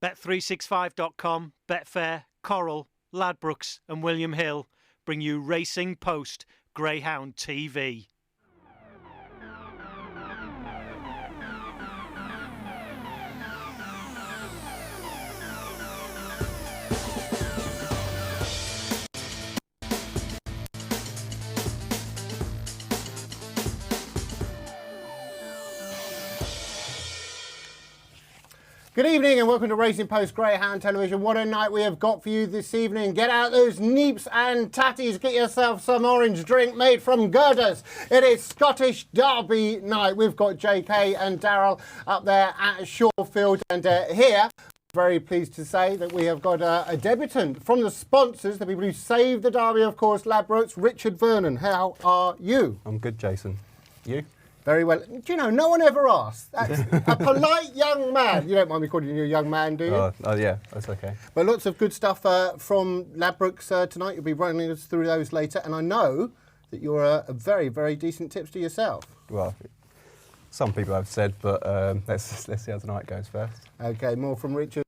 Bet365.com, Betfair, Coral, Ladbrokes and William Hill bring you Racing Post Greyhound TV. Good evening and welcome to Racing Post Greyhound Television. What a night we have got for you this evening. Get out those neeps and tatties. Get yourself some orange drink made from girders. It is Scottish Derby night. We've got JK and Daryl up there at Shawfield. And here, very pleased to say that we have got a debutant from the sponsors, the people who saved the Derby, of course, Ladbrokes, Richard Vernon. How are you? I'm good, Jason. You? Very well. Do you know, no one ever asks. That's a polite young man. You don't mind me calling you a young man, do you? Oh yeah, that's okay. But lots of good stuff from Ladbrokes tonight. You'll be running us through those later. And I know that you're a very, very decent tipster yourself. Well, some people have said, but let's see how tonight goes first. OK, more from Richard.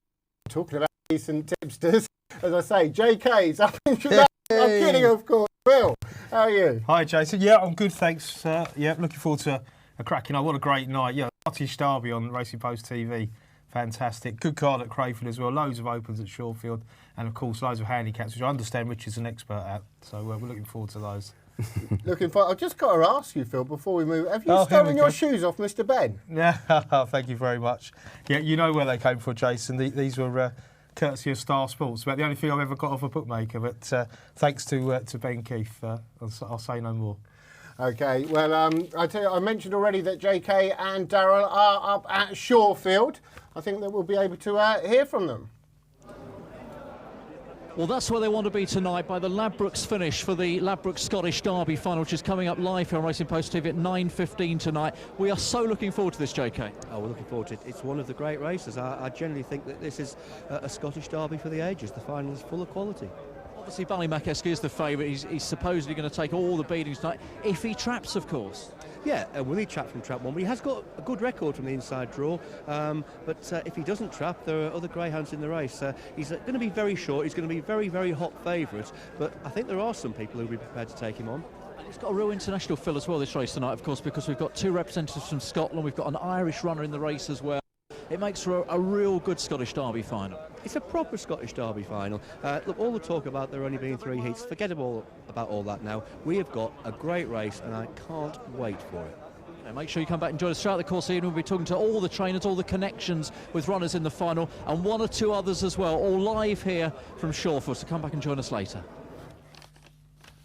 Talking about decent tipsters. As I say, JK's up in Chicago. I'm kidding, of course. Bill, how are you? Hi, Jason. Yeah, I'm good, thanks. Yeah, looking forward to a cracking night. What a great night. Yeah, Scottish Derby on Racing Post TV. Fantastic. Good card at Crayford as well. Loads of opens at Shawfield. And, of course, loads of handicaps, which I understand Richard's an expert at. So we're looking forward to those. Looking forward. I've just got to ask you, Phil, before we move. Have you stolen your shoes off Mr. Ben? Yeah, thank you very much. Yeah, you know where they came from, Jason. These were courtesy of Star Sports. About the only thing I've ever got off a bookmaker. But thanks to Ben Keith, I'll say no more. OK, well, I tell you, I mentioned already that JK and Daryl are up at Shawfield. I think that we'll be able to hear from them. Well, that's where they want to be tonight by the Ladbrokes finish for the Ladbrokes Scottish Derby final, which is coming up live here on Racing Post TV at 9:15 tonight. We are so looking forward to this, JK. Oh, we're looking forward to it. It's one of the great races. I generally think that this is a Scottish Derby for the ages. The final is full of quality. Obviously, Ballymac is the favourite. He's supposedly going to take all the beatings tonight, if he traps, of course. Yeah, will he trap from trap one? But he has got a good record from the inside draw. But if he doesn't trap, there are other greyhounds in the race. He's going to be very short. He's going to be very, very hot favourite. But I think there are some people who will be prepared to take him on. And it's got a real international feel as well, this race tonight, of course, because we've got two representatives from Scotland. We've got an Irish runner in the race as well. It makes for a real good Scottish Derby final. It's a proper Scottish Derby final. Look, all the talk about there only being 3 heats, forget about all that now. We have got a great race and I can't wait for it. And make sure you come back and join us throughout the course of the evening. We'll be talking to all the trainers, all the connections with runners in the final, and 1 or 2 others as well, all live here from Shawfield. So come back and join us later.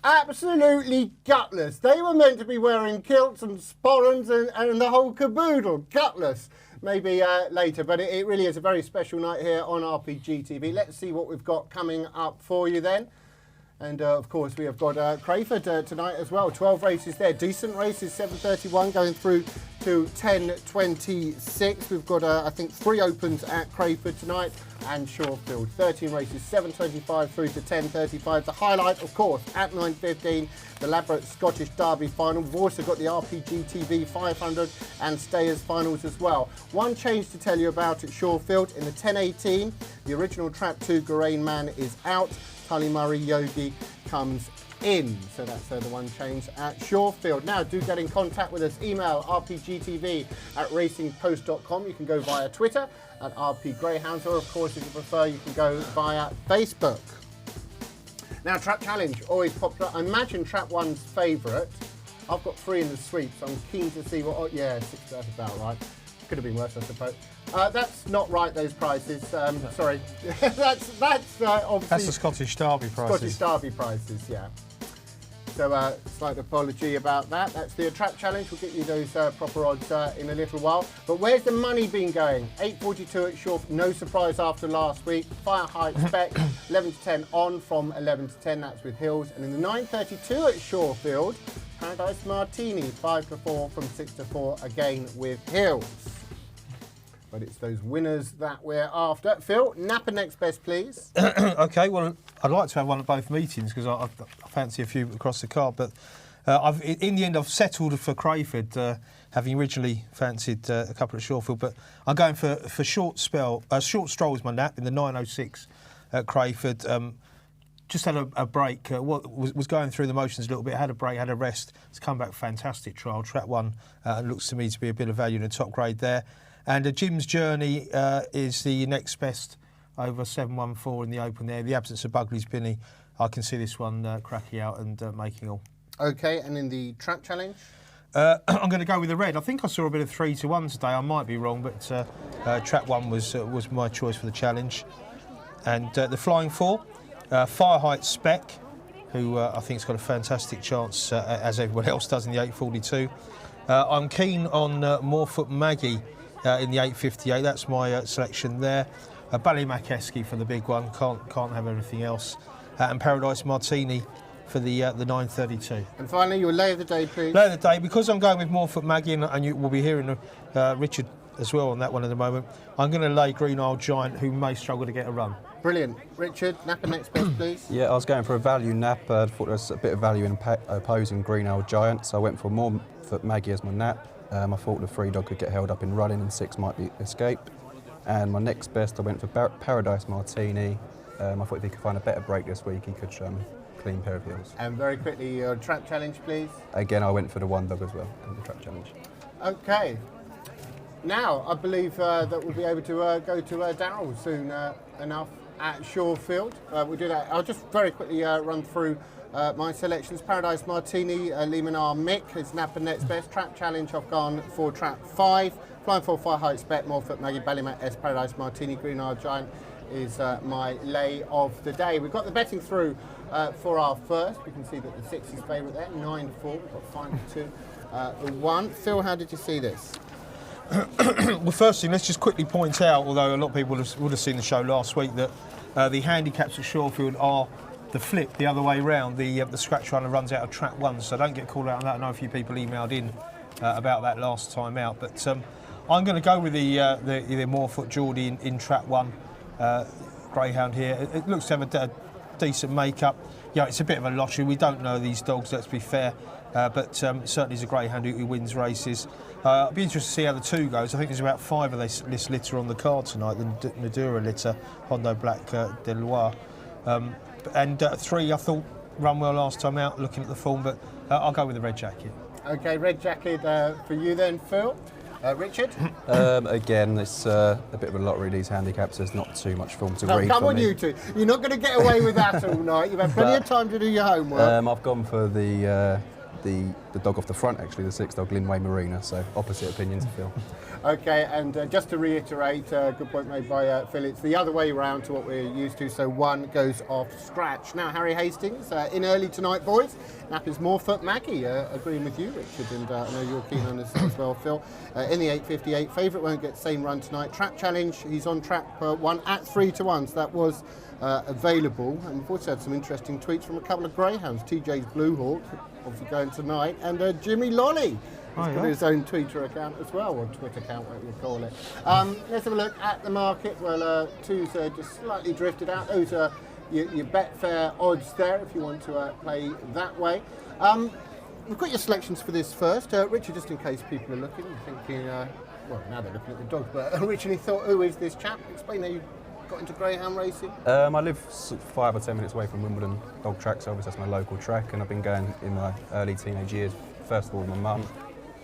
Absolutely gutless. They were meant to be wearing kilts and sporrans and the whole caboodle. Gutless. Maybe later, but it really is a very special night here on Rpgtv. Let's see what we've got coming up for you then. And of course, we have got Crayford tonight as well. 12 races there, decent races, 7:31 going through to 10:26. We've got, I think, 3 opens at Crayford tonight and Shawfield. 13 races, 7:25 through to 10:35. The highlight, of course, at 9:15, the Ladbrokes Scottish Derby final. We've also got the Rpgtv 500 and Stayers finals as well. One change to tell you about at Shawfield. In the 10:18, the original Trap 2 Geraint Man is out. Tully Murray Yogi comes in. So that's the one change at Shawfield. Now, do get in contact with us. Email rpgtv@racingpost.com. You can go via Twitter at rpgreyhounds, or of course, if you prefer, you can go via Facebook. Now, Trap Challenge, always popular. I imagine Trap 1's favourite. I've got 3 in the sweep, so I'm keen to see what... Oh, yeah, 6, that's about right. Could have been worse, I suppose. That's not right, those prices. Sorry. that's obviously... That's the Scottish Derby prices. Scottish Derby prices, yeah. So slight apology about that. That's the Trap Challenge. We'll get you those proper odds in a little while. But where's the money been going? 8:42 at Shawfield. No surprise after last week. Fire High Spec, 11 to 10 on from 11 to 10. That's with Hills. And in the 9:32 at Shawfield, Paradise Martini, 5 to 4 from 6 to 4 again with Hills. But it's those winners that we're after. Phil, Napa next best, please. OK, well, I'd like to have one at both meetings because I fancy a few across the card. But in the end, I've settled for Crayford. having originally fancied a couple at Shawfield, but I'm going for short strolls my nap in the 9:06 at Crayford. Just had a break. Was going through the motions a little bit. Had a break, had a rest. It's come back fantastic trial. Track 1 looks to me to be a bit of value in the top grade there. And Jim's Journey is the next best over 714 in the open there. The absence of Bugley's Binny, I can see this one cracking out and making all. Okay, and in the Trap Challenge? I'm going to go with the red. I think I saw a bit of 3-1 today. I might be wrong, but Trap 1 was my choice for the challenge. And the Flying 4, Fire Height Spec, who I think has got a fantastic chance, as everyone else does in the 842. I'm keen on Morefoot Maggie in the 858. That's my selection there. Ballymac-esky for the big one. Can't have anything else. And Paradise Martini for the 932. And finally, your lay of the day, please. Lay of the day, because I'm going with Morefoot Maggie, and you will be hearing Richard as well on that one in a moment. I'm going to lay Green Isle Giant, who may struggle to get a run. Brilliant. Richard, Napa next best, please. Yeah, I was going for a value nap. I thought there was a bit of value in opposing Green Isle Giant, so I went for Morefoot Maggie as my nap. I thought the 3 dog could get held up in running and 6 might be escape. And my next best, I went for Paradise Martini. I thought if he could find a better break this week, he could show me a clean pair of heels. And very quickly, your Trap Challenge, please. Again, I went for the 1 dog as well in the Trap Challenge. Okay. Now, I believe that we'll be able to go to Darryl soon enough at Shawfield. We'll do that. I'll just very quickly run through my selections. Paradise Martini, Lehman R. Mick is Napa next best. Trap Challenge, I've gone for Trap 5. Flying 4, Fire Height Spec, Morefoot Maggie, Ballymac S, Paradise Martini, Green Isle Giant is my lay of the day. We've got the betting through for our first. We can see that the 6 is favourite there, 9-4. We've got final 2, the 1. Phil, how did you see this? Well, first thing, let's just quickly point out, although a lot of people would have seen the show last week, that the handicaps at Shawfield are the flip the other way round. The scratch runner runs out of Track 1, so don't get called out on that. I know a few people emailed in about that last time out, but I'm going to go with the Morefoot Geordie in Track 1 greyhound here. It looks to have a decent make-up. Yeah, it's a bit of a lottery. We don't know these dogs, let's be fair, but certainly is a greyhound who wins races. I'll be interested to see how the 2 goes. I think there's about 5 of this litter on the card tonight, the Nadura litter, Hondo Black de Loire. And 3, I thought, run well last time out, looking at the form, but I'll go with the Red Jacket. Okay, Red Jacket for you then, Phil. Richard? Again, it's a bit of a lottery, these handicaps. There's not too much form to read. Come for on, me. you two. You're not going to get away with that all night. You've had plenty of time to do your homework. I've gone for the dog off the front, actually, the 6 dog, Linway Marina, so opposite opinions to Phil. Okay, and just to reiterate, good point made by Phil, it's the other way around to what we're used to, so 1 goes off scratch. Now, Harry Hastings, in early tonight, boys, Napa's Morefoot Maggie, agreeing with you, Richard, and I know you're keen on this as well, Phil. In the 858, favourite won't get the same run tonight. Trap Challenge, he's on track 1 at 3-1, so that was available. And we've also had some interesting tweets from a couple of greyhounds. TJ's Blue Hawk, obviously going tonight, and Jimmy Lolly. He's got his own Twitter account as well, or Twitter account, whatever you call it. Let's have a look at the market. Well, 2's just slightly drifted out. Those are your Betfair odds there, if you want to play that way. We've got your selections for this first. Richard, just in case people are looking and thinking, well, now they're looking at the dogs, but originally thought, who is this chap? Explain how you got into greyhound racing. I live 5 or 10 minutes away from Wimbledon Dog Track, so obviously that's my local track, and I've been going in my early teenage years, first of all with my mum,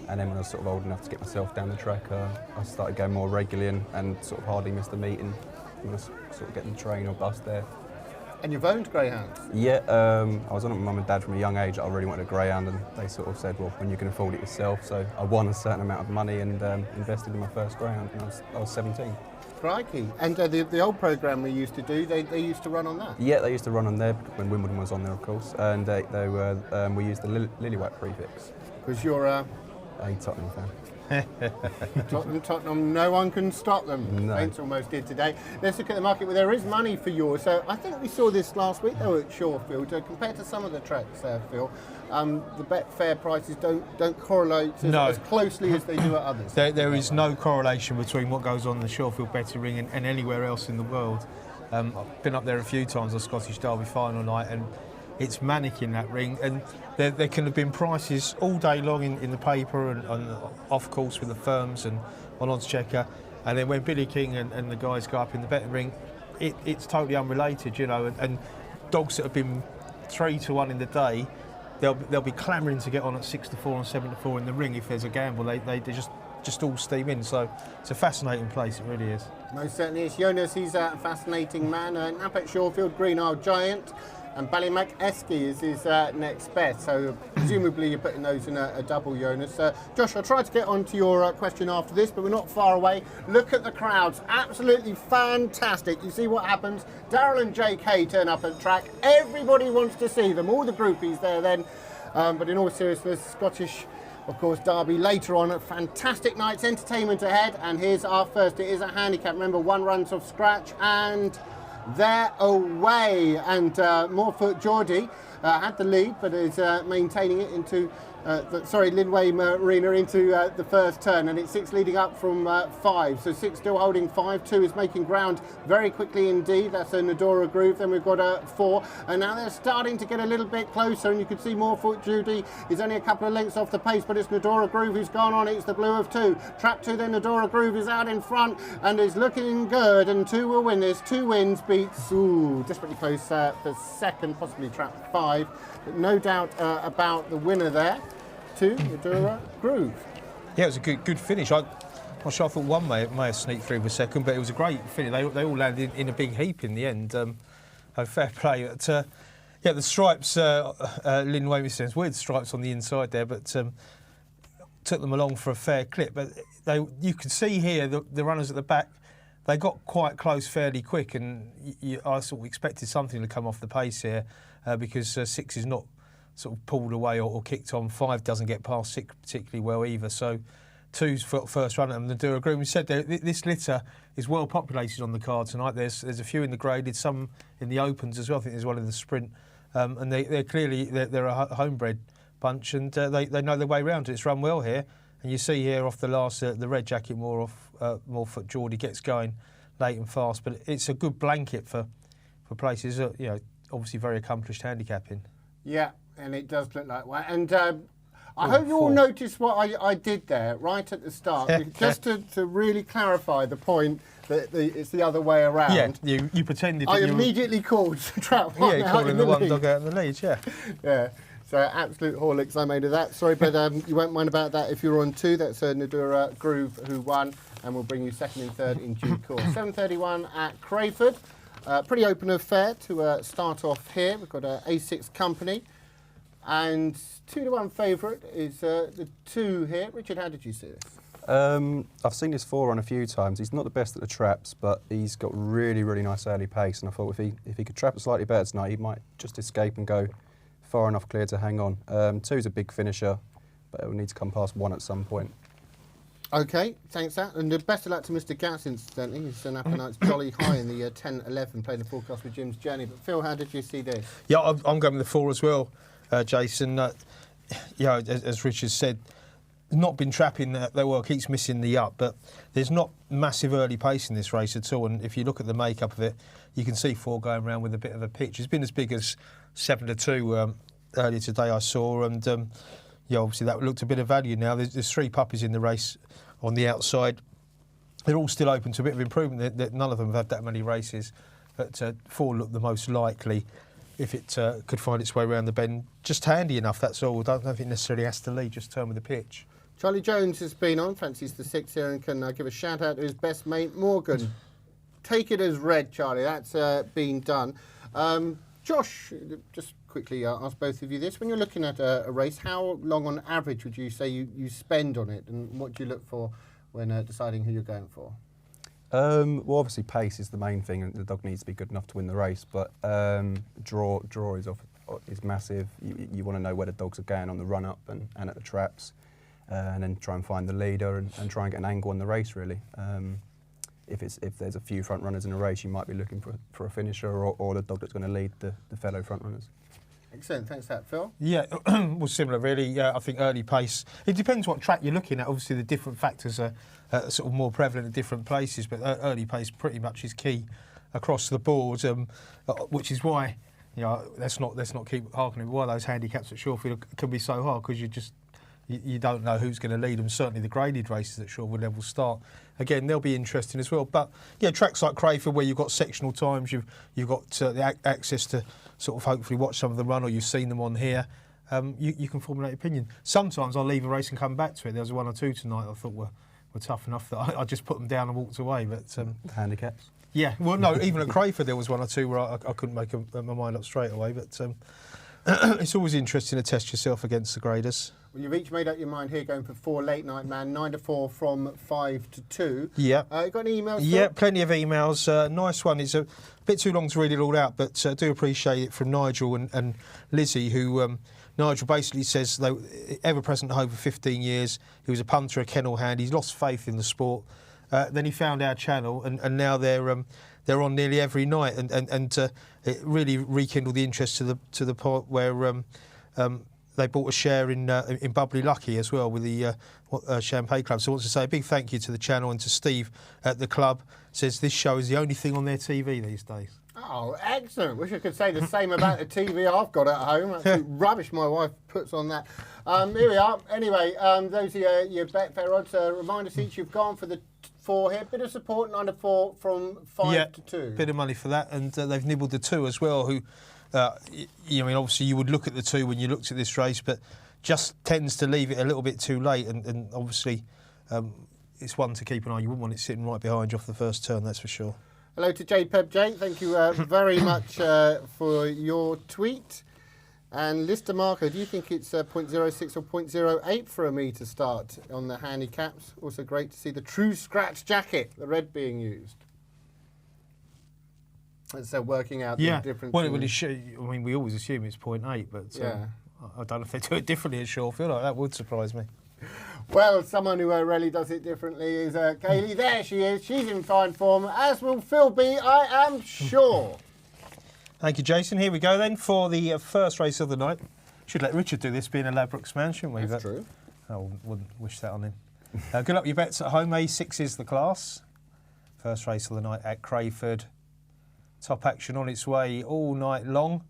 and then when I was sort of old enough to get myself down the track, I started going more regularly and sort of hardly missed a meeting when I was sort of getting the train or bus there. And you've owned greyhounds? Yeah, I was on it with mum and dad from a young age. I really wanted a greyhound, and they sort of said, well, when you can afford it yourself. So I won a certain amount of money and invested in my first greyhound when I was 17. Crikey. And the old programme we used to do, they used to run on that? Yeah, they used to run on there when Wimbledon was on there, of course. And we used the Lillywhite prefix. Because you're a Tottenham fan. Tottenham, no one can stop them. No. Saints almost did today. Let's look at the market where there is money for yours. So I think we saw this last week though at Shawfield. Compared to some of the tracks, Phil, the Betfair prices don't correlate as closely as they do at others. There is no correlation between what goes on in the Shawfield betting ring and anywhere else in the world. I've been up there a few times on Scottish Derby final night, and it's manic in that ring, and there can have been prices all day long in the paper and off course with the firms and on odds checker, and then when Billy King and the guys go up in the betting ring, it's totally unrelated, you know, and dogs that have been 3-1 in the day, they'll be clamouring to get on at 6-4 and 7-4 in the ring if there's a gamble. They just all steam in. So it's a fascinating place, it really is. Most certainly is. Jonas, he's a fascinating man. Nappet Shawfield, Green Isle Giant, and Ballymac Esky is his next bet. So presumably you're putting those in a double, Jonas. Josh, I'll try to get on to your question after this, but we're not far away. Look at the crowds. Absolutely fantastic. You see what happens? Daryl and JK turn up at the track. Everybody wants to see them. All the groupies there then. But in all seriousness, Scottish, of course, Derby later on. A fantastic night's entertainment ahead. And here's our first. It is a handicap. Remember, 1 runs off scratch, and they're away. And Morefoot Geordie had the lead, but is maintaining it into Linway Marina into the first turn, and it's 6 leading up from 5. So 6 still holding 5. 2 is making ground very quickly indeed. That's a Nadora Groove. Then we've got a 4, and now they're starting to get a little bit closer, and you can see Morefoot Judy is only a couple of lengths off the pace, but it's Nadora Groove who's gone on. It's the blue of 2. Trap 2, then Nadora Groove is out in front and is looking good, and 2 will win this. 2 wins, beats desperately close for second, possibly Trap 5, but no doubt about the winner there. To Nadora Groove. Yeah, it was a good finish. I'm not sure, I thought one may have sneaked through for second, but it was a great finish. They all landed in a big heap in the end. Fair play. But, the stripes, Lynn Weymouth says, weird stripes on the inside there, but took them along for a fair clip. But you could see here the runners at the back, they got quite close fairly quick, and I sort of expected something to come off the pace here because 6 is not sort of pulled away or kicked on. 5 doesn't get past 6 particularly well either. So 2's first run and the Nadora Groove. We said this litter is well populated on the card tonight. There's a few in the graded, some in the opens as well. I think there's one in the sprint, and they're clearly they're a homebred bunch, and they know their way around it. It's run well here, and you see here off the last the red jacket Morefoot Geordie gets going late and fast, but it's a good blanket for places. Obviously very accomplished handicapping. Yeah. And it does look like one. And I hope you all noticed what I did there right at the start, just to really clarify the point that it's the other way around. Yeah, you pretended. I immediately called Trap 1 you're calling the one dog out in the lead, yeah. Yeah, so absolute horlicks I made of that. Sorry, but you won't mind about that if you're on 2. That's Nadora Groove who won, and we'll bring you second and third in due course. 7:31 at Crayford. Pretty open affair to start off here. We've got A6 Company. And 2-1 favourite is the 2 here. Richard, how did you see this? I've seen this 4 on a few times. He's not the best at the traps, but he's got really, really nice early pace. And I thought if he could trap it slightly better tonight, he might just escape and go far enough clear to hang on. 2's a big finisher, but it will need to come past 1 at some point. OK, thanks, that. And best of luck to Mr. Gatz, incidentally. He's an Appenite's jolly high in the 10-11, playing the forecast with Jim's Journey. But Phil, how did you see this? Yeah, I'm going with the 4 as well. Jason, as Richard said, not been trapping that well, keeps missing the up, but there's not massive early pace in this race at all. And if you look at the makeup of it, you can see 4 going around with a bit of a pitch. It's been as big as 7-2 earlier today, I saw, and obviously that looked a bit of value now. There's 3 puppies in the race on the outside. They're all still open to a bit of improvement. None of them have had that many races, but 4 look the most likely. If it could find its way around the bend, just handy enough, that's all. I don't think it necessarily has to lead, just turn with the pitch. Charlie Jones has been on, fancies the 6 here, and can give a shout out to his best mate, Morgan. Take it as read, Charlie, that's been done. Josh, just quickly ask both of you this. When you're looking at a race, how long on average would you say you spend on it, and what do you look for when deciding who you're going for? Well, obviously pace is the main thing, and the dog needs to be good enough to win the race. But draw is massive. You want to know where the dogs are going on the run up and at the traps, and then try and find the leader and try and get an angle on the race. Really, if there's a few front runners in a race, you might be looking for a finisher or the dog that's going to lead the fellow front runners. Excellent, thanks for that, Phil. Yeah, well, similar really. Yeah, I think early pace. It depends what track you're looking at. Obviously, the different factors are sort of more prevalent in different places, but early pace pretty much is key across the board, which is why you know, let's not keep harkening why those handicaps at Shawfield can be so hard, because you don't know who's going to lead them. Certainly the graded races at Shawfield level start. Again, they'll be interesting as well. But yeah, tracks like Crayford, where you've got sectional times, you've got the access to sort of hopefully watch some of them run, or you've seen them on here. You can formulate opinion. Sometimes I'll leave a race and come back to it. There was 1 or 2 tonight I thought were tough enough that I just put them down and walked away. But handicaps. Yeah, well, no, even at Crayford there was 1 or 2 where I couldn't make my mind up straight away. But it's always interesting to test yourself against the graders. Well, you've each made up your mind here, going for 4 late night man, 9 to 4 from 5 to 2. Yeah. You got any emails? Yeah, Phil? plenty of emails. Nice one. It's a bit too long to read it all out, but I do appreciate it from Nigel and Lizzie, who Nigel basically says they were ever present at home for 15 years. He was a punter, a kennel hand. He's lost faith in the sport. Then he found our channel, and now they're on nearly every night, and it really rekindled the interest to the point where they bought a share in Bubbly Lucky as well with the Champagne Club. So I want to say a big thank you to the channel and to Steve at the club. Says this show is the only thing on their TV these days. Oh, excellent. Wish I could say the same about the TV I've got at home. Absolute rubbish my wife puts on that. Here we are. Anyway, those are your Betfair odds. Remind us each you've gone for the 4 here. Bit of support, 9 to 4 from 5 to 2. Bit of money for that. And they've nibbled the 2 as well, who... I mean, obviously you would look at the 2 when you looked at this race, but just tends to leave it a little bit too late, and obviously it's one to keep an eye. You wouldn't want it sitting right behind you off the first turn, that's for sure. Hello to Jade Peb Jade. Thank you very much for your tweet. And Lister Marco, do you think it's 0.06 or 0.08 for me to start on the handicaps? Also great to see the True Scratch jacket, the red being used. It's working out the difference. Well, I mean, we always assume it's 0.8, but I don't know if they do it differently at Shawfield. That would surprise me. Well, someone who really does it differently is Kaylee. There she is. She's in fine form, as will Phil be, I am sure. Thank you, Jason. Here we go then for the first race of the night. Should let Richard do this, being a Ladbrokes man, shouldn't we? That's true. I wouldn't wish that on him. Good luck with your bets at home. A6 is the class. First race of the night at Crayford. Top action on its way all night long.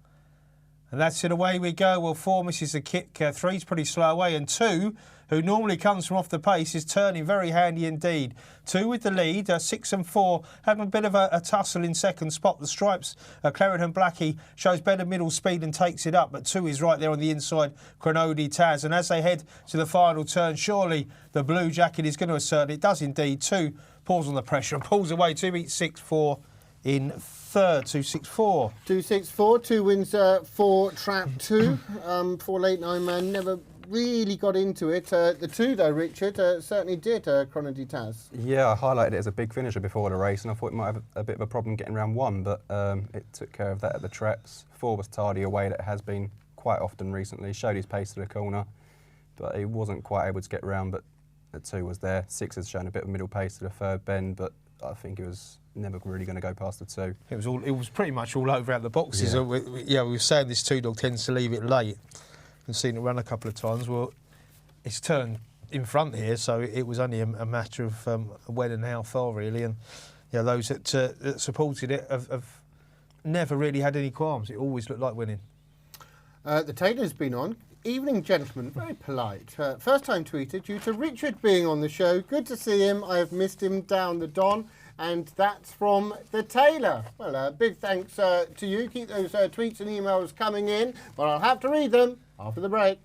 And that's it, away we go. Well, 4 misses the kick, 3's pretty slow away, and 2, who normally comes from off the pace, is turning very handy indeed. 2 with the lead, 6 and 4 having a bit of a tussle in second spot. The Stripes, Clarendon Blackie, shows better middle speed and takes it up, but 2 is right there on the inside, Crenody Taz. And as they head to the final turn, surely the blue jacket is going to assert it. It does indeed. 2 pulls on the pressure and pulls away. 2 beats 6-4 in third. 2-6-4. 2-6-4. 2 wins 4 trap 2. 4 late 9 man never really got into it. The 2 though, Richard, certainly did. Cronody Taz. Yeah, I highlighted it as a big finisher before the race, and I thought it might have a bit of a problem getting round 1, but it took care of that at the traps. 4 was tardy away, that has been quite often recently. Showed his pace to the corner, but he wasn't quite able to get round. But the 2 was there. 6 has shown a bit of middle pace to the third bend, but I think it was never really going to go past the 2. It was pretty much all over out the boxes. Yeah. We were saying this 2 dog tends to leave it late. I've seen it run a couple of times. Well, it's turned in front here, so it was only a matter of when and how far, really. And those that supported it have never really had any qualms. It always looked like winning. The Taylor's been on. Evening, gentlemen. Very polite. First time tweeted due to Richard being on the show. Good to see him. I have missed him down the Don. And that's from the Taylor. Well, big thanks to you. Keep those tweets and emails coming in, but I'll have to read them after the break.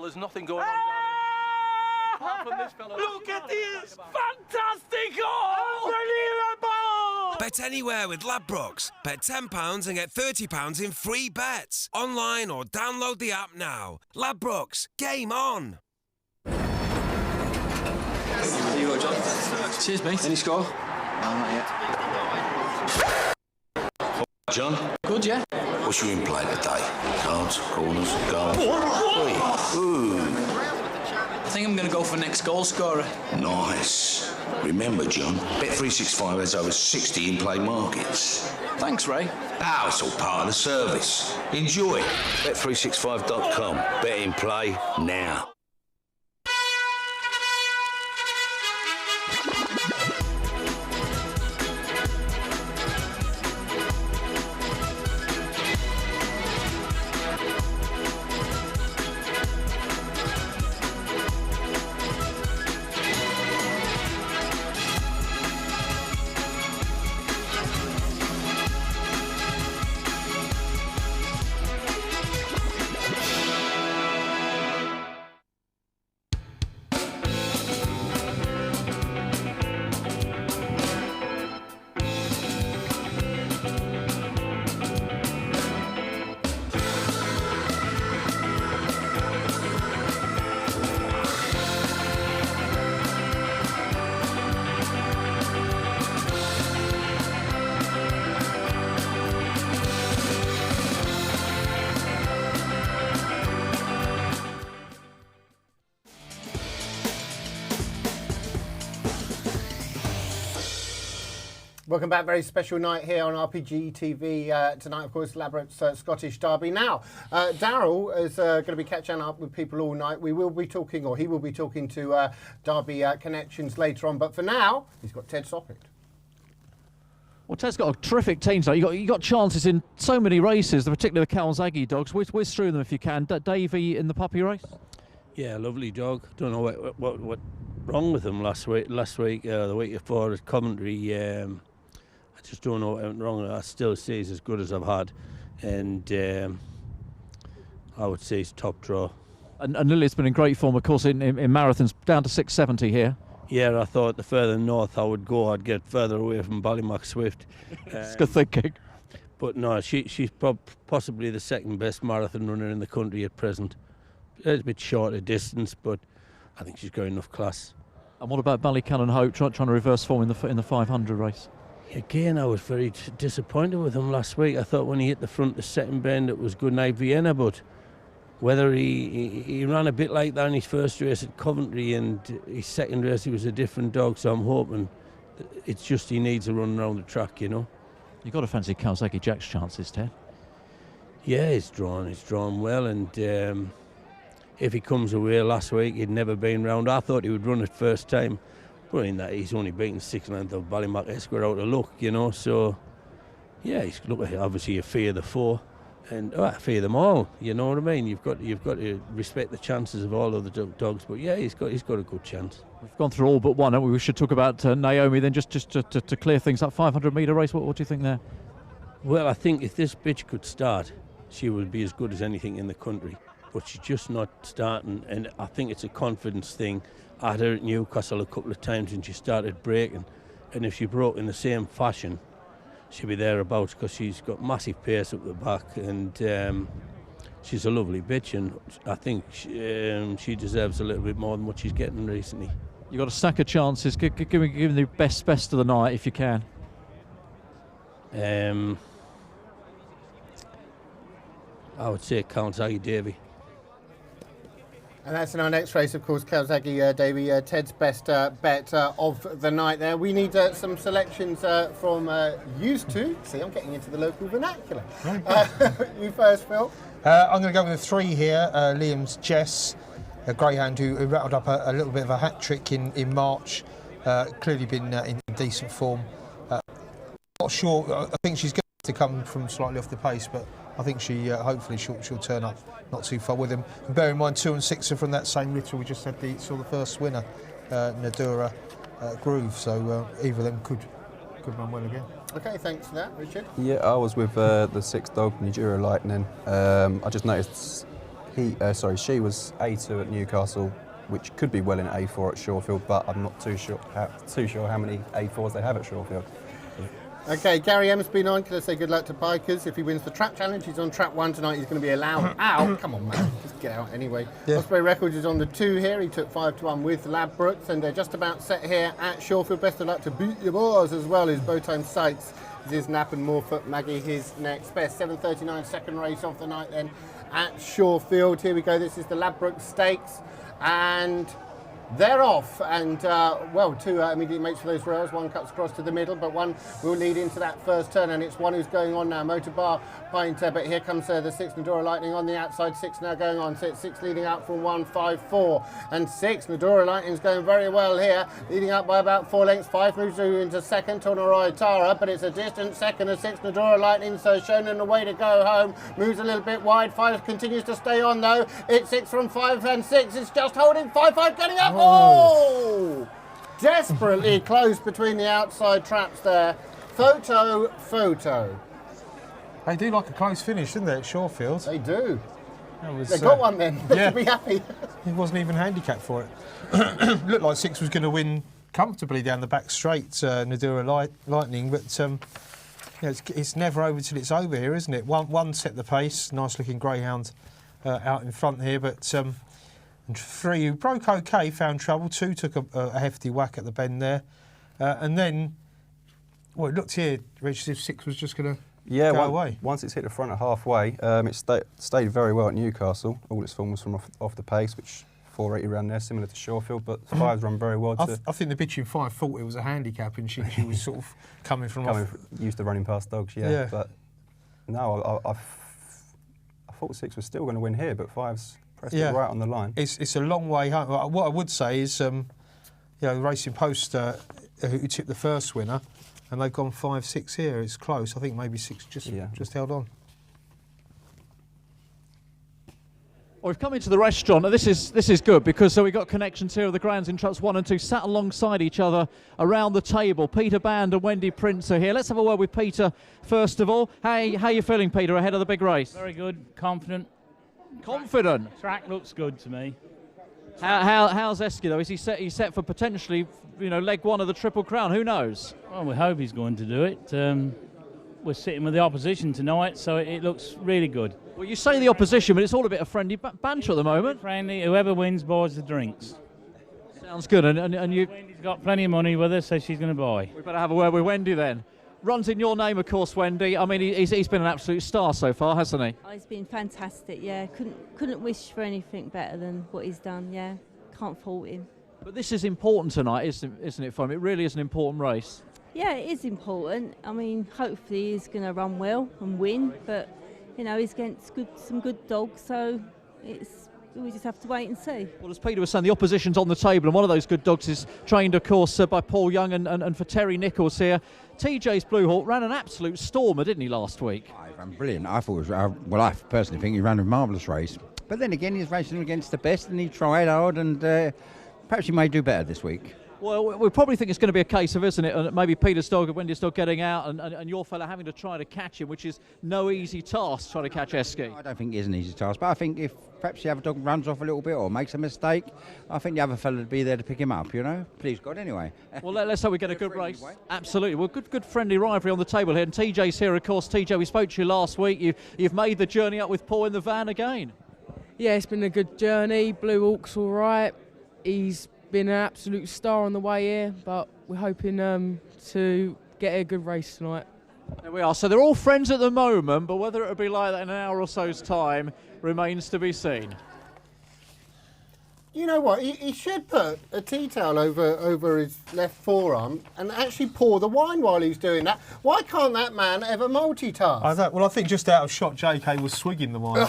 There's nothing going on down here. Apart from this fellow. Look at this! Fantastico! Unbelievable! Bet anywhere with Ladbrokes. Bet £10 and get £30 in free bets. Online or download the app now. Ladbrokes, game on! Here you go, John. Cheers, mate. Any score? No, not yet. John? Good, yeah. What's your in-play today? Cards, corners, goals? Ooh. I think I'm going to go for next goal scorer. Nice. Remember, John, Bet365 has over 60 in-play markets. Thanks, Ray. Oh, it's all part of the service. Enjoy. Bet365.com. Bet in play now. Welcome back. Very special night here on Rpgtv tonight. Of course, Ladbrokes Scottish Derby. Now, Daryl is going to be catching up with people all night. We will be talking, or he will be talking to Derby connections later on. But for now, he's got Ted Soppett. Well, Ted's got a terrific team tonight. You got chances in so many races, particularly the Calzaghe dogs. Whiz through them if you can. Davey in the puppy race. Yeah, lovely dog. Don't know what wrong with him last week, the week before at Coventry. I just don't know what went wrong. I still say he's as good as I've had, and I would say he's top draw. And Lily's been in great form, of course, in marathons, down to 670 here. Yeah, I thought the further north I would go, I'd get further away from Ballymac Swift. It's good thinking. But no, she's possibly the second best marathon runner in the country at present. It's a bit shorter distance, but I think she's got enough class. And what about Ballycannon Hope trying to reverse form in the 500 race? Again, I was very disappointed with him last week. I thought when he hit the front, the second bend, it was good night Vienna, but whether he ran a bit like that in his first race at Coventry, and his second race he was a different dog, so I'm hoping it's just he needs a run around the track, you know. You've got to fancy Calzaghe Jack's chances, Ted. Yeah, he's drawn well, and if he comes away last week, he'd never been round. I thought he would run it first time. Well, in that he's only beaten 6 lengths of Ballymac Esquire out of luck, you know. So, yeah, he's obviously a fear the four, and I fear them all. You know what I mean? You've got to respect the chances of all of the dogs. But yeah, he's got a good chance. We've gone through all but one, haven't we? We should talk about Naomi then, just to clear things up. 500-metre race. What do you think there? Well, I think if this bitch could start, she would be as good as anything in the country. But she's just not starting, and I think it's a confidence thing. I had her at Newcastle a couple of times and she started breaking, and if she broke in the same fashion, she'd be thereabouts, because she's got massive pace up the back, and she's a lovely bitch, and I think she deserves a little bit more than what she's getting recently. You've got a stack of chances. Give me the best of the night if you can. I would say Calzaghe Davey. And that's in our next race, of course, Calzaghe Davey, Ted's best bet of the night there. We need some selections from used to. See, I'm getting into the local vernacular. You first, Phil. I'm going to go with a 3 here. Liam's Jess, a greyhound who rattled up a little bit of a hat-trick in March. Clearly been in decent form. Not sure, I think she's going to come from slightly off the pace, but I think she hopefully she'll turn up not too far with him. And bear in mind, 2 and 6 are from that same litter. We just had saw the first winner, Nadura Groove. So either of them could run well again. Okay, thanks for that, Richard. Yeah, I was with the 6th dog, Nadura Lightning. I just noticed she was A2 at Newcastle, which could be well in A4 at Shawfield, but I'm not too sure how many A4s they have at Shawfield. Okay, Gary M's been on. Can I say good luck to Bikers? If he wins the trap challenge, he's on trap 1 tonight. He's going to be allowed out. Come on, man. Just get out anyway. Yeah. Osprey Records is on the 2 here. He took 5-1 with Ladbrokes, and they're just about set here at Shawfield. Best of luck to Beat Your Boars as well. His Bowtime Sights is his Nap, and Moorfoot Maggie his next best. 7:39, second race of the night then at Shawfield. Here we go. This is the Ladbrokes Stakes, and they're off, and 2 immediately makes for those rails. One cuts across to the middle, but one will lead into that first turn, and it's one who's going on now. Motor Bar Pint, but here comes the 6 Nadora Lightning on the outside. 6 now going on. 6 leading out from 1, 5, 4, and 6 Nadora Lightning's going very well here, leading up by about 4 lengths. 5 moves into second, Tonorai Tara, but it's a distant second of 6 Nadora Lightning, so Shonen the way to go home. Moves a little bit wide. 5 continues to stay on though. It's 6 from 5 and 6. It's just holding 5 getting up. Oh! Desperately close between the outside traps there. Photo. They do like a close finish, didn't they, at Shawfield? They do. Was, they got one then. They should be happy. He wasn't even handicapped for it. Looked like 6 was going to win comfortably down the back straight, Nadura Lightning, but it's never over till it's over here, isn't it? One set the pace, nice looking greyhound out in front here, but and 3 who broke okay, found trouble. 2 took a hefty whack at the bend there, and then, well, it looked here, Rich, as if 6 was just going to go away. Once it's hit the front at halfway, it stayed very well at Newcastle. All its form was from off the pace, which 480 around there, similar to Shawfield, but 5's run very well. I think the bitch in 5 thought it was a handicap, and she was sort of coming used to running past dogs, yeah. But no, I thought 6 was still going to win here, but 5's pressed it right on the line. It's a long way home. What I would say is, the Racing Post who tipped the first winner, and they've gone 5-6 here. It's close. I think maybe 6 just held on. Well, we've come into the restaurant, and this is good because we've got connections here of the grounds in trucks 1 and 2 sat alongside each other around the table. Peter Band and Wendy Prince are here. Let's have a word with Peter first of all. How are you feeling, Peter, ahead of the big race? Very good, confident. Confident? Track looks good to me. How's Esky though? Is he set for potentially, leg 1 of the Triple Crown? Who knows? Well, we hope he's going to do it. We're sitting with the opposition tonight, so it looks really good. Well, you say the opposition, but it's all a bit of friendly banter at the moment. Friendly. Whoever wins buys the drinks. Sounds good. And you? Wendy's got plenty of money with her, so she's going to buy. We better have a word with Wendy then. Runs in your name, of course, Wendy. I mean, he's been an absolute star so far, hasn't he? Oh, he's been fantastic. Yeah, couldn't wish for anything better than what he's done. Yeah, can't fault him. But this is important tonight, isn't it, for him? It really is an important race. Yeah, it is important. I mean, hopefully he's going to run well and win, but he's against some good dogs, so we just have to wait and see. Well, as Peter was saying, the opposition's on the table, and one of those good dogs is trained, of course, by Paul Young and for Terry Nichols here. TJ's Blue Hawk ran an absolute stormer, didn't he, last week? He ran brilliant. I thought it was, I personally think he ran a marvellous race. But then again, he's racing against the best, and he tried hard, and perhaps he may do better this week. Well, we probably think it's going to be a case of, isn't it, and maybe Peter's dog, Wendy's dog getting out, and your fella having to try to catch him, which is no easy task, trying to catch Esky. I don't think it is an easy task, but I think if perhaps the other dog runs off a little bit or makes a mistake, I think the other fella would be there to pick him up, Please God, anyway. Well, let's hope we get a good race. Way. Absolutely. Well, good friendly rivalry on the table here, and TJ's here, of course. TJ, we spoke to you last week. You've made the journey up with Paul in the van again. Yeah, it's been a good journey. Blue Hawk's all right. He's been an absolute star on the way here, but we're hoping to get a good race tonight. There we are. So they're all friends at the moment, but whether it'll be like that in an hour or so's time remains to be seen. You know what? He should put a tea towel over his left forearm and actually pour the wine while he's doing that. Why can't that man ever multitask? I think just out of shot, JK was swigging the wine,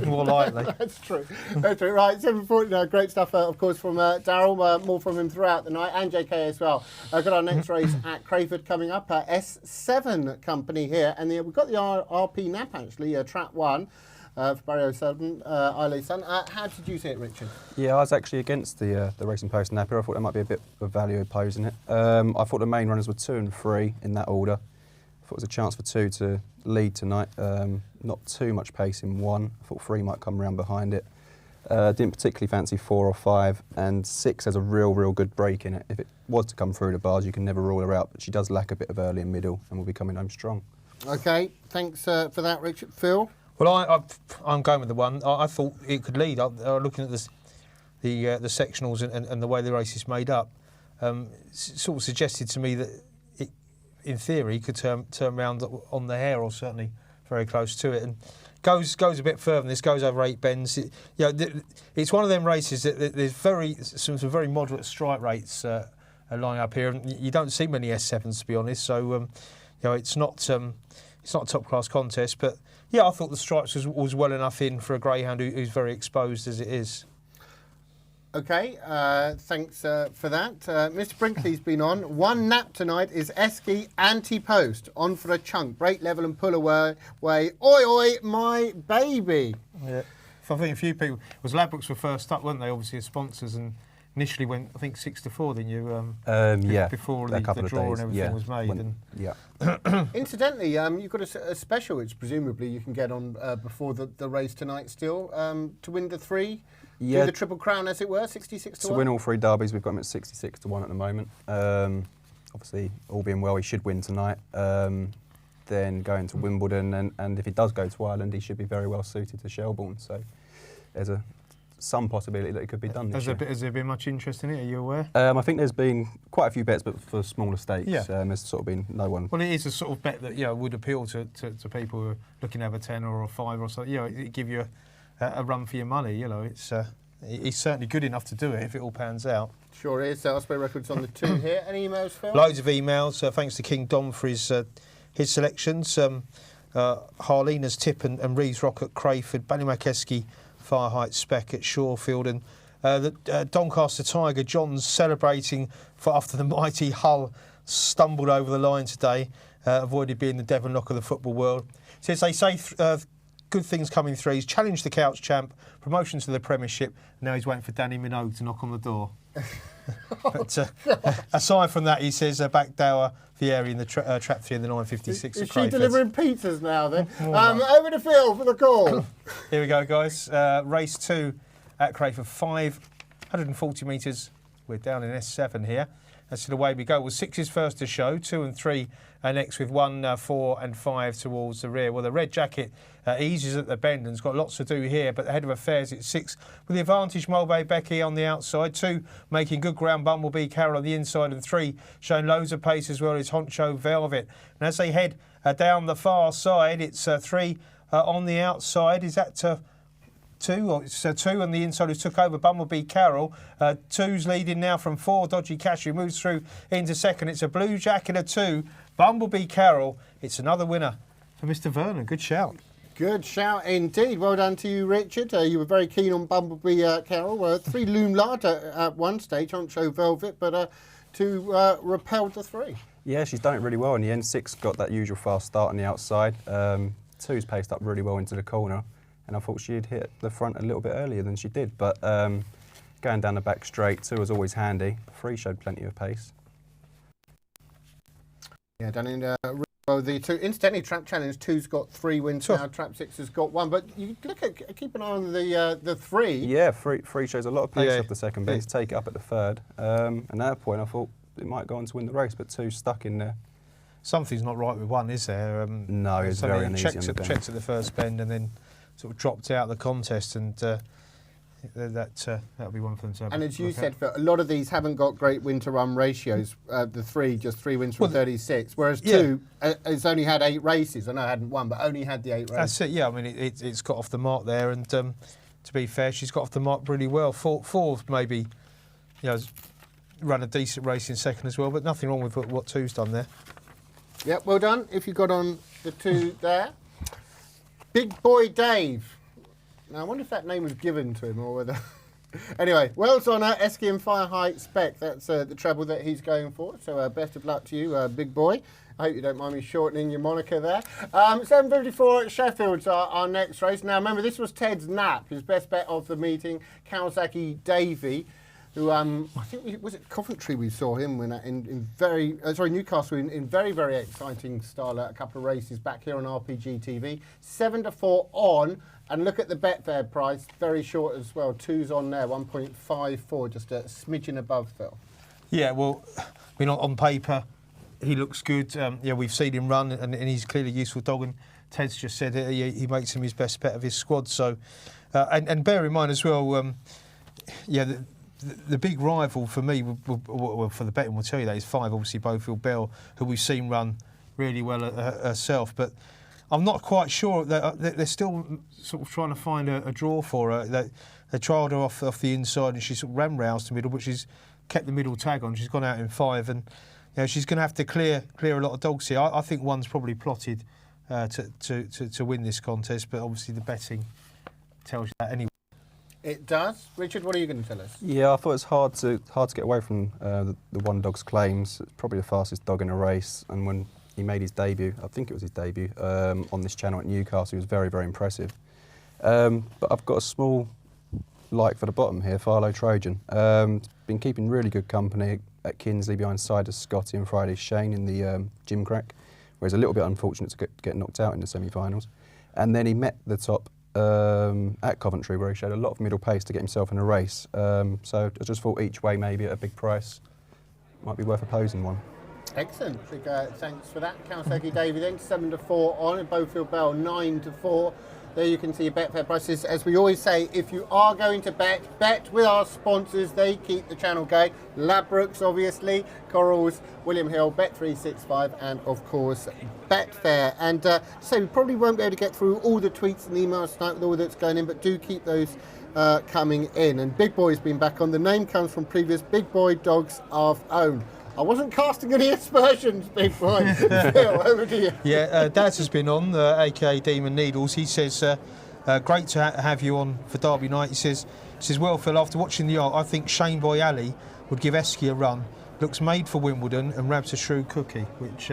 more likely. That's true. That's true. Right, 7:40 now. Great stuff, of course, from Darryl. More from him throughout the night, and JK as well. Got our next race at Crayford coming up. S7 company here, and we've got the RP Nap actually, Trap 1. For Barry O'Sullivan, Islay Sun. How did you see it, Richard? Yeah, I was actually against the Racing Post Napper. I thought there might be a bit of value opposing it. I thought the main runners were 2 and 3 in that order. I thought it was a chance for 2 to lead tonight. Not too much pace in 1. I thought 3 might come around behind it. Didn't particularly fancy 4 or 5, and 6 has a real good break in it. If it was to come through the bars, you can never rule her out, but she does lack a bit of early and middle and will be coming home strong. Okay, thanks for that, Richard. Phil? Well, I'm going with the 1. I thought it could lead. Looking at the sectionals and the way the race is made up, sort of suggested to me that it, in theory, could turn round on the hair, or certainly very close to it, and goes a bit further than this. Goes over 8 bends. It's one of them races that there's some very moderate strike rates lying up here, and you don't see many S7s, to be honest. So it's not a top class contest, but yeah, I thought the stripes was well enough in for a greyhound who's very exposed as it is. Okay, thanks for that. Mr. Brinkley's been on. 1 nap tonight is Esky anti-post. On for a chunk. Break level and pull away. Oi, oi, my baby. Yeah. I think a few people... Ladbrokes were first up, weren't they? Obviously as sponsors, and initially went, I think, 6-4, didn't you? Yeah. Before the draw and everything was made. Yeah. Incidentally, you've got a special which presumably you can get on before the race tonight still to win the 3. Yeah. Do the Triple Crown, as it were, 66 to 1? To win all 3 derbies, we've got him at 66 to 1 at the moment. Obviously, all being well, he should win tonight. Then going to Wimbledon, and if he does go to Ireland, he should be very well suited to Shelbourne. So there's some possibility that it could be done this year. Has there been much interest in it? Are you aware? I think there's been quite a few bets, but for smaller stakes. Yeah. There's sort of been no one. Well, it is a sort of bet that would appeal to people who are looking to have a 10 or a 5 or something. It give you a run for your money. He's certainly good enough to do it if it all pans out. Sure is. Osprey Records on the 2 here. Any emails, Phil? Loads of emails. Thanks to King Dom for his selections. Harlina's Tip and Reeves Rock at Crayford, Ballymacesky Fire Heights Spec at Shorefield, and the Doncaster Tiger John's celebrating after the mighty Hull stumbled over the line today, avoided being the Devon Lock of the football world. Says they say good things coming through. He's challenged the Couch Champ, promotion to the Premiership. Now he's waiting for Danny Minogue to knock on the door. But aside from that, he says Backdower, Fieri in the Trap 3 in the 956. Is she delivering pizzas now then? Over to Phil for the call. Here we go, guys. Race 2 at Crayford, 540 metres. We're down in S7 here. That's the way we go. Well, 6 is first to show, 2 and 3 are next with 1, 4 and 5 towards the rear. Well, the Red Jacket eases at the bend and has got lots to do here, but ahead of affairs it's 6 with the advantage Mulvey Becky on the outside, 2 making good ground Bumblebee Carol on the inside, and 3 showing loads of pace as well as Honcho Velvet. And as they head down the far side, it's 3 on the outside. Is that 2, or it's 2 on the inside who took over Bumblebee Carroll. 2's leading now from 4. Dodgy Cash who moves through into second. It's a Blue Jacket of 2. Bumblebee Carroll. It's another winner for Mr. Vernon. Good shout. Good shout indeed. Well done to you, Richard. You were very keen on Bumblebee Carroll. 3 Loom Larder at one stage, Honcho Velvet, but 2 repelled the 3. Yeah, she's done it really well in the end. 6 got that usual fast start on the outside. 2's paced up really well into the corner. And I thought she'd hit the front a little bit earlier than she did. But going down the back straight, 2 was always handy. 3 showed plenty of pace. Yeah, done in well, the 2. Incidentally, Trap Challenge 2's got 3 wins now. Trap 6 has got 1. But you keep an eye on the 3. Yeah, 3 shows a lot of pace off the second bit. Take it up at the 3rd. And at that point, I thought it might go on to win the race, but 2's stuck in there. Something's not right with 1, is there? No, it's very uneasy on the bend. Checked at the first bend and then sort of dropped out of the contest, and that'll be one for them to have. And as you said, a lot of these haven't got great win to run ratios. The 3, just 3 wins from 36, whereas 2 has only had 8 races. I know it hadn't won, but only had the 8 races. That's it. Yeah, I mean it's got off the mark there, and to be fair, she's got off the mark really well. 4 maybe, run a decent race in second as well, but nothing wrong with what 2's done there. Yep, well done. If you got on the 2 there. Big Boy Dave. Now, I wonder if that name was given to him or whether... Anyway, Wells Honour, Esky and Fire Height Spec. That's the treble that he's going for. So best of luck to you, Big Boy. I hope you don't mind me shortening your moniker there. 7:54 at Sheffield's our next race. Now, remember, this was Ted's nap, his best bet of the meeting, Kawasaki Davy. who I think was it Coventry we saw him win in Newcastle in very, very exciting style at a couple of races back here on Rpgtv. 7-4 on, and look at the Betfair price, very short as well. 2's on there, 1.54, just a smidgen above, Phil. Yeah, well, I mean, on paper, he looks good. We've seen him run, and he's clearly a useful dog. And Ted's just said he makes him his best bet of his squad. So, and bear in mind as well, the big rival for me, well, for the betting, we'll tell you that, is 5, obviously, Bofield Bell, who we've seen run really well herself. But I'm not quite sure. They're still sort of trying to find a draw for her. They trialled her off the inside, and she sort of ran roused the middle, but she's kept the middle tag on. She's gone out in 5, and she's going to have to clear a lot of dogs here. I think one's probably plotted to win this contest, but obviously the betting tells you that anyway. It does. Richard, what are you going to tell us? Yeah, I thought it was hard to get away from the one dog's claims. It's probably the fastest dog in a race, and when he made his debut, I think it was his debut, on this channel at Newcastle, he was very, very impressive. But I've got a small like for the bottom here, Philo Trojan. Been keeping really good company at Kinsley behind Siders Scotty and Friday Shane in the Gym Crack, where he's a little bit unfortunate to get knocked out in the semi-finals. And then he met the top at Coventry, where he showed a lot of middle pace to get himself in a race. So I just thought each way, maybe at a big price, might be worth opposing one. Excellent. Big thanks for that. Kawasaki Davey then, 7-4 on, and Bofield Bell 9-4. There you can see your Betfair prices. As we always say, if you are going to bet with our sponsors. They keep the channel going. Ladbrokes, obviously, Corals, William Hill, Bet365, and of course Betfair. And so we probably won't be able to get through all the tweets and emails tonight with all that's going in, but do keep those coming in. And Big Boy's been back on. The name comes from previous Big Boy dogs I've owned. I wasn't casting any aspersions, Big Boy. Phil, over to you. Yeah, Daz has been on, aka Demon Needles. He says, great to have you on for Derby night. He says, well, Phil, after watching the art, I think Shane Boy Ali would give Esky a run. Looks made for Wimbledon and Rab's a shrewd cookie, which,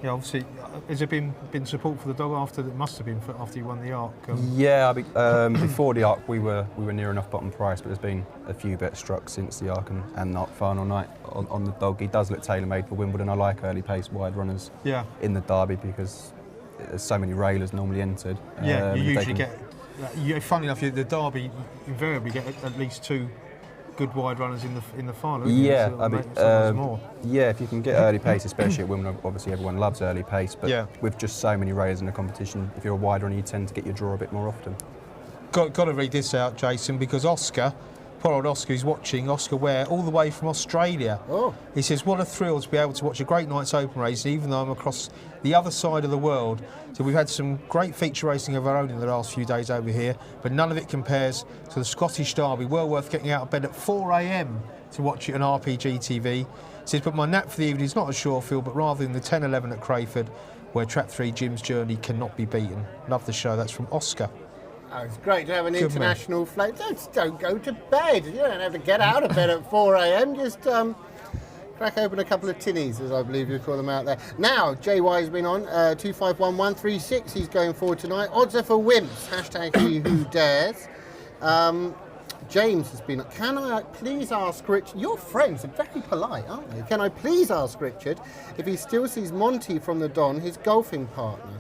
obviously, has there been support for the dog after? It must have been after you won the Arc. Yeah, before the Arc, we were near enough bottom price, but there's been a few bets struck since the Arc and the Arc final night on the dog. He does look tailor-made for Wimbledon. I like early pace wide runners in the Derby because there's so many railers normally entered. Yeah, you usually get. Funnily enough, the Derby invariably get at least 2 good wide runners in the final. Yeah, more. Yeah, if you can get early pace, especially at Wimbledon, obviously everyone loves early pace, but with just so many railers in the competition, if you're a wide runner, you tend to get your draw a bit more often. Got to read this out, Jason, because Oscar, poor old Oscar, who's watching, Oscar Ware, all the way from Australia. Oh. He says, what a thrill to be able to watch a great night's open race, even though I'm across the other side of the world. So we've had some great feature racing of our own in the last few days over here, but none of it compares to the Scottish Derby. Well worth getting out of bed at 4 a.m. to watch it on Rpgtv. He says, but my nap for the evening is not a Shorefield, but rather in the 10-11 at Crayford, where Trap 3 Jim's journey cannot be beaten. Love the show. That's from Oscar. Oh, it's great to have an international flight. Don't go to bed. You don't have to get out of bed at 4 a.m. Just crack open a couple of tinnies, as I believe you call them out there. Now, JY has been on, 251136. He's going forward tonight. Odds are for wimps. Hashtag he who dares. James has been, can I please ask Richard, your friends are very polite, aren't they? Can I please ask Richard if he still sees Monty from the Don, his golfing partner?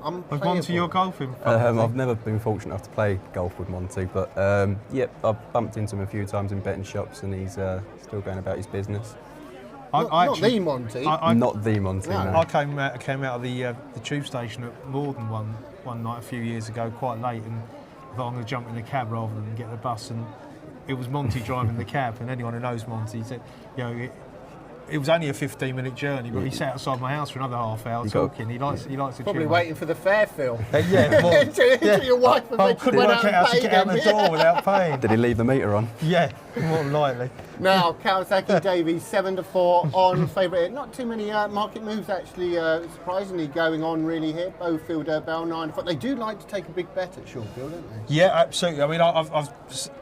Was Monty your golfing partner? I've never been fortunate enough to play golf with Monty, but I've bumped into him a few times in betting shops, and he's still going about his business. Not the Monty. Not the Monty. No. I came out of the tube station at Morden one night a few years ago, quite late, and I thought I'm going to jump in the cab rather than get the bus, and it was Monty driving the cab. And anyone who knows Monty said, it was only a 15-minute journey, but he sat outside my house for another half hour talking. He likes to probably waiting for the fare, Phil. Until your wife couldn't work out how to get out the door without paying. Did he leave the meter on? Yeah, more than likely. Now, Kawasaki Davey, 7-4 on favourite. Not too many market moves actually, surprisingly going on really here. Bofield Bell 9-4. They do like to take a big bet at Shorefield, don't they? Yeah, absolutely. I mean, I've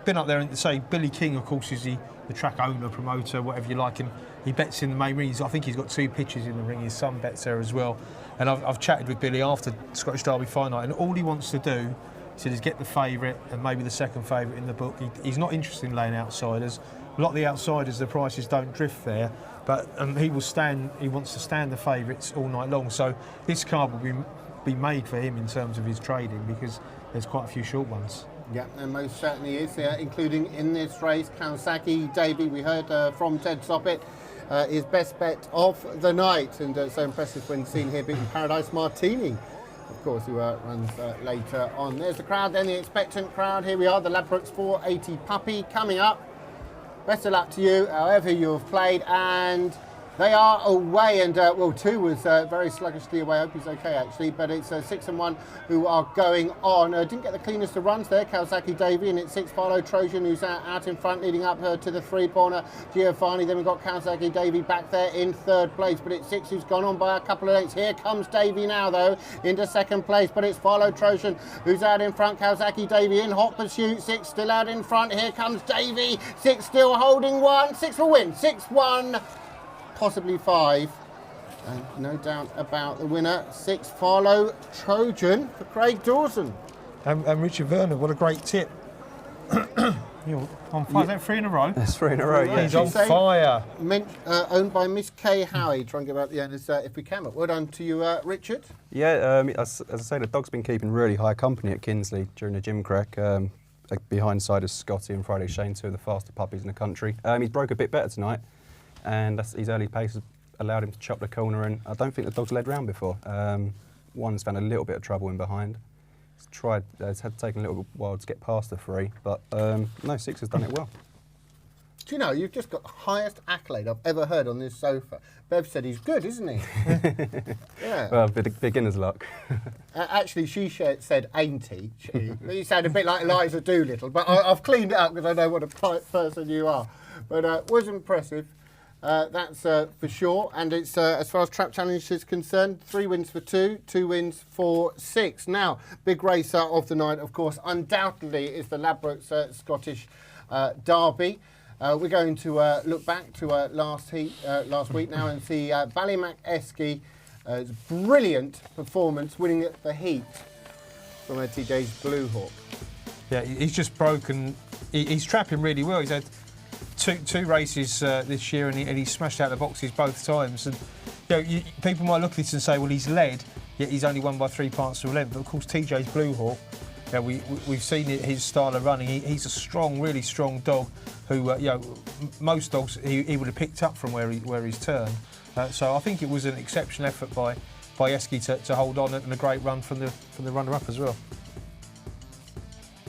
been up there and say Billy King, of course, is the track owner, promoter, whatever you like, and he bets in the main ring. I think he's got 2 pitches in the ring. His son bets there as well. And I've chatted with Billy after Scottish Derby final night, and all he wants to do, he said, is get the favourite and maybe the second favourite in the book. He's not interested in laying outsiders. a lot of the outsiders, the prices don't drift there. But he wants to stand the favourites all night long. So this card will be made for him in terms of his trading, because there's quite a few short ones. Yeah, and most certainly is, including in this race. Kawasaki Davy, we heard from Ted Soppett, his best bet of the night, and so impressive when seen here beating Paradise Martini, of course, who runs later on. There's the crowd then, the expectant crowd. Here we are, the Ladbrokes 480 Puppy coming up. Best of luck to you, however you've played, and they are away, and well, 2 was very sluggishly away. I hope he's okay actually, but it's 6 and 1 who are going on. Didn't get the cleanest of runs there, Kawasaki Davy, and it's 6 Philo Trojan who's out in front, leading up to the 3-corner. Giovanni, then we've got Kawasaki Davy back there in 3rd place, but it's 6 who's gone on by a couple of lengths. Here comes Davy now though, into 2nd place, but it's Philo Trojan who's out in front. Kawasaki Davy in hot pursuit, 6 still out in front. Here comes Davy, 6 still holding 1, 6 will win, 6-1. Possibly 5, and no doubt about the winner, 6 Philo Trojan for Craig Dawson. And Richard Vernon, what a great tip. You're on fire. Is that 3 in a row? That's 3 in a row, yeah. He's on fire. Owned by Miss Kay Howie. Try and get about the owners if we can. But well done to you, Richard. Yeah, as I say, the dog's been keeping really high company at Kinsley during the gym crack. Behind side is Scotty and Friday Shane, 2 of the faster puppies in the country. He's broke a bit better tonight, and his early pace has allowed him to chop the corner, and I don't think the dog's led round before. One's found a little bit of trouble in behind. It's had taken a little while to get past the 3, but no, 6 has done it well. Do you know, you've just got the highest accolade I've ever heard on this sofa. Bev said he's good, isn't he? Yeah. Well, beginner's luck. Actually, she said, ain't he? You sound a bit like Eliza Doolittle, but I've cleaned it up because I know what a polite person you are. But was impressive. That's for sure. And it's as far as Trap Challenge is concerned, 3 wins for 2, 2 wins for 6. Now, big racer of the night, of course, undoubtedly is the Ladbrokes Scottish Derby. We're going to look back to last week now and see Ballymac Esky's brilliant performance, winning the heat from TJ's Blue Hawk. Yeah, he's just broken. He's trapping really well. He's had two races this year, and he smashed out the boxes both times. And people might look at this and say, well, he's led, yet he's only won by 3 parts to a length. But of course, TJ's Blue Hawk. We've seen his style of running. He's a strong, really strong dog who, most dogs he would have picked up from where he's turned. So I think it was an exceptional effort by Esky to hold on, and a great run from the runner-up as well.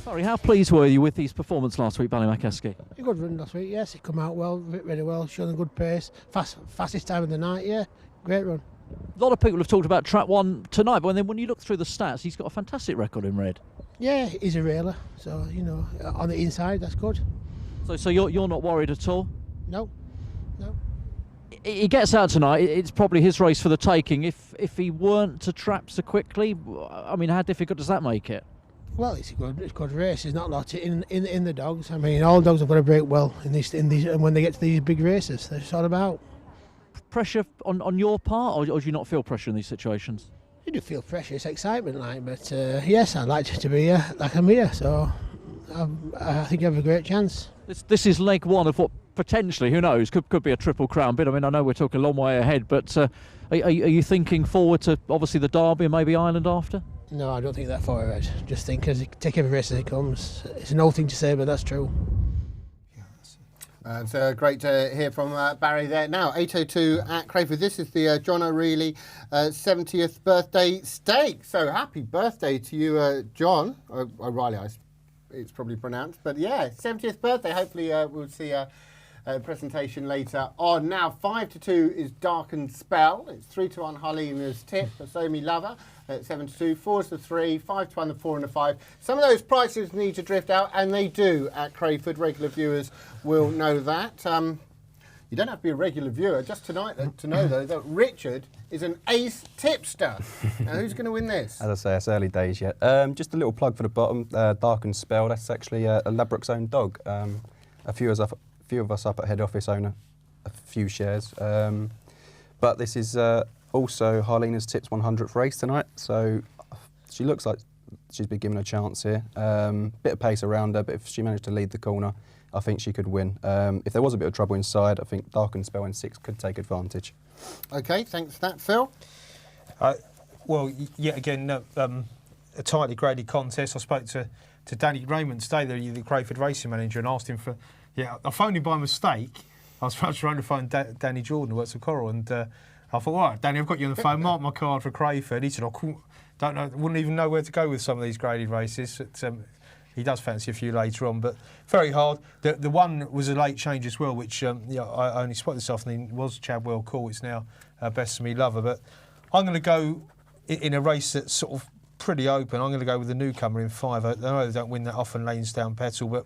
Sorry, how pleased were you with his performance last week, Ballymac Esky? A good run last week, yes. It come out well, really well, showing a good pace. Fastest time of the night, yeah. Great run. A lot of people have talked about Trap 1 tonight, but when you look through the stats, he's got a fantastic record in red. Yeah, he's a railer, so, on the inside, that's good. So you're not worried at all? No. He gets out tonight. It's probably his race for the taking. If he weren't to trap so quickly, I mean, how difficult does that make it? Well, it's a good race. There's not a lot in the dogs. I mean, all dogs have got to break well in these, and when they get to these big races, they're sort of out. Pressure on your part, or do you not feel pressure in these situations? You do feel pressure. It's excitement, but yes, I'd like to be here, like I'm here. So I think you have a great chance. This is leg 1 of what potentially, who knows, could be a triple crown bid. I mean, I know we're talking a long way ahead, but are you thinking forward to obviously the Derby and maybe Ireland after? No, I don't think that far ahead. Just think, take every race as it comes. It's an old thing to say, but that's true. It's great to hear from Barry there. Now, 8:02 at Crayford. This is the John O'Reilly 70th birthday steak. So happy birthday to you, John O'Reilly. It's probably pronounced, but yeah, 70th birthday. Hopefully, we'll see a presentation later on. Now, 5-2 is Darkened Spell. It's 3-1 Harlina's Tip for Somi Lover. 7-2, 4's the 3, 5-1 the 4 and the 5. Some of those prices need to drift out, and they do at Crayford. Regular viewers will know that. You don't have to be a regular viewer just tonight to know, though, that Richard is an ace tipster. Now, who's going to win this? As I say, it's early days yet. Just a little plug for the bottom. Darkened Spell, that's actually a Ladbrokes owned dog. A few of us up at head office own a few shares. But this is also Harlina's Tip's 100th race tonight, so she looks like she's been given a chance here. Bit of pace around her, but if she managed to lead the corner, I think she could win. If there was a bit of trouble inside, I think Darkened Spell in 6 could take advantage. OK, thanks for that, Phil. Well, yet again, a tightly graded contest. I spoke to Danny Raymond today, the Crayford racing manager, and asked him for... Yeah, I phoned him by mistake. I was trying to phone Danny Jordan, who works for Coral, and I thought, all right, Danny, I've got you on the phone, mark my card for Crayford. He said, don't know, wouldn't even know where to go with some of these graded races. He does fancy a few later on, but very hard. The one was a late change as well, which I only spotted this afternoon, was Chadwell Call. It's now Best of Me Lover, but I'm going to go in a race that's sort of pretty open. I'm going to go with the newcomer in 5. I know they don't win that often, Lanesdown Petal, but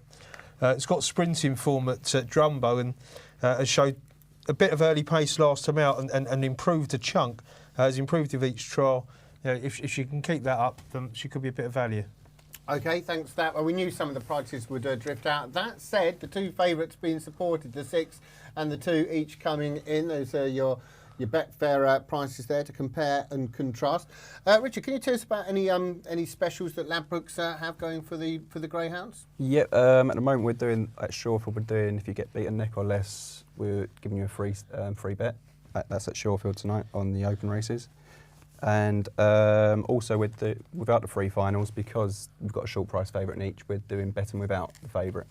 it's got sprinting form at Drumbo and has showed a bit of early pace last time out and improved a chunk. Has improved with each trial. You know, if she can keep that up, then she could be a bit of value. OK, thanks for that. Well, we knew some of the prices would drift out. That said, the 2 favourites being supported, the 6 and the 2 each coming in. Those are your Betfair prices there to compare and contrast. Richard, can you tell us about any specials that Ladbrokes have going for the greyhounds? Yep. At the moment, we're doing at Shawfield. We're doing if you get beaten neck or less, we're giving you a free bet. That's at Shawfield tonight on the open races. And also without the free finals, because we've got a short price favourite in each, we're doing betting without the favourite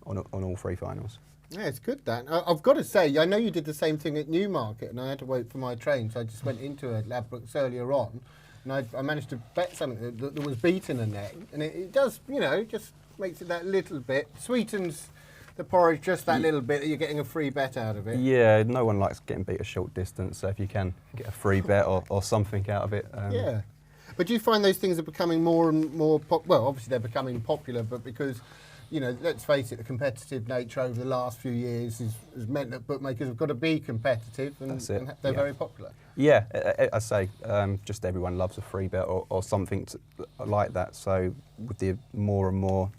on all 3 finals. Yeah, it's good that. I've got to say, I know you did the same thing at Newmarket, and I had to wait for my train, so I just went into a Ladbrokes earlier on, and I managed to bet something that was beaten a neck, and it does, just makes it that little bit, sweetens the porridge just that little bit that you're getting a free bet out of it. Yeah, no one likes getting beat a short distance, so if you can get a free bet or something out of it. Yeah. But do you find those things are becoming more and more well, obviously they're becoming popular, but because, let's face it, the competitive nature over the last few years has meant that bookmakers have got to be competitive, and they're very popular. Yeah, I say, just everyone loves a free bet or something like that, so with the more and more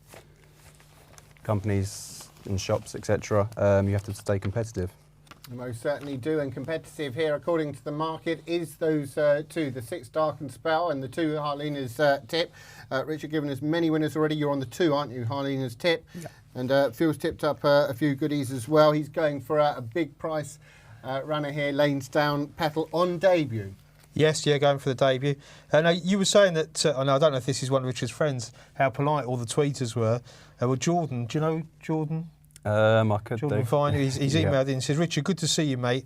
companies and shops, etc., you have to stay competitive. You most certainly do, and competitive here, according to the market, is those 2, the 6 Darkened Spell and the 2 Harlena's Tip. Richard, given us many winners already. You're on the 2, aren't you, Harlena's Tip? Yeah. And Phil's tipped up a few goodies as well. He's going for a big price runner here, Lanesdown Petal on debut. Yes, going for the debut. Now, you were saying that, I don't know if this is one of Richard's friends, how polite all the tweeters were. Well, Jordan, do you know Jordan? I could Jordan do. Fine. He's emailed in and says, Richard, good to see you, mate.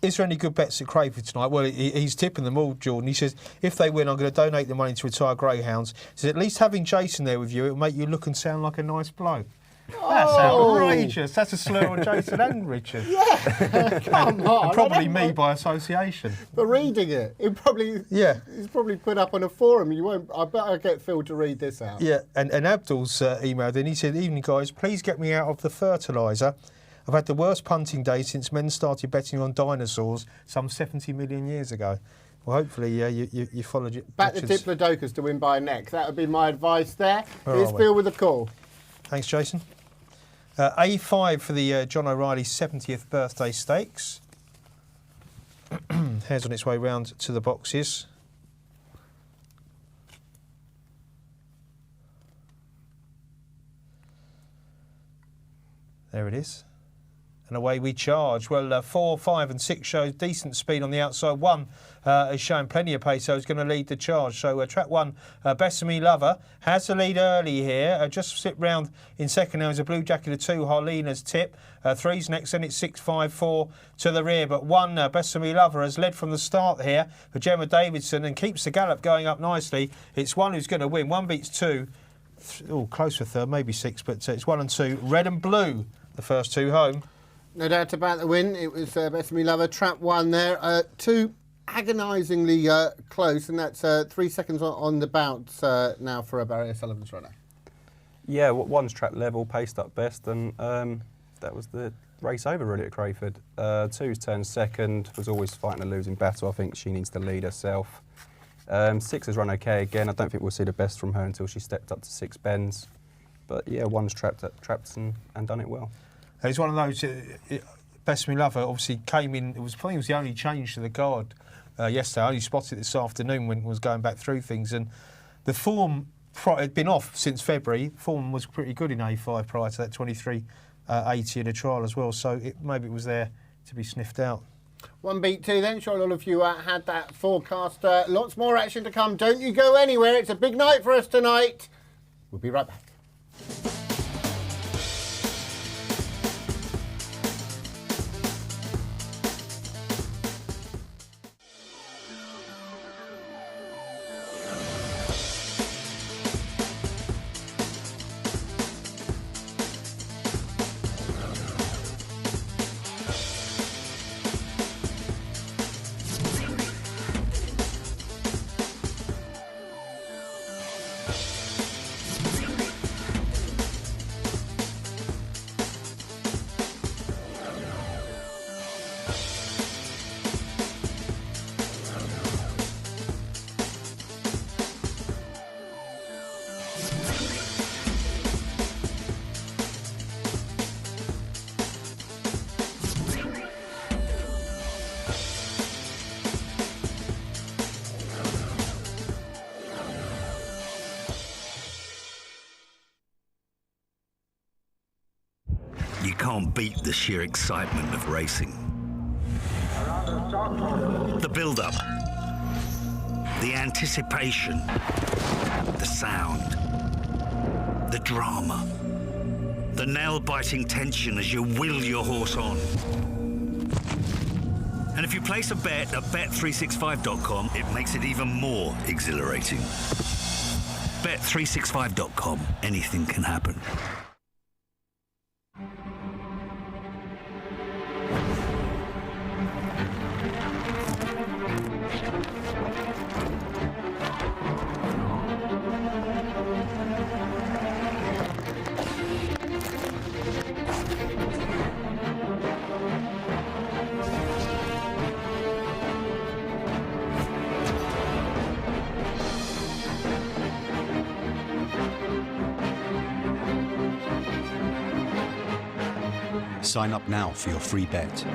Is there any good bets at Crayford tonight? Well, he's tipping them all, Jordan. He says, if they win, I'm going to donate the money to retire greyhounds. He says, at least having Jason there with you, it'll make you look and sound like a nice bloke. That's outrageous. That's a slur on Jason and Richard. Yeah, come on. And probably me by association. For reading it. He's probably put up on a forum. I bet I'll get Phil to read this out. Yeah, and Abdul's emailed in. He said, evening guys, please get me out of the fertiliser. I've had the worst punting day since men started betting on dinosaurs some 70 million years ago. Well, hopefully, you followed it. Back the Diplodocus to win by a neck. That would be my advice there. Here's Phil with a call. Thanks, Jason. A5 for the John O'Reilly 70th birthday stakes. Hare's on its way round to the boxes. There it is. And away we charge. Well, 4, 5 and 6 shows decent speed on the outside. 1 is showing plenty of pace, so it's going to lead the charge. So track 1, Best of Me Lover, has the lead early here. Just sit round in second now is a Blue Jacket of 2, Harlena's Tip. 3's next, then it's 6, 5, 4 to the rear. But 1, Best of Me Lover, has led from the start here for Gemma Davidson and keeps the gallop going up nicely. It's 1 who's going to win. 1 beats 2. Close for third, maybe 6, but it's 1 and 2. Red and Blue, the first 2 home. No doubt about the win. It was Best of Me Lover, trap 1 there. 2 agonisingly close, and that's 3 seconds on the bounce now for a Barry O'Sullivan's runner. Yeah, 1's trap level, paced up best, and that was the race over really at Crayford. 2's turned second, was always fighting a losing battle. I think she needs to lead herself. 6 has run okay again. I don't think we'll see the best from her until she stepped up to 6 bends. But yeah, 1's trapped and done it well. It's one of those, Best of Me Lover obviously came in, I think it was the only change to the guard yesterday. I only spotted it this afternoon when I was going back through things, and the form had been off since February. Form was pretty good in A5 prior to that 23.80 in a trial as well, so maybe it was there to be sniffed out. One beat two then. Sure, all of you had that forecast. Lots more action to come. Don't you go anywhere. It's a big night for us tonight. We'll be right back. You can't beat the sheer excitement of racing. The build-up, the anticipation, the sound, the drama, the nail-biting tension as you will your horse on. And if you place a bet at bet365.com, it makes it even more exhilarating. Bet365.com, anything can happen. Sign up now for your free bet.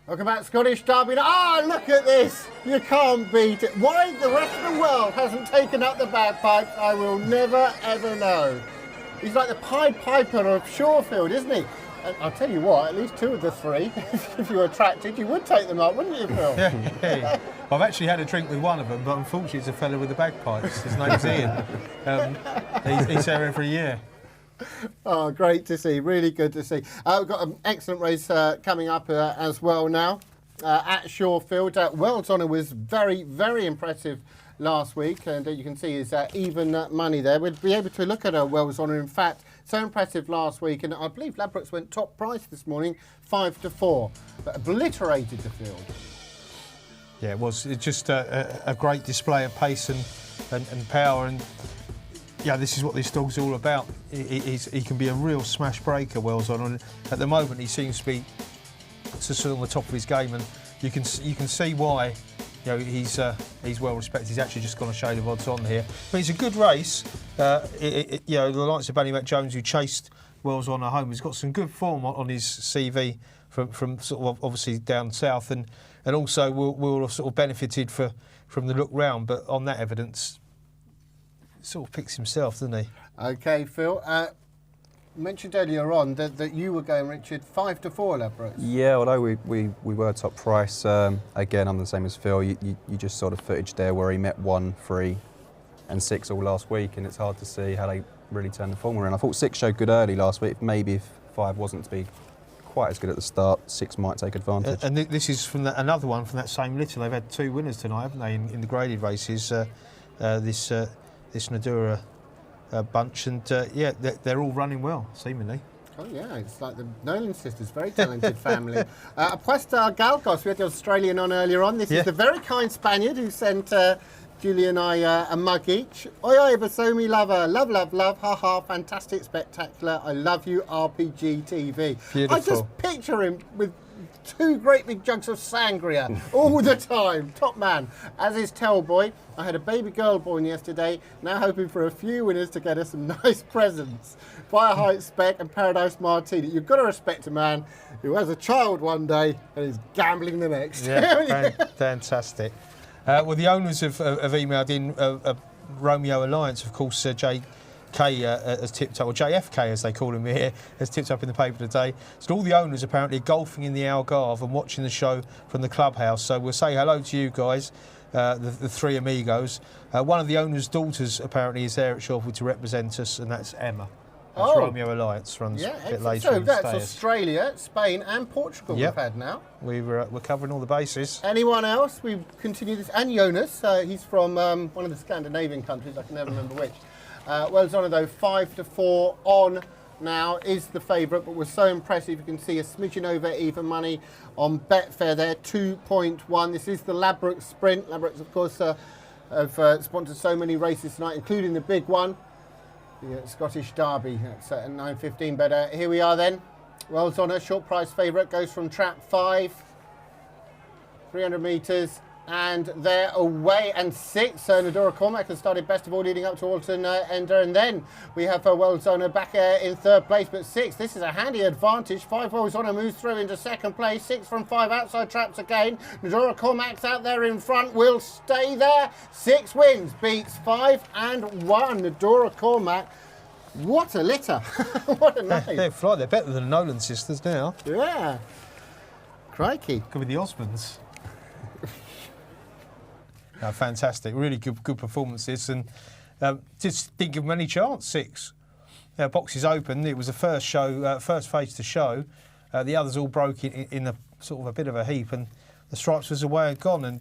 Welcome back, Scottish Derby. Ah, look at this. You can't beat it. Why the rest of the world hasn't taken up the bagpipes, I will never, ever know. He's like the Pied Piper of Shawfield, isn't he? And I'll tell you what, at least two of the three, if you were attracted, you would take them up, wouldn't you, Phil? Yeah. I've actually had a drink with one of them, but unfortunately it's a fellow with the bagpipes. His name's Ian. He's there every year. Oh, great to see. Really good to see. We've got an excellent race coming up as well now at Shawfield. World's Honour was very, very impressive last week, and you can see his even money there. We'll be able to look at World's Honour. In fact, so impressive last week, and I believe Ladbrokes went top price this morning, 5-4, but obliterated the field. Yeah, it was just a great display of pace and power, and yeah, this is what this dog's all about. He can be a real smash breaker, Wells on. And at the moment, he seems to be on the top of his game, and you can see why. You know, he's well respected. He's actually just gone a shade of odds on here, but it's a good race. You know, the likes of Banny Mac Jones, who chased Wells on home, has got some good form on his CV from sort of obviously down south, and also will have sort of benefited from the look round. But on that evidence, sort of picks himself, doesn't he? OK, Phil. You mentioned earlier on that you were going, Richard, 5-4, Ladbrokes. Yeah, although we were top price. Again, I'm the same as Phil. You just saw the footage there where he met 1, 3 and 6 all last week, and it's hard to see how they really turned the form around. I thought 6 showed good early last week. Maybe if 5 wasn't to be quite as good at the start, 6 might take advantage. And this is from another one from that same litter. They've had 2 winners tonight, haven't they, in the graded races? This Nadura bunch, and yeah, they're all running well, seemingly. Oh yeah, it's like the Nolan sisters, very talented family. Apuesta Galgos, we had the Australian on earlier on. This is the very kind Spaniard who sent Julie and I a mug each. Oi oi, Basomi lover, love, love, love, haha, fantastic, spectacular, I love you, RPG TV. Beautiful. I just picture him with 2 great big jugs of sangria all the time. Top man. As is Tellboy, I had a baby girl born yesterday, now hoping for a few winners to get us some nice presents. Fire Heights Spec and Paradise Martini. You've got to respect a man who has a child one day and is gambling the next. Yeah, fantastic. Well, the owners have emailed in Romeo Alliance, of course, JK has tipped up, or JFK as they call him here, has tipped up in the paper today. So all the owners apparently are golfing in the Algarve and watching the show from the clubhouse. So we'll say hello to you guys, the 3 amigos. One of the owners' daughters apparently is there at Shawfield to represent us, and that's Emma. That's Romeo Alliance, runs a bit later. So that's Australia, Spain and Portugal we've had now. We're covering all the bases. Anyone else? We continue this. And Jonas, he's from one of the Scandinavian countries, I can never remember which. Wells Honour though, 5-4 on now, is the favourite, but was so impressive. You can see a smidgen over even money on Betfair there, 2.1. This is the Ladbrokes Sprint. Ladbrokes, of course, have sponsored so many races tonight, including the big one, the Scottish Derby. That's at 9:15. But here we are then. Wells Honour, short price favourite, goes from trap 5, 300 metres. And they're away, and 6. Nadora Cormac has started best of all, leading up to Alton Ender, and then we have Wells Honour back in 3rd place, but 6. This is a handy advantage. 5 Wells Honour moves through into 2nd place. 6 from 5 outside traps again. Nadora Cormac's out there in front, will stay there. 6 wins, beats 5 and 1. Nadora Cormac. What a litter! What a night! They're fly. They're better than the Nolan sisters now. Yeah. Crikey. Could be the Osmonds. No, fantastic, really good performances, and just didn't give them any chance. 6 boxes open. It was the first show, first face to show. The others all broke in a sort of a bit of a heap, and the Stripes was away and gone. And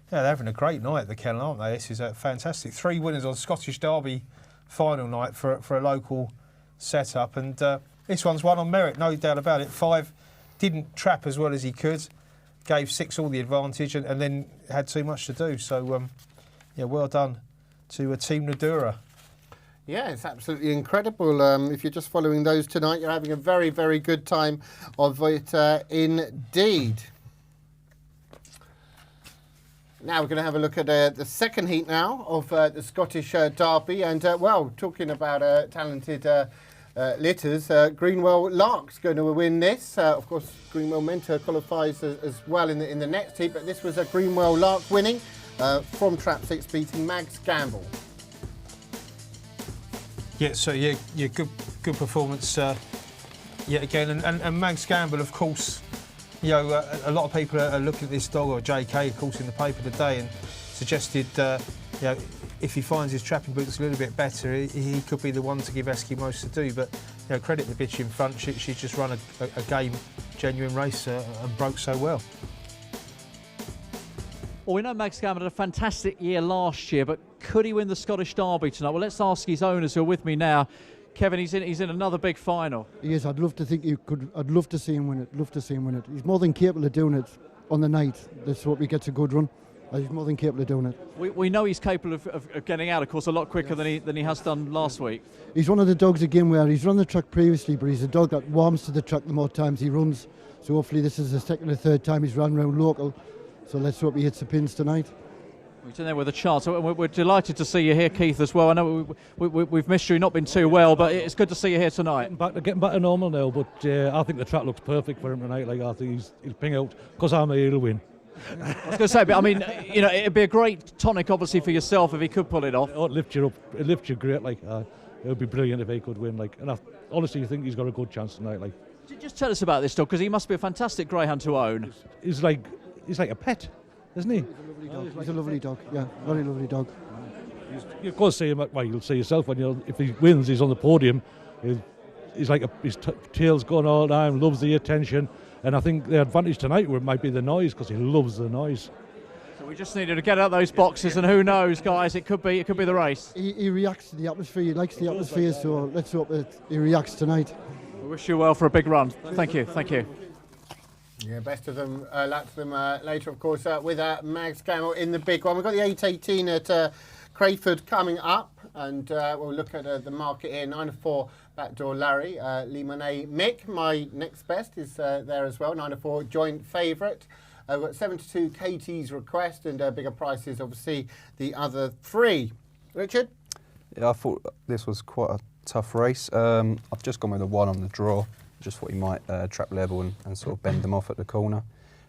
they're having a great night at the kennel, aren't they? This is fantastic. 3 winners on Scottish Derby final night for a local setup, and this one's one on merit, no doubt about it. 5 didn't trap as well as he could. Gave 6 all the advantage and then had too much to do. So, yeah, well done to Team Nadura. Yeah, it's absolutely incredible. If you're just following those tonight, you're having a very, very good time of it indeed. Now we're going to have a look at the second heat now of the Scottish Derby. And, well, talking about talented litters, Greenwell Lark's going to win this. Of course, Greenwell Mentor qualifies as well in the next heat, but this was a Greenwell Lark winning from trap 6, beating Mags Gamble. Yeah, so yeah, good performance yet again, and Mags Gamble, of course. You know, a lot of people are looking at this dog, or JK, of course, in the paper today, and suggested, you know, if he finds his trapping boots a little bit better, he could be the one to give Esky most to do. But you know, credit the bitch in front. She's just run a game, genuine race, and broke so well. Well, we know Mags Gamble had a fantastic year last year, but could he win the Scottish Derby tonight? Well, let's ask his owners who are with me now. Kevin, he's in another big final. Yes, I'd love to think you could. I'd love to see him win it. Love to see him win it. He's more than capable of doing it on the night. That's what we gets a good run. He's more than capable of doing it. We know he's capable of getting out, of course, a lot quicker than he has done last week. He's one of the dogs again where he's run the track previously, but he's a dog that warms to the track the more times he runs. So hopefully this is the second or third time he's run around local. So let's hope he hits the pins tonight. We're in there with a chance. We're delighted to see you here, Keith, as well. I know we've missed you, not been too well, but it's good to see you here tonight. Getting back to normal now, but I think the track looks perfect for him tonight. Like, I think he'll ping out, because I'm here, he'll win. I was going to say, but I mean, you know, it'd be a great tonic, obviously, for yourself if he could pull it off. It'll lift you up. It'll lift you great. Like, it would be brilliant if he could win. Like, and I honestly think he's got a good chance tonight. Like, just tell us about this dog, because he must be a fantastic greyhound to own. He's like a pet, isn't he? He's a lovely dog. Yeah, very lovely dog. You've got to see him. Well, you'll see yourself when if he wins, he's on the podium. He's like his tail's going all the time. Loves the attention. And I think the advantage tonight might be the noise, because he loves the noise. So So we just needed to get out those boxes, and who knows, guys, it could be the race. He reacts to the atmosphere. He likes the atmosphere, so let's hope that he reacts tonight. We wish you well for a big run. Thank you. Yeah, best of them, luck to them later, of course, with Mags Gamble in the big one. We've got the 8:18 at Crayford coming up, and we'll look at the market here. 9-4 Backdoor Larry, Limone Mick, my next best, is there as well. 9-4 joint favourite. We've got 7-2 KT's Request, and bigger prices, obviously, the other three. Richard? Yeah, I thought this was quite a tough race. I've just gone with a 1 on the draw. Just thought he might trap level and sort of bend them off at the corner.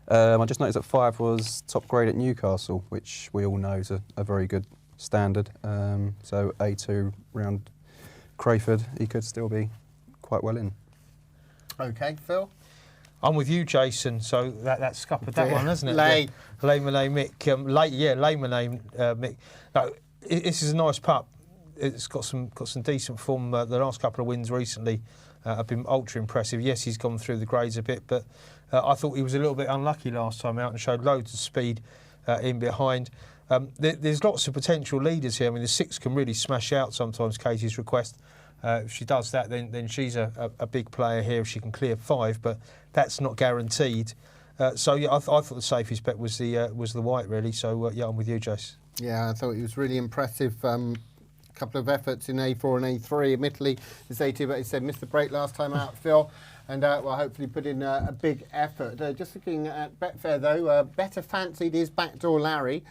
I just noticed that 5 was top grade at Newcastle, which we all know is a very good standard. So A2 round Crayford, he could still be quite well in. Okay, Phil? I'm with you, Jason. So that's scuppered that one, hasn't it? Lay Monet Mick. Lay Monet Mick. No, this is a nice pup. It's got some decent form. The last couple of wins recently have been ultra impressive. Yes, he's gone through the grades a bit, but I thought he was a little bit unlucky last time out and showed loads of speed in behind. There's lots of potential leaders here. I mean, the 6 can really smash out sometimes, Katie's Request. If she does that, then she's a big player here if she can clear 5, but that's not guaranteed. So yeah, I thought the safest bet was the white, really. So yeah, I'm with you, Jace. Yeah, I thought he was really impressive. Couple of efforts in A4 and A3. Admittedly, it's A2, but he said missed the break last time out, Phil. And well, hopefully put in a big effort. Just looking at Betfair, though, better fancied is Backdoor Larry.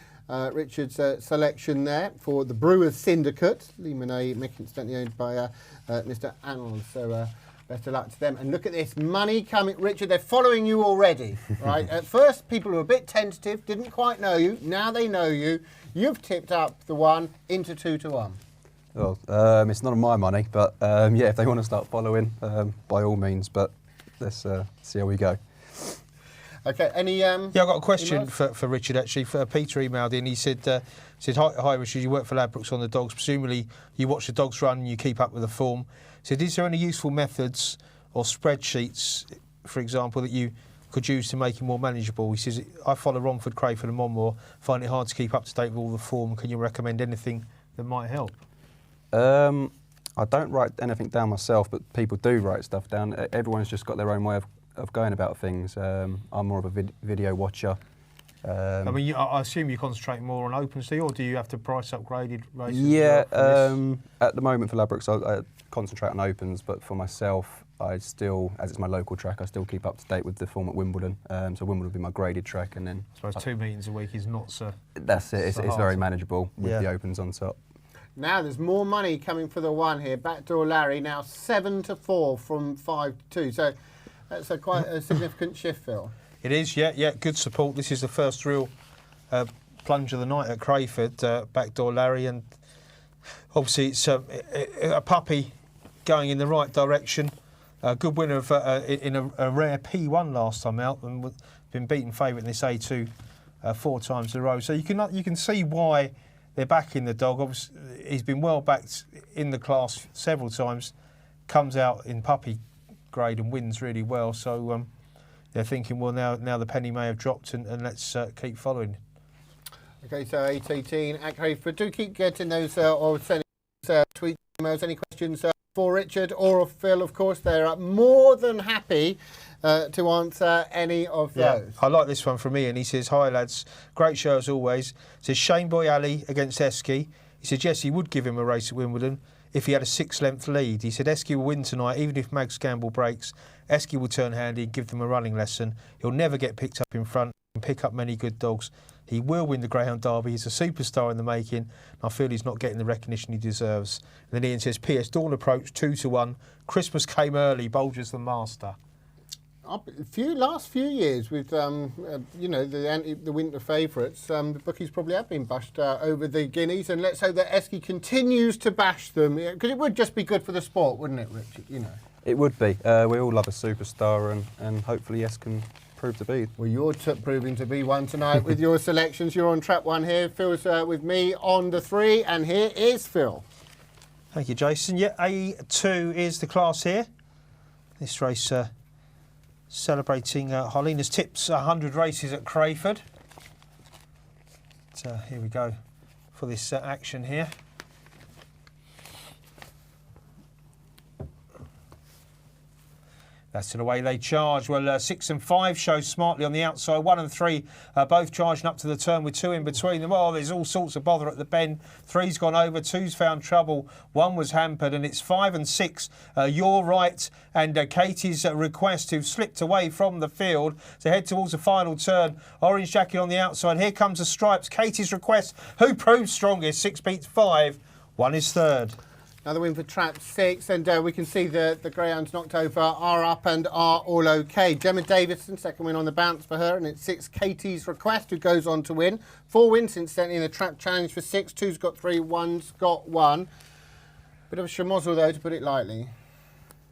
Richard's selection there for the Brewers Syndicate. Limone Mick, incidentally owned by Mr. Arnold. So better luck to them. And look at this money coming. Richard, they're following you already, right? At first, people were a bit tentative, didn't quite know you. Now they know you. You've tipped up the 1 into 2-1. Well, it's none of my money, but yeah, if they want to start following, by all means. But let's see how we go. Okay, any... yeah, I've got a question for Richard, actually. Peter emailed in. He said, hi, Richard, you work for Ladbrokes on the dogs. Presumably, you watch the dogs run and you keep up with the form. He said, is there any useful methods or spreadsheets, for example, that you could use to make it more manageable? He says, I follow Romford, Crayford and Monmore, find it hard to keep up to date with all the form. Can you recommend anything that might help? I don't write anything down myself, but people do write stuff down. Everyone's just got their own way of going about things. I'm more of a video watcher. I mean, I assume you concentrate more on opens, do you, or do you have to price upgraded races? Yeah, at the moment for Ladbrokes, I concentrate on opens, but for myself, I still, as it's my local track, I still keep up to date with the form at Wimbledon. So Wimbledon will be my graded track, and then I suppose 2 meetings a week is not so. That's it. It's very manageable with the opens on top. Now there's more money coming for the 1 here. Backdoor Larry now 7-4 from 5-2. So that's quite a significant shift, Phil. It is, yeah. Good support. This is the first real plunge of the night at Crayford. Backdoor Larry, and obviously it's a puppy going in the right direction. A good winner of, in a rare P1 last time out, and been beaten favourite in this A2 4 times in a row. So you can see why they're backing the dog. Obviously, he's been well backed in the class several times, comes out in puppy grade and wins really well. So they're thinking, well, now the penny may have dropped, and let's keep following. Okay, so 8:18 at Crayford. Do keep getting those or sending tweet emails. Any questions for Richard or Phil? Of course, they're more than happy to answer any of those. I like this one from Ian. He says, hi lads, great show as always. He says, Shane Boy Ali against Esky. He said, yes, he would give him a race at Wimbledon if he had a 6-length lead. He said, Esky will win tonight, even if Mags Gamble breaks. Esky will turn handy and give them a running lesson. He'll never get picked up in front and pick up many good dogs. He will win the Greyhound Derby. He's a superstar in the making. I feel he's not getting the recognition he deserves. And then Ian says, P.S. Dawn approach 2-1. Christmas came early. Bolger's the master. Last few years with you know, the winter favourites, the bookies probably have been bashed over the guineas, and let's hope that Esky continues to bash them, because it would just be good for the sport, wouldn't it, Richard? You know, it would be. We all love a superstar, and hopefully Es can prove to be. Well, you're proving to be one tonight with your selections. You're on track 1 here. Phil's with me on the 3, and here is Phil. Thank you, Jason. Yeah, A2 is the class here. This race celebrating Harlina's Tips 100 races at Crayford. But here we go for this action here. That's the way they charge. Well, 6 and 5 show smartly on the outside. 1 and 3 both charging up to the turn with 2 in between them. Oh, there's all sorts of bother at the bend. 3's gone over, 2's found trouble, 1 was hampered, and it's 5 and 6. You're right, and Katie's request, who've slipped away from the field to head towards the final turn. Orange jacket on the outside. Here comes the stripes. Katie's request, who proves strongest? 6 beats 5. 1 is third. Another win for Trap 6, and we can see the greyhounds knocked over are up and are all okay. Gemma Davison, second win on the bounce for her, and it's 6 Katie's request, who goes on to win. 4 wins, incidentally, in the Trap Challenge for 6. 2's got 3, 1's got 1. Bit of a schmozzle, though, to put it lightly.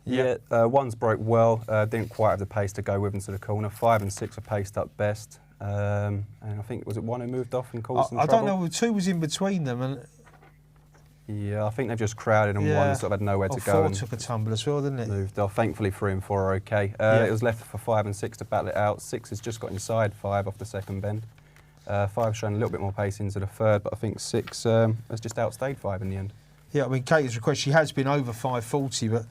Yeah, 1's broke well, didn't quite have the pace to go with into the corner. 5 and 6 are paced up best. And I think, was it 1 who moved off and caused some trouble? I don't know, 2 was in between them. And yeah, I think they've just crowded and 1 sort of had nowhere to go. 4 and took a tumble as well, didn't it? Moved off. Thankfully 3 and 4 are okay. It was left for 5 and 6 to battle it out. 6 has just got inside 5 off the second bend. 5 showing a little bit more pace into the third, but I think 6 has just outstayed 5 in the end. Yeah, I mean, Katie's request, she has been over 5:40, but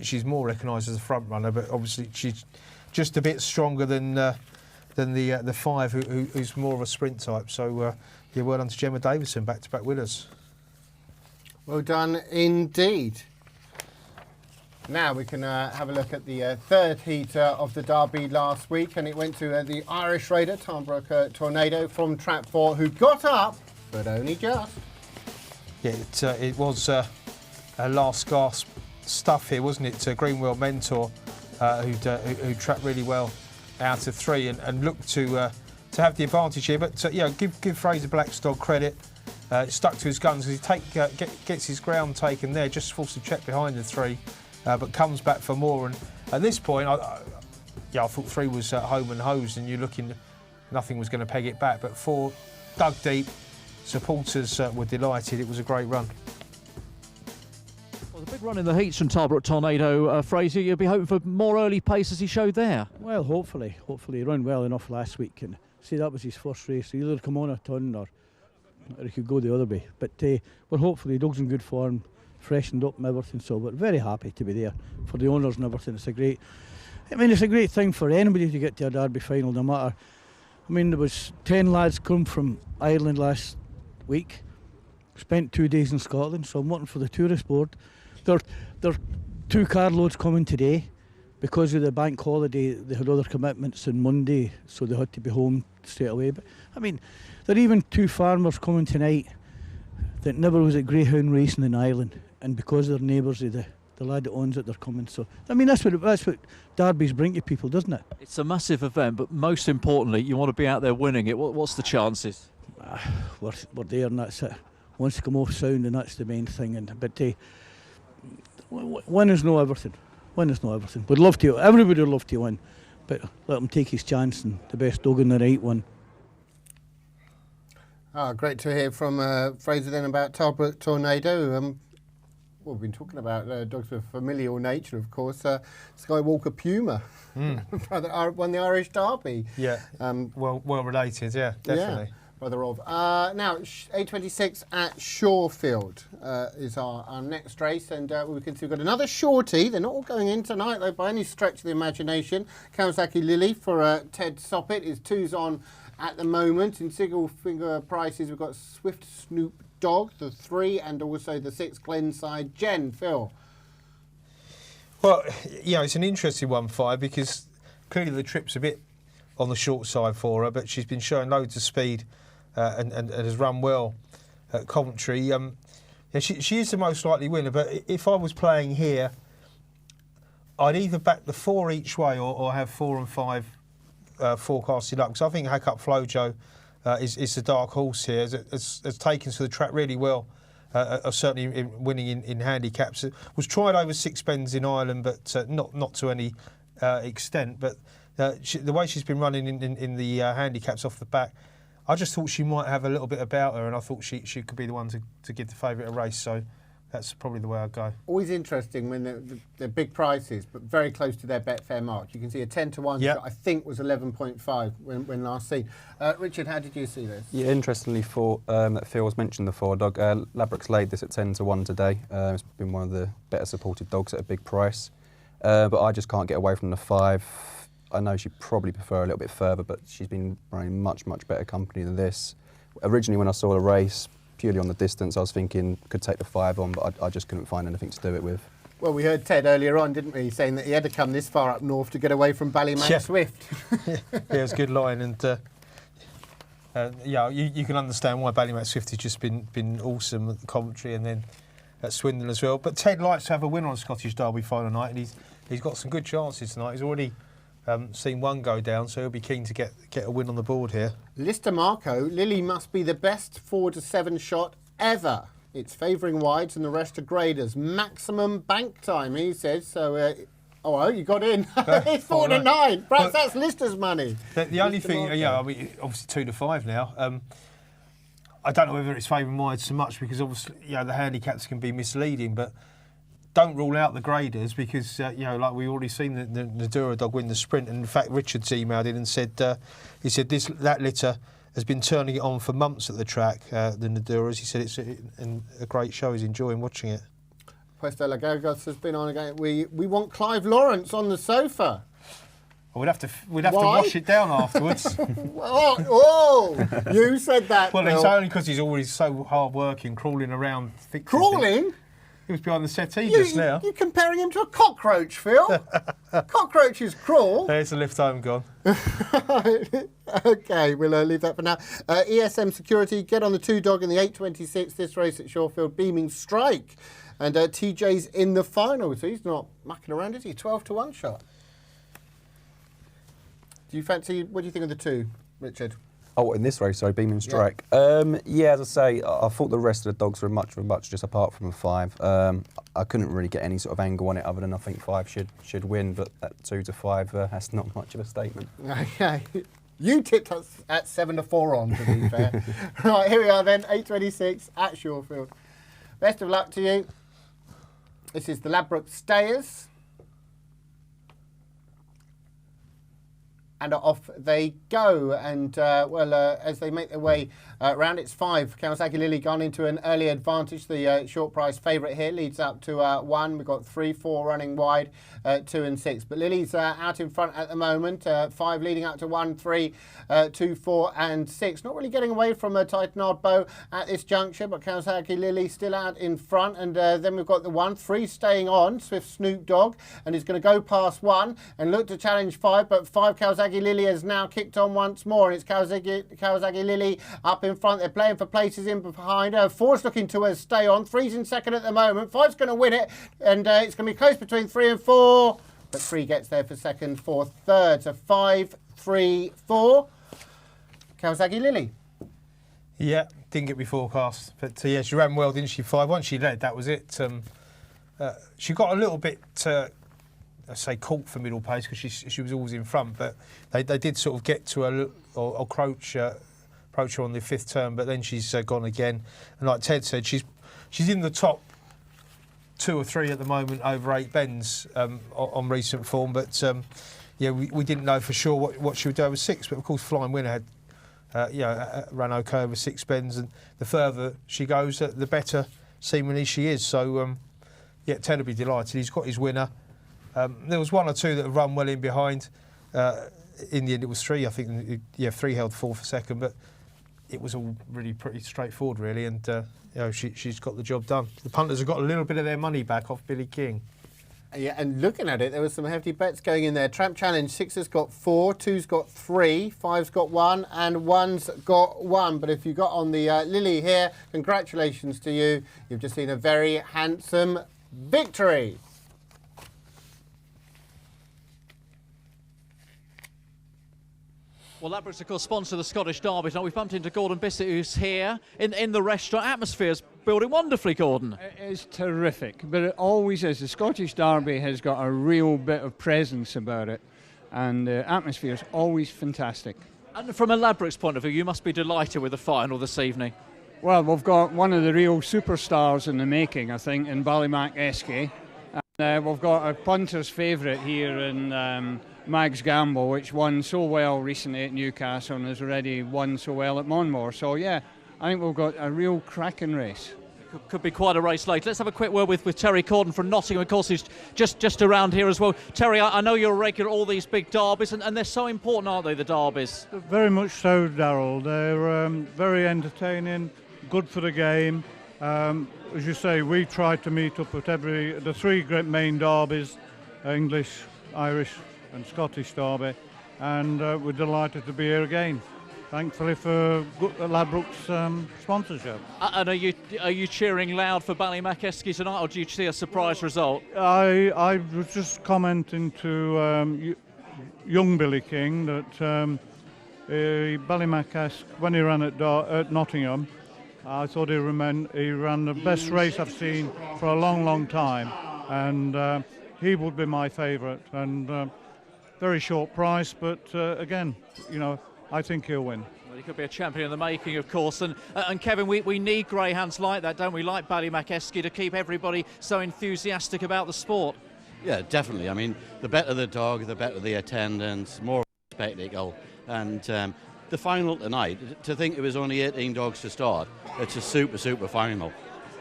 she's more recognised as a front runner, but obviously she's just a bit stronger than the 5 who's more of a sprint type. So, yeah, well done to Gemma Davison, back-to-back winners. Well done indeed. Now we can have a look at the third heat of the Derby last week, and it went to the Irish Raider, Tarnbrook Tornado from Trap 4, who got up, but only just. Yeah, it was a last gasp stuff here, wasn't it? Greenwell Mentor, who tracked really well out of 3 and looked to have the advantage here. But yeah, give Fraser Blackstock credit. Stuck to his guns as he gets his ground taken there, just forced to check behind the 3, but comes back for more. And at this point, I thought 3 was home and hosed, and you're looking, nothing was going to peg it back. But 4 dug deep. Supporters were delighted. It was a great run. Well, the big run in the heats from Tarnbrook Tornado, Fraser. You'll be hoping for more early pace as he showed there. Well, hopefully he ran well enough last week, and see that was his first race. So either come on a ton or he could go the other way. But we're hopefully dog's in good form, freshened up and everything. So we're very happy to be there for the owners and everything. It's a great thing for anybody to get to a Derby final, no matter. I mean, there was 10 lads come from Ireland last week, spent 2 days in Scotland, so I'm working for the tourist board. There are 2 carloads coming today. Because of the bank holiday, they had other commitments on Monday, so they had to be home straight away. But I mean, there are even 2 farmers coming tonight that never was at greyhound racing in Ireland, and because they're neighbours of the lad that owns it, they're coming. So I mean, that's what derbies bring to people, doesn't it? It's a massive event, but most importantly, you want to be out there winning it. What's the chances? We're there, and that's it. Once you come off sound, and that's the main thing. But win is no everything. Win is not everything. We'd love to. Everybody would love to win, but let him take his chance, and the best dog in the right one. Great to hear from Fraser then about Tarnbrook Tornado. Well, we've been talking about dogs of familial nature, of course. Skywalker Puma won the Irish Derby. Yeah, well related, yeah, definitely. Yeah. Brother of. Now, A26 at Shawfield is our next race, and we can see we've got another shorty. They're not all going in tonight, though, by any stretch of the imagination. Kawasaki Lily for Ted Soppett is 2's on at the moment. In single finger prices, we've got Swift Snoop Dog, the 3, and also the 6 Glenside Jen. Phil. Well, yeah, it's an interesting one, 5, because clearly the trip's a bit on the short side for her, but she's been showing loads of speed and has run well at Coventry. Yeah, she is the most likely winner, but if I was playing here, I'd either back the 4 each way or have 4 and 5 forecasted up, because I think Hack Up Flojo is the dark horse here. Has taken to the track really well, certainly winning in handicaps. It was tried over 6 bends in Ireland, but not to any extent. But the way she's been running in the handicaps off the back, I just thought she might have a little bit about her, and I thought she could be the one to give the favourite a race. So that's probably the way I'd go. Always interesting when they're big prices, but very close to their Betfair mark. You can see a 10-1 shot, I think, was 11.5 when last seen. Richard, how did you see this? Yeah, interestingly, that Phil's mentioned the 4-dog. Ladbrokes laid this at 10-1 today. It's been one of the better supported dogs at a big price. But I just can't get away from the 5. I know she'd probably prefer a little bit further, but she's been running much better company than this. Originally, when I saw the race, purely on the distance, I was thinking could take the 5 on, but I just couldn't find anything to do it with. Well, we heard Ted earlier on, didn't we, saying that he had to come this far up north to get away from Ballyman Swift. Yeah, it's a good line, and yeah, you can understand why Ballyman Swift has just been awesome at the commentary, and then at Swindon as well. But Ted likes to have a winner on Scottish Derby final night, and he's got some good chances tonight. He's already seen one go down, so he'll be keen to get a win on the board here. Lister Marco, Lily must be the best 4-7 shot ever. It's favouring wides and the rest are graders. Maximum bank time, he says. So, oh, you got in. It's 4-9. Perhaps that's Lister's money. The only thing, yeah, I mean, obviously 2-5 now. I don't know whether it's favouring wides so much because obviously, the handicaps can be misleading, but don't rule out the graders because, like we've already seen the Nadura dog win the sprint. And in fact, Richard's emailed in and said, he said that litter has been turning it on for months at the track, the Naduras. He said it's a great show. He's enjoying watching it. Puesto Lagos has been on again. We want Clive Lawrence on the sofa. Well, we'd have to wash it down afterwards. You said that. Well, it's only because he's always so hard working, crawling around. Crawling? He was behind the settee just now. You're comparing him to a cockroach, Phil. Cockroaches crawl. There's the lift home gone. OK, we'll leave that for now. ESM Security, get on the 2-dog in the 8.26. This race at Shawfield, Beaming Strike. And TJ's in the final, so he's not mucking around, is he? 12-1 shot. Do you fancy, what do you think of the 2, Richard? Oh, in this race, sorry, Beaming Strike. Yeah, as I say, I thought the rest of the dogs were much just apart from a 5. I couldn't really get any sort of angle on it other than I think 5 should win, but that 2-5 has not much of a statement. Okay. You tipped us at 7-4 on, to be fair. Right, here we are then, 8.26 at Shawfield. Best of luck to you. This is the Ladbrokes Stayers. And off they go. And, as they make their way round, it's 5. Kawasaki Lily gone into an early advantage. The short price favourite here leads up to 1. We've got 3, 4 running wide, 2 and 6. But Lily's out in front at the moment. 5 leading up to 1, 3, 2, 4 and 6. Not really getting away from Titanard Bow at this juncture, but Kawasaki Lily still out in front. And then we've got the 1, 3 staying on, Swift Snoop Dogg, and he's going to go past 1 and look to challenge 5, but 5 Kawasaki Lily has now kicked on once more, and it's Kawasaki Lily up in front. They're playing for places in behind. 4's looking to stay on. 3's in second at the moment. 5's going to win it, and it's going to be close between 3 and 4. But 3 gets there for second, 4 third. So 5, 3, 4. Kawasaki Lily. Yeah, didn't get me forecast, but yeah, she ran well, didn't she? 5. Once she led, that was it. She got a little bit. I say caught for middle pace because she was always in front, but they did sort of get to her or approach her on the 5th turn, but then she's gone again. And like Ted said, she's in the top 2 or 3 at the moment over 8 bends on recent form, but yeah, we didn't know for sure what she would do over 6, but of course Flying Winner had ran okay over 6 bends, and the further she goes, the better seemingly she is. So yeah, Ted will be delighted. He's got his winner. There was 1 or 2 that have run well in behind. In the end, it was 3. I think, 3 held 4 for second, but it was all really pretty straightforward, really. And she's got the job done. The punters have got a little bit of their money back off Billy King. Yeah, and looking at it, there were some hefty bets going in there. Tramp Challenge, 6 has got 4, 2's got 3, 5's got 1, and 1's got 1. But if you got on the Lily here, congratulations to you. You've just seen a very handsome victory. Well, Ladbrokes, of course, sponsor the Scottish Derby. Now, we've bumped into Gordon Bissett, who's here in the restaurant. Atmosphere's building wonderfully, Gordon. It is terrific, but it always is. The Scottish Derby has got a real bit of presence about it, and the atmosphere is always fantastic. And from a Ladbrokes point of view, you must be delighted with the final this evening. Well, we've got one of the real superstars in the making, I think, in Ballymac Esky. And we've got a punter's favourite here in Mags Gamble, which won so well recently at Newcastle and has already won so well at Monmore. So, yeah, I think we've got a real cracking race. Could be quite a race later. Let's have a quick word with Terry Corden from Nottingham. Of course, he's just around here as well. Terry, I know you're a regular at all these big derbies, and they're so important, aren't they, the derbies? Very much so, Darryl. They're very entertaining, good for the game. As you say, we try to meet up at the three great main derbies, English, Irish and Scottish derby, and we're delighted to be here again. Thankfully for Ladbrokes sponsorship. And are you cheering loud for Ballymac Esky tonight, or do you see a surprise result? I was just commenting to young Billy King that Ballymac when he ran at Nottingham, I thought he ran the best race I've seen for a long, long time, and he would be my favourite. And very short price, but again, you know, I think he'll win. Well, he could be a champion in the making, of course. And Kevin, we need greyhounds like that, don't we? Like Ballymac Esky, to keep everybody so enthusiastic about the sport. Yeah, definitely. I mean, the better the dog, the better the attendance, more spectacle. And the final tonight, to think it was only 18 dogs to start, it's a super, super final.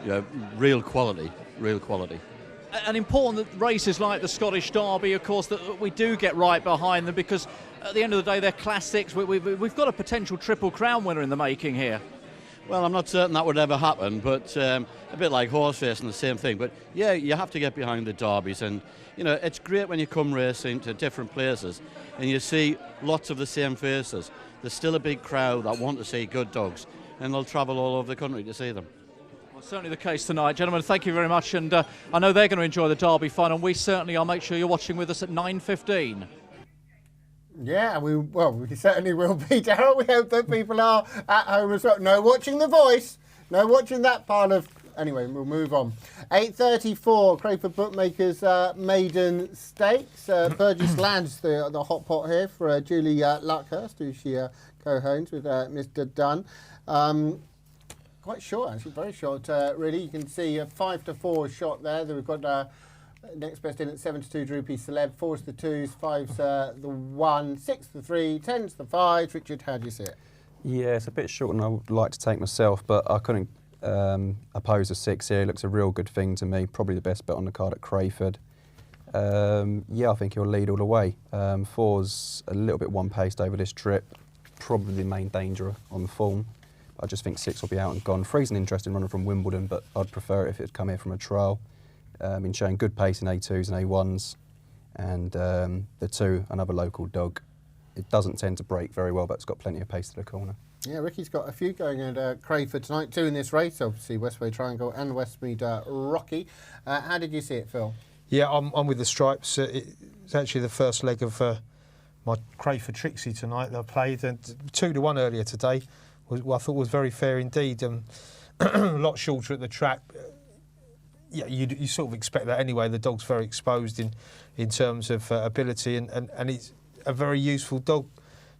You know, real quality, real quality. And important that races like the Scottish Derby, of course, that we do get right behind them, because at the end of the day, they're classics. We've got a potential Triple Crown winner in the making here. Well, I'm not certain that would ever happen, but a bit like horse racing, the same thing. But yeah, you have to get behind the derbies, and you know, it's great when you come racing to different places and you see lots of the same faces. There's still a big crowd that want to see good dogs, and they'll travel all over the country to see them. Well, certainly the case tonight. Gentlemen, thank you very much, and I know they're going to enjoy the Derby final, and we certainly are. Make sure you're watching with us at 9:15. Yeah, we certainly will be, Darryl. We hope that people are at home as well. No watching The Voice. No watching that part of... Anyway, we'll move on. 8:34, Crayford Bookmakers Maiden Stakes. Burgess Land's the hot pot here for Julie Luckhurst, who she co-hosts with Mr. Dunn. Quite short, actually, very short, really. You can see a 5-4 shot there. We've got next best in at 7-2, Droopy Celeb. 4's the 2s, 5's the 1, 6's the 3, 10's the 5. Richard, how do you see it? Yeah, it's a bit short and I would like to take myself, but I couldn't oppose a 6 here. It looks a real good thing to me. Probably the best bet on the card at Crayford. Yeah, I think he'll lead all the way. 4's a little bit one-paced over this trip. Probably the main danger on the form. I just think 6 will be out and gone. 3's an interesting runner from Wimbledon, but I'd prefer it if it had come here from a trial. Been showing good pace in A2s and A1s. And the 2, another local dog. It doesn't tend to break very well, but it's got plenty of pace to the corner. Yeah, Ricky's got a few going at Crayford tonight, 2 in this race, obviously Westway Triangle and Westmead Rocky. How did you see it, Phil? Yeah, I'm with the Stripes. It's actually the first leg of my Crayford Trixie tonight that I played. And 2-1 earlier today, I thought was very fair indeed. A lot shorter at the track. Yeah, you sort of expect that anyway. The dog's very exposed in terms of ability, and it's a very useful dog.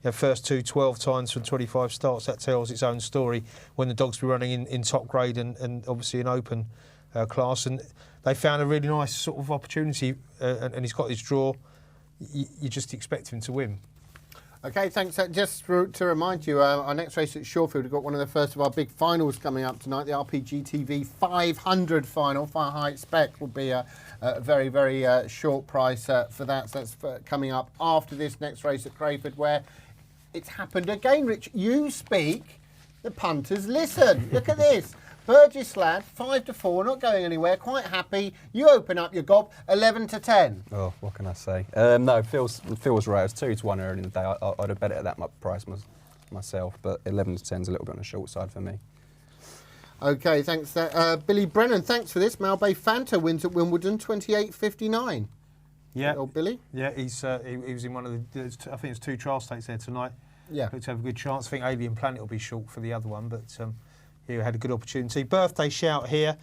You know, first 12 times from 25 starts, that tells its own story when the dog's been running in top grade and obviously in open class. And they found a really nice sort of opportunity, and he's got his draw. You just expect him to win. OK, thanks. Just to remind you, our next race at Shawfield, we've got one of the first of our big finals coming up tonight, the Rpgtv 500 final. Fire Height Spec will be a very, very short price for that. So that's coming up after this next race at Crayford, where it's happened again, Rich. You speak, the punters listen. Look at this. Burgess Lad, 5-4, not going anywhere, quite happy. You open up your gob, 11-10. Oh, what can I say? No, Phil's right. It was 2-1 early in the day. I'd have bet it at that price myself, but 11-10 is a little bit on the short side for me. OK, thanks. Billy Brennan, thanks for this. Malbay Fanta wins at Wimbledon, 28-59. Yeah, old Billy. Yeah, he was in one of the. I think it's 2 trial stakes there tonight. Yeah, looked to have a good chance. I think Alien Planet will be short for the other one, but he had a good opportunity. Birthday shout here.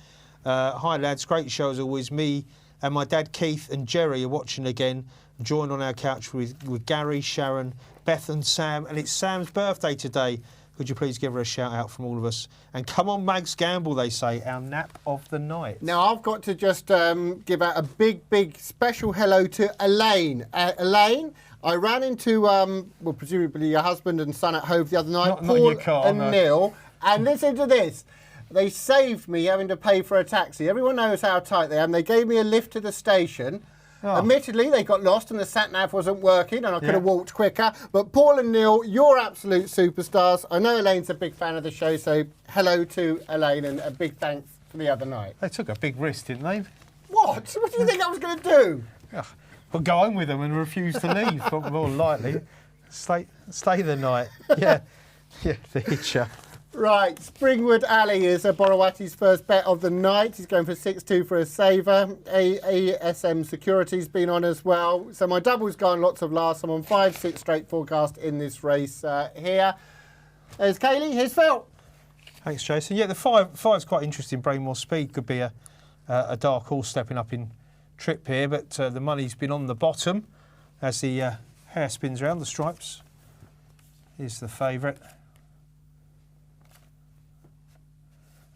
Hi lads, great show as always. Me and my dad Keith and Jerry are watching again. Joined on our couch with Gary, Sharon, Beth and Sam, and it's Sam's birthday today. could you please give her a shout out from all of us? And come on, Mags Gamble, they say, our nap of the night. Now, I've got to just give out a big special hello to Elaine. Elaine, I ran into, well, presumably your husband and son at Hove the other night, Not in your car, and no. Neil, and listen to this. They saved me having to pay for a taxi. Everyone knows how tight they are, and they gave me a lift to the station. Oh. Admittedly, they got lost and the sat-nav wasn't working and I could have walked quicker. But Paul and Neil, you're absolute superstars. I know Elaine's a big fan of the show, so hello to Elaine and a big thanks for the other night. They took a big risk, didn't they? What? What do you think I was going to do? Well, go home with them and refuse to leave, more likely. Stay the night. Yeah, teacher. Right, Springwood Alley is Borowati's first bet of the night. He's going for 6-2 for a saver. ASM Security's been on as well. So my double's gone lots of laughs. I'm on 5-6 straight forecast in this race here. There's Kaylee, here's Phil. Thanks, Jason. Yeah, the five's quite interesting. Brainmore Speed could be a dark horse stepping up in trip here, but the money's been on the bottom as the hair spins around. The Stripes is the favourite.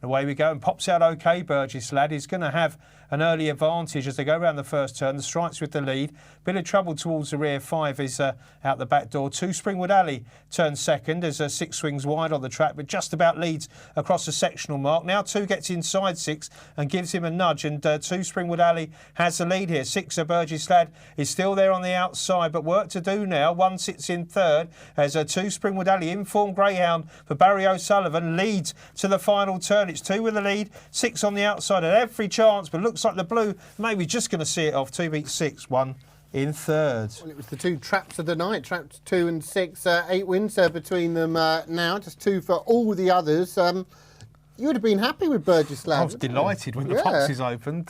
Away we go, and pops out OK, Burgess Lad. He's going to have an early advantage as they go around the first turn. The Stripes with the lead. Bit of trouble towards the rear. 5 is out the back door. 2, Springwood Alley turns second as 6 swings wide on the track, but just about leads across the sectional mark. Now 2 gets inside 6 and gives him a nudge, and 2, Springwood Alley has the lead here. 6, Burgess Lad is still there on the outside, but work to do now. 1 sits in third as 2, Springwood Alley, informed greyhound for Barry O'Sullivan, leads to the final turn. It's 2 with the lead, 6 on the outside, and every chance, but looks like the blue maybe just going to see it off. 2 beats 6, 1 in third. Well, it was the 2 traps of the night, traps 2 and 6, 8 wins between them now, just 2 for all the others. You would have been happy with Burgess Lad. I was delighted when the boxes opened.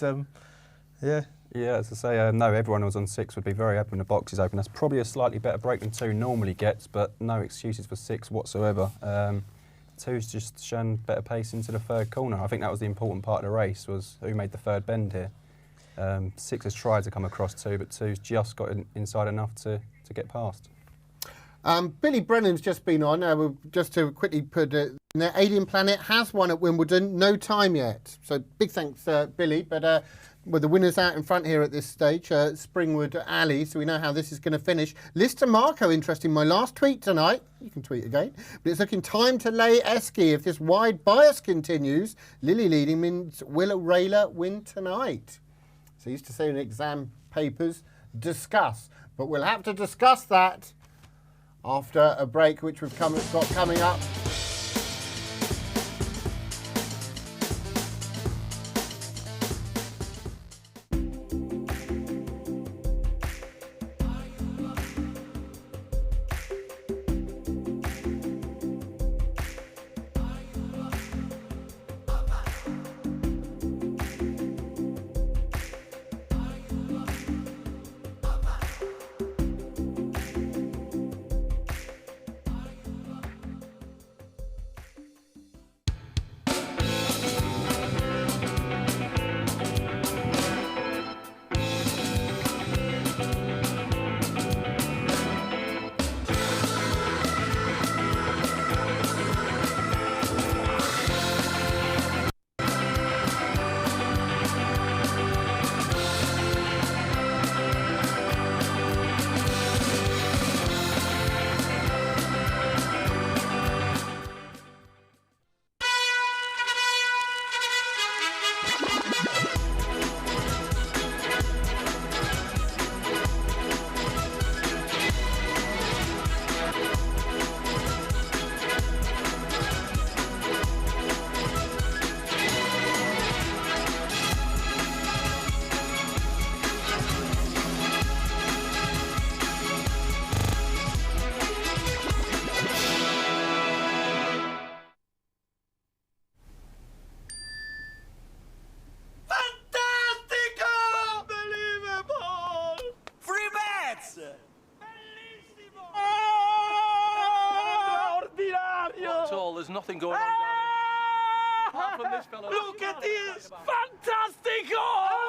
Yeah, as I say, no, everyone who was on 6 would be very happy when the boxes open. That's probably a slightly better break than 2 normally gets, but no excuses for 6 whatsoever. 2's just shown better pace into the third corner. I think that was the important part of the race, was who made the third bend here. 6 has tried to come across 2, but 2's just got inside enough to get past. Billy Brennan's just been on. Just to quickly put it in there, Alien Planet has won at Wimbledon. No time yet. So big thanks, Billy. But with the winners out in front here at this stage, Springwood Alley, so we know how this is going to finish. Lister Marco, interesting. My last tweet tonight, you can tweet again, but it's looking time to lay Esky. If this wide bias continues, Lily leading means will Rayla win tonight? So used to say in exam papers, discuss. But we'll have to discuss that after a break, which we've got coming up. There's nothing going on down here. Apart from this fella. Look at this! Fantastico!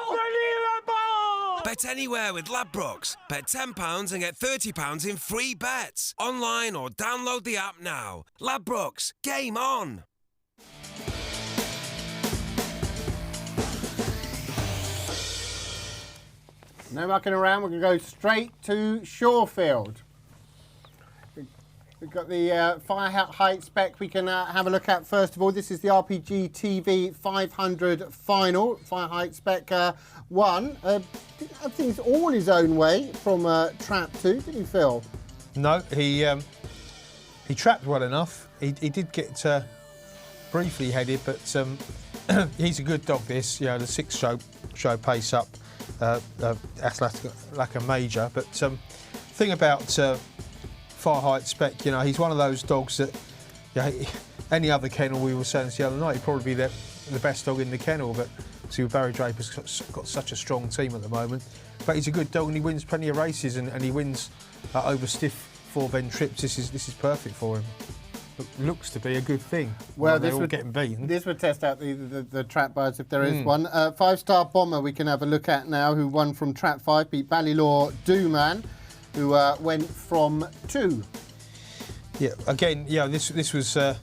Unbelievable! Bet anywhere with Ladbrokes. Bet £10 and get £30 in free bets. Online or download the app now. Ladbrokes, game on. No mucking around, we're going to go straight to Shorefield. We've got the fire height spec we can have a look at first of all. This is the Rpgtv 500 final. Fire height spec 1. Didn't have things all his own way from trap 2, did he, Phil? No, he trapped well enough. He did get briefly headed, but he's a good dog, this. You know, the 6 show pace up. That's like a major, but thing about fire height spec, you know, he's one of those dogs that, you know, any other kennel, we were saying this the other night, he'd probably be the best dog in the kennel, but see, Barry Draper's got such a strong team at the moment. But he's a good dog and he wins plenty of races, and he wins over stiff 4-bend trips. This is perfect for him. Looks to be a good thing. Well, this would getting beaten. This would test out the trap bars if there is one. 5-star Bomber we can have a look at now, who won from trap 5, beat Ballylaw Dooman, who went from 2. Yeah, again, yeah, this was a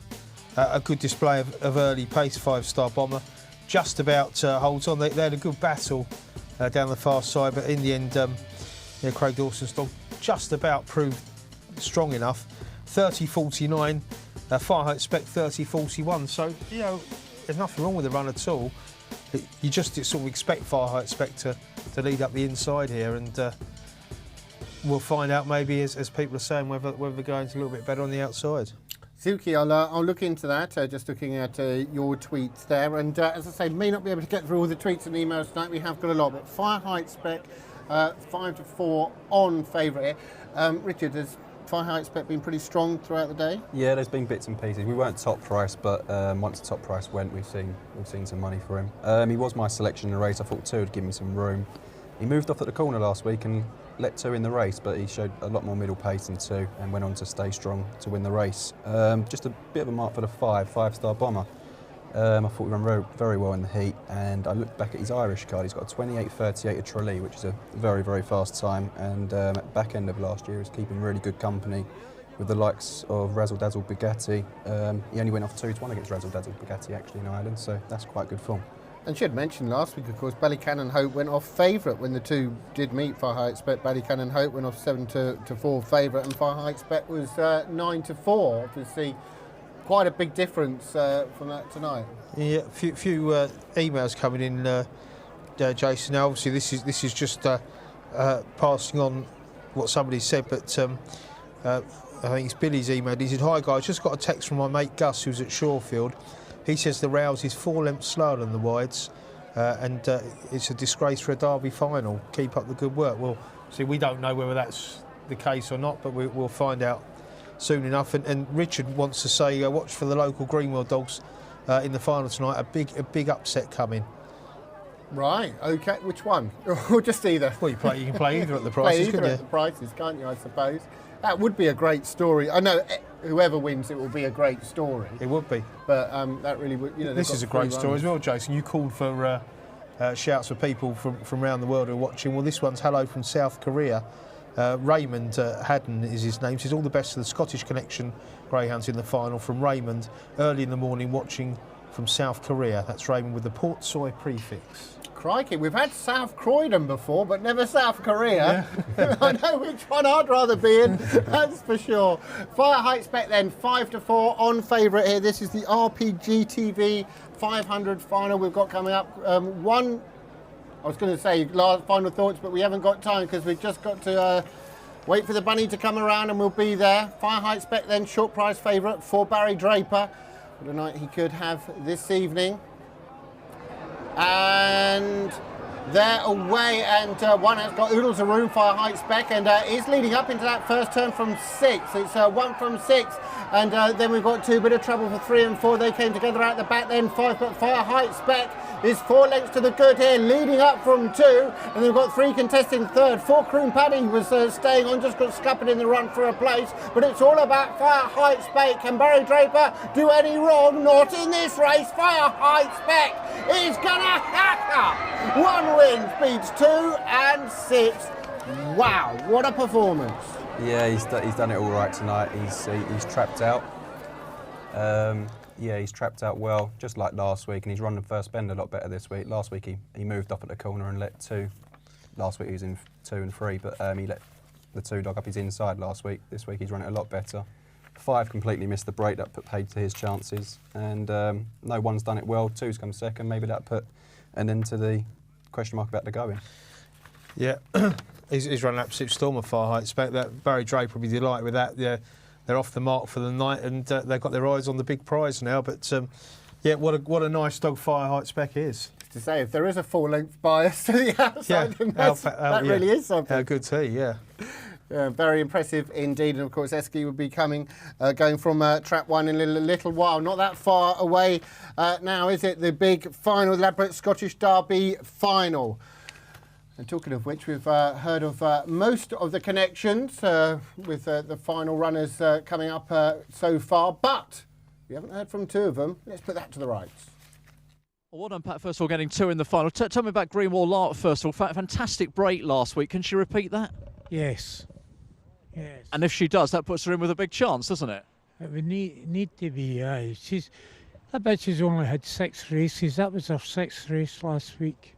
good display of early pace. 5-star Bomber just about holds on. They had a good battle down the far side, but in the end, yeah, Craig Dawson's dog just about proved strong enough. 30-49. Fire height spec 30-41, so, you know, there's nothing wrong with the run at all. You just sort of expect fire height spec to lead up the inside here, and we'll find out maybe, as people are saying, whether the going's a little bit better on the outside. Suki, I'll look into that, just looking at your tweets there, and as I say, may not be able to get through all the tweets and emails tonight, we have got a lot, but fire height spec 5-4 on favourite here. Richard, has fire height spec been pretty strong throughout the day? Yeah, there's been bits and pieces. We weren't top price, but once the top price went, we've seen some money for him. He was my selection in the race. I thought 2 would give me some room. He moved off at the corner last week and let 2 in the race, but he showed a lot more middle pace than 2 and went on to stay strong to win the race. Just a bit of a mark for the 5-star Bomber. I thought he ran very, very well in the heat, and I looked back at his Irish card. He's got a 28.38 at Tralee, which is a very, very fast time, and at the back end of last year he was keeping really good company with the likes of Razzle Dazzle Bugatti. He only went off 2-1 against Razzle Dazzle Bugatti actually in Ireland, so that's quite good form. And she had mentioned last week, of course, Ballycannon Hope went off favourite when the 2 did meet. Fire height spec Ballycannon Hope went off 7-4 favourite, and fire height spec was 9-4. Obviously, quite a big difference from that tonight. Yeah, few emails coming in, Jason. Now, obviously, this is just passing on what somebody said, but I think it's Billy's email. He said, "Hi guys, just got a text from my mate Gus, who's at Shorefield. He says the Rouse is 4 lengths slower than the Wides, and it's a disgrace for a Derby final. Keep up the good work." Well, see, we don't know whether that's the case or not, but we'll find out soon enough. And Richard wants to say, watch for the local Greenwell dogs in the final tonight. A big upset coming. Right. Okay. Which one? Or just either? Well, you can play either at the prices, can't you? At the prices, can't you? I suppose that would be a great story. I know whoever wins, it will be a great story. It would be. But that really would. You know, this is a great story as well, Jason. You called for shouts for people from around the world who are watching. Well, this one's hello from South Korea. Raymond Haddon is his name. Says all the best to the Scottish Connection greyhounds in the final from Raymond. Early in the morning, watching from South Korea. That's Raymond with the Port Soy prefix. Crikey, we've had South Croydon before, but never South Korea. Yeah. I know which one I'd rather be in, that's for sure. Fire height spec then, 5-4 on favourite here. This is the Rpgtv 500 final we've got coming up. I was going to say last final thoughts, but we haven't got time because we've just got to wait for the bunny to come around and we'll be there. Fire height spec then, short price favourite for Barry Draper. What a night he could have this evening. And they're away, and one has got oodles of room. Fire height spec, and is leading up into that first turn from 6. It's 1 from 6, and then we've got 2, bit of trouble for 3 and 4. They came together out the back then, 5, but Fire height spec is 4 lengths to the good here, leading up from 2. And they've got 3 contesting third. 4 Croon Paddy was staying on, just got scuppered in the run for a place. But it's all about Fire Heights Spec. Can Barry Draper do any wrong? Not in this race. Fire Heights Spec is going to hack up. 1 wins, beats 2 and 6. Wow, what a performance. Yeah, he's done it all right tonight. He's trapped out. Yeah, he's trapped out well, just like last week, and he's run the first bend a lot better this week. Last week he moved off at the corner and let 2. Last week he was in 2 and 3, but he let the 2 dog up his inside last week. This week he's run it a lot better. 5 completely missed the break, that put paid to his chances, and no, 1's done it well, 2's come second. Maybe that put an end to the question mark about the going. Yeah, he's run an absolute storm of Fire Heights Spec. That Barry Draper will be delighted with that. Yeah. They're off the mark for the night, and they've got their eyes on the big prize now. But yeah, what a nice dog Fire Heights Spec is. To say, if there is a 4-length bias to the outside, then that really is something. How good's he? Yeah. Yeah, very impressive indeed. And of course, Esky will be going from trap 1 in a little while. Not that far away now, is it? The big final, the Ladbroke Scottish Derby final. And talking of which, we've heard of most of the connections with the final runners coming up so far, but we haven't heard from 2 of them. Let's put that to the rights. Well done, Pat, first of all, getting 2 in the final. Tell me about Greenwall Lark, first of all. Fantastic break last week. Can she repeat that? Yes. Yes. And if she does, that puts her in with a big chance, doesn't it? It would need to be, I bet she's only had 6 races. That was her 6th race last week.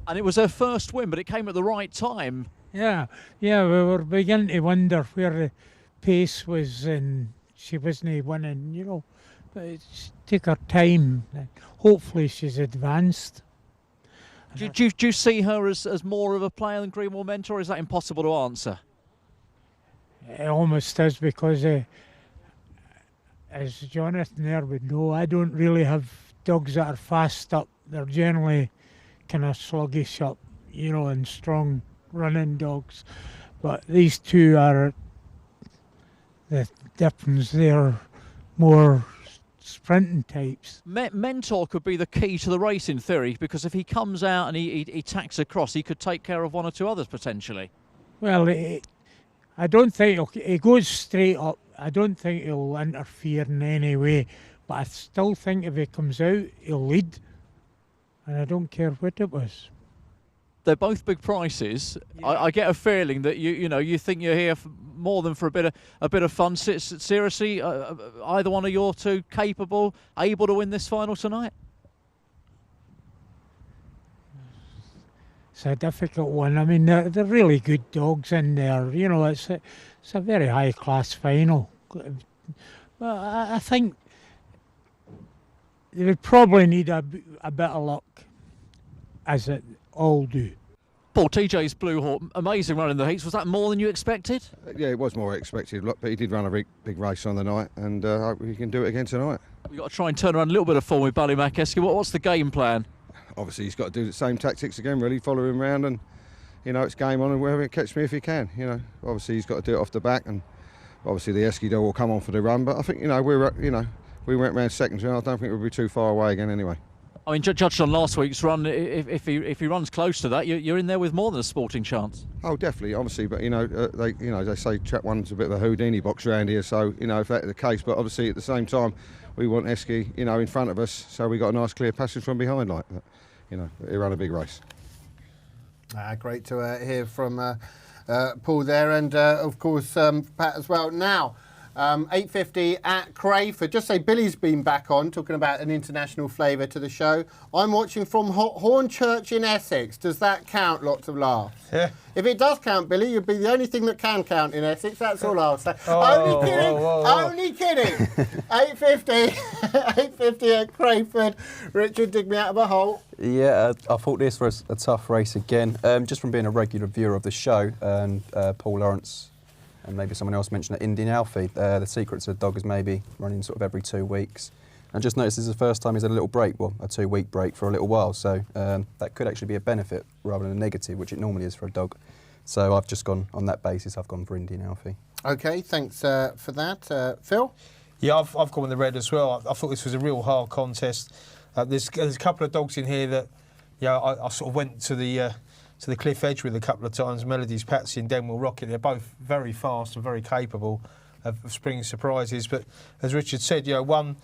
And it was her first win, but it came at the right time. Yeah, we were beginning to wonder where the pace was, and she wasn't winning, you know. But it's take her time. Hopefully she's advanced. Do you see her as more of a player than Greenwall Mentor, or is that impossible to answer? It almost is, because as Jonathan there would know, I don't really have dogs that are fast up. They're generally kind of sluggish up, you know, and strong running dogs. But these 2 are the difference. They're more sprinting types. Mentor could be the key to the race in theory, because if he comes out and he tacks across, he could take care of 1 or 2 others potentially. Well, I don't think he goes straight up. I don't think he'll interfere in any way, but I still think if he comes out, he'll lead. And I don't care what it was. They're both big prices. Yeah. I get a feeling that you think you're here for more than for a bit of fun. Seriously, either one of your 2 capable, able to win this final tonight? It's a difficult one. I mean, they're really good dogs in there. You know, it's a very high class final. Well, I think they would probably need a bit of luck, as it all do. Paul, TJ's Blue Hawk, amazing run in the heats. Was that more than you expected? Yeah, it was more expected, but he did run a big race on the night, and I hope he can do it again tonight. We've got to try and turn around a little bit of form with Ballymac Esky. What's the game plan? Obviously, he's got to do the same tactics again, really, follow him round, and, you know, it's game on, and wherever it catch me if he can, you know. Obviously, he's got to do it off the back, and obviously the Esky dog will come on for the run, but I think, you know, we went round second, and I don't think we'll be too far away again anyway. I mean, judged on last week's run, if he runs close to that, you're in there with more than a sporting chance. Oh, definitely, obviously, but they say trap 1's a bit of a Houdini box around here, so you know if that's the case. But obviously, at the same time, we want Esky, you know, in front of us, so we got a nice clear passage from behind, like that. You know, he ran a big race. Great to hear from Paul there, and of course Pat as well. Now. 8:50 at Crayford. Just say Billy's been back on, talking about an international flavour to the show. I'm watching from Hornchurch in Essex. Does that count? Lots of laughs. Yeah. If it does count, Billy, you'd be the only thing that can count in Essex. That's all I'll say. Only kidding. Only kidding. 8:50 at Crayford. Richard, dig me out of a hole. Yeah, I thought this was a tough race again. Just from being a regular viewer of the show, and Paul Lawrence and maybe someone else mentioned that Indian Alfie. The secret to the dog is maybe running sort of every 2 weeks. I just noticed this is the first time he's had a little break, well, a 2-week break for a little while, so that could actually be a benefit rather than a negative, which it normally is for a dog. So I've just gone, on that basis, I've gone for Indian Alfie. OK, thanks for that. Phil? Yeah, I've gone with the red as well. I thought this was a real hard contest. There's a couple of dogs in here that, I sort of went to the cliff edge with a couple of times. Melody's Patsy and Denwell Rocket. They're both very fast and very capable of springing surprises. But as Richard said, one,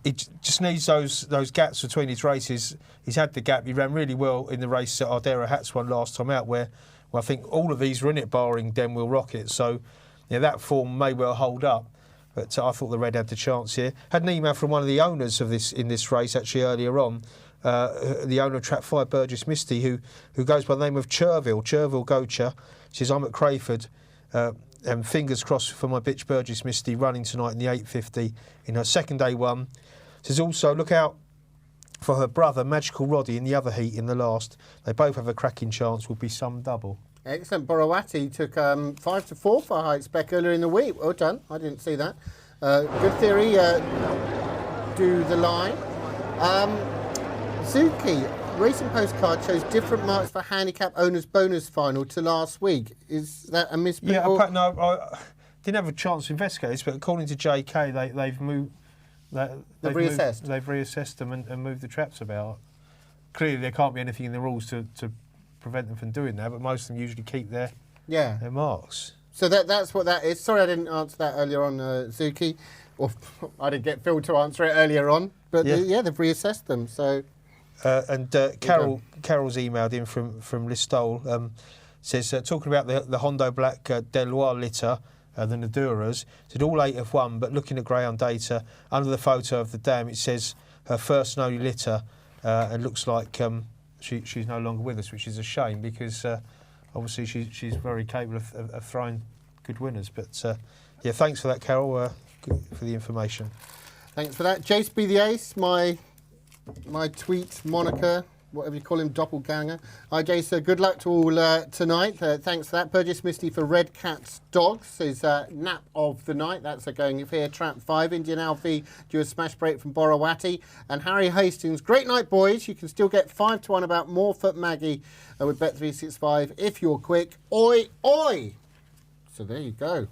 it just needs those gaps between his races. He's had the gap. He ran really well in the race at Ardera Hats one last time out, where I think all of these were in it, barring Denwell Rocket. So that form may well hold up. But I thought the red had the chance here. Had an email from one of the owners of this race actually earlier on. The owner of Trap 5, Burgess Misty, who goes by the name of Cherville Gocher. She says, I'm at Crayford, and fingers crossed for my bitch Burgess Misty running tonight in the 850 in her second A1. Says also, look out for her brother, Magical Roddy, in the other heat in the last. They both have a cracking chance, will be some double. Excellent. Borowati took 5 to 4 for a height spec earlier in the week. Well done. I didn't see that. Good theory. Do the line. Zuki, Racing Postcard shows different marks for handicap owners bonus final to last week. Is that a misprint? Yeah, no, I didn't have a chance to investigate this, but according to JK, they've moved. They've reassessed. They've reassessed them and moved the traps about. Clearly, there can't be anything in the rules to prevent them from doing that, but most of them usually keep their marks. So that's what that is. Sorry I didn't answer that earlier on, Zuki. Or I didn't get Phil to answer it earlier on. But they've reassessed them. So. Carol's emailed in from Listowel, says, talking about the Hondo Black Deloitte litter, the Naduras, said all 8 have won, but looking at greyhound data, under the photo of the dam, it says her first snowy litter, and looks like she's no longer with us, which is a shame because obviously she's very capable of throwing good winners. But thanks for that, Carol, for the information. Thanks for that. Jace B the Ace, my tweet moniker, whatever you call him, doppelganger. Hi, Jason. Good luck to all tonight. Thanks for that. Burgess Misty for Red Cat's Dogs is nap of the night. That's going here. Trap 5. Indian Alfie do a smash break from Borowati. And Harry Hastings. Great night, boys. You can still get 5 to 1 about Moorfoot Maggie with Bet365 if you're quick. Oi, oi. So there you go.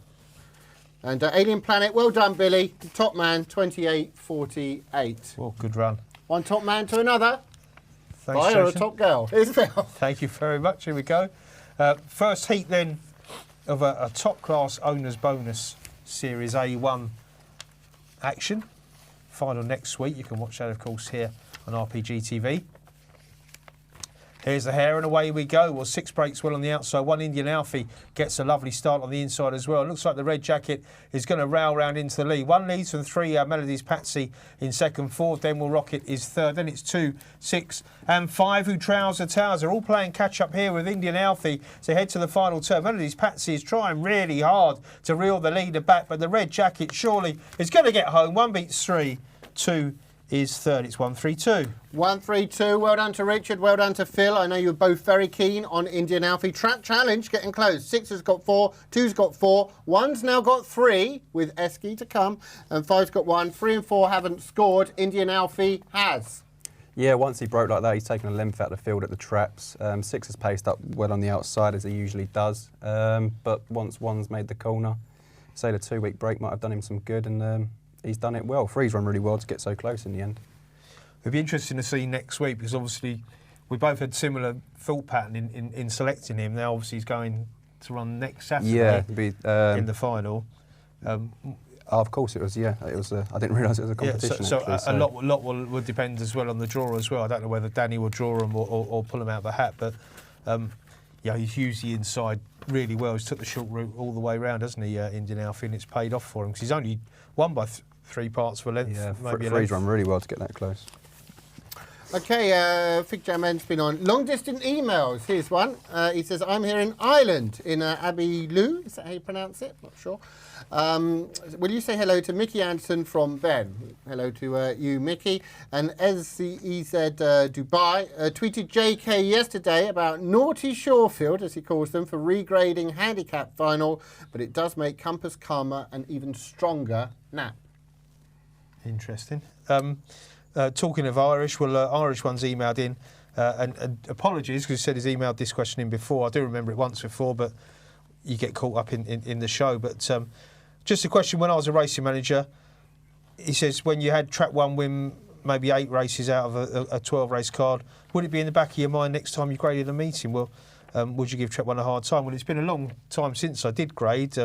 And Alien Planet, well done, Billy. Top man, 28.48. Well, good run. One top man to another. Thanks, Or a Jason. top girl. Isabel. Thank you very much. Here we go. First heat then of a top class owners bonus series A1 action. Final next week. You can watch that, of course, here on Rpgtv. Here's the hare and away we go. Well, 6 breaks well on the outside. 1 Indian Alfie gets a lovely start on the inside as well. It looks like the red jacket is going to rail round into the lead. 1 leads from 3 Melody's Patsy in second. 4 Denwell Rocket is third. Then it's 2, 6 and 5 who Trouser Towers. They're all playing catch up here with Indian Alfie to head to the final turn. Melody's Patsy is trying really hard to reel the leader back, but the red jacket surely is going to get home. 1 beats 3, 2 is third. It's 1-3-2. 1-3-2. Well done to Richard. Well done to Phil. I know you're both very keen on Indian Alfie. Trap challenge getting close. 6 has got 4. 2's got 4. 1's now got 3 with Esky to come. And 5's got 1. 3 and 4 haven't scored. Indian Alfie has. Yeah, once he broke like that, he's taken a length out of the field at the traps. 6 has paced up well on the outside, as he usually does. But once 1's made the corner, say the 2-week break might have done him some good, and he's done it well. 3's run really well to get so close in the end. It'll be interesting to see next week because obviously we both had similar thought pattern in selecting him. Now obviously he's going to run next Saturday in the final. Of course it was, yeah. It was. I didn't realise it was a competition. So a lot will depend as well on the draw as well. I don't know whether Danny will draw him or pull him out of the hat, but he's used the inside really well. He's took the short route all the way around, hasn't he, Indian Alfie, and it's paid off for him because he's only won by 3 parts for length. Yeah, 3's run really well to get that close. Okay, Fig Jam End's been on. Long distance emails. Here's one. He says, I'm here in Ireland, in Abbey Lou. Is that how you pronounce it? Not sure. Will you say hello to Mickey Anderson from Ben? Hello to you, Mickey. And SEZ Dubai tweeted JK yesterday about naughty Shorefield, as he calls them, for regrading handicap final, but it does make Compass Karma an even stronger nap. Interesting. Talking of Irish, well, Irish one's emailed in, and apologies because he said he's emailed this question in before. I do remember it once before, but you get caught up in the show. But just a question, when I was a racing manager, he says, when you had Trap 1 win maybe 8 races out of a 12-race card, would it be in the back of your mind next time you graded a meeting? Well, would you give Trap One a hard time? Well, it's been a long time since I did grade.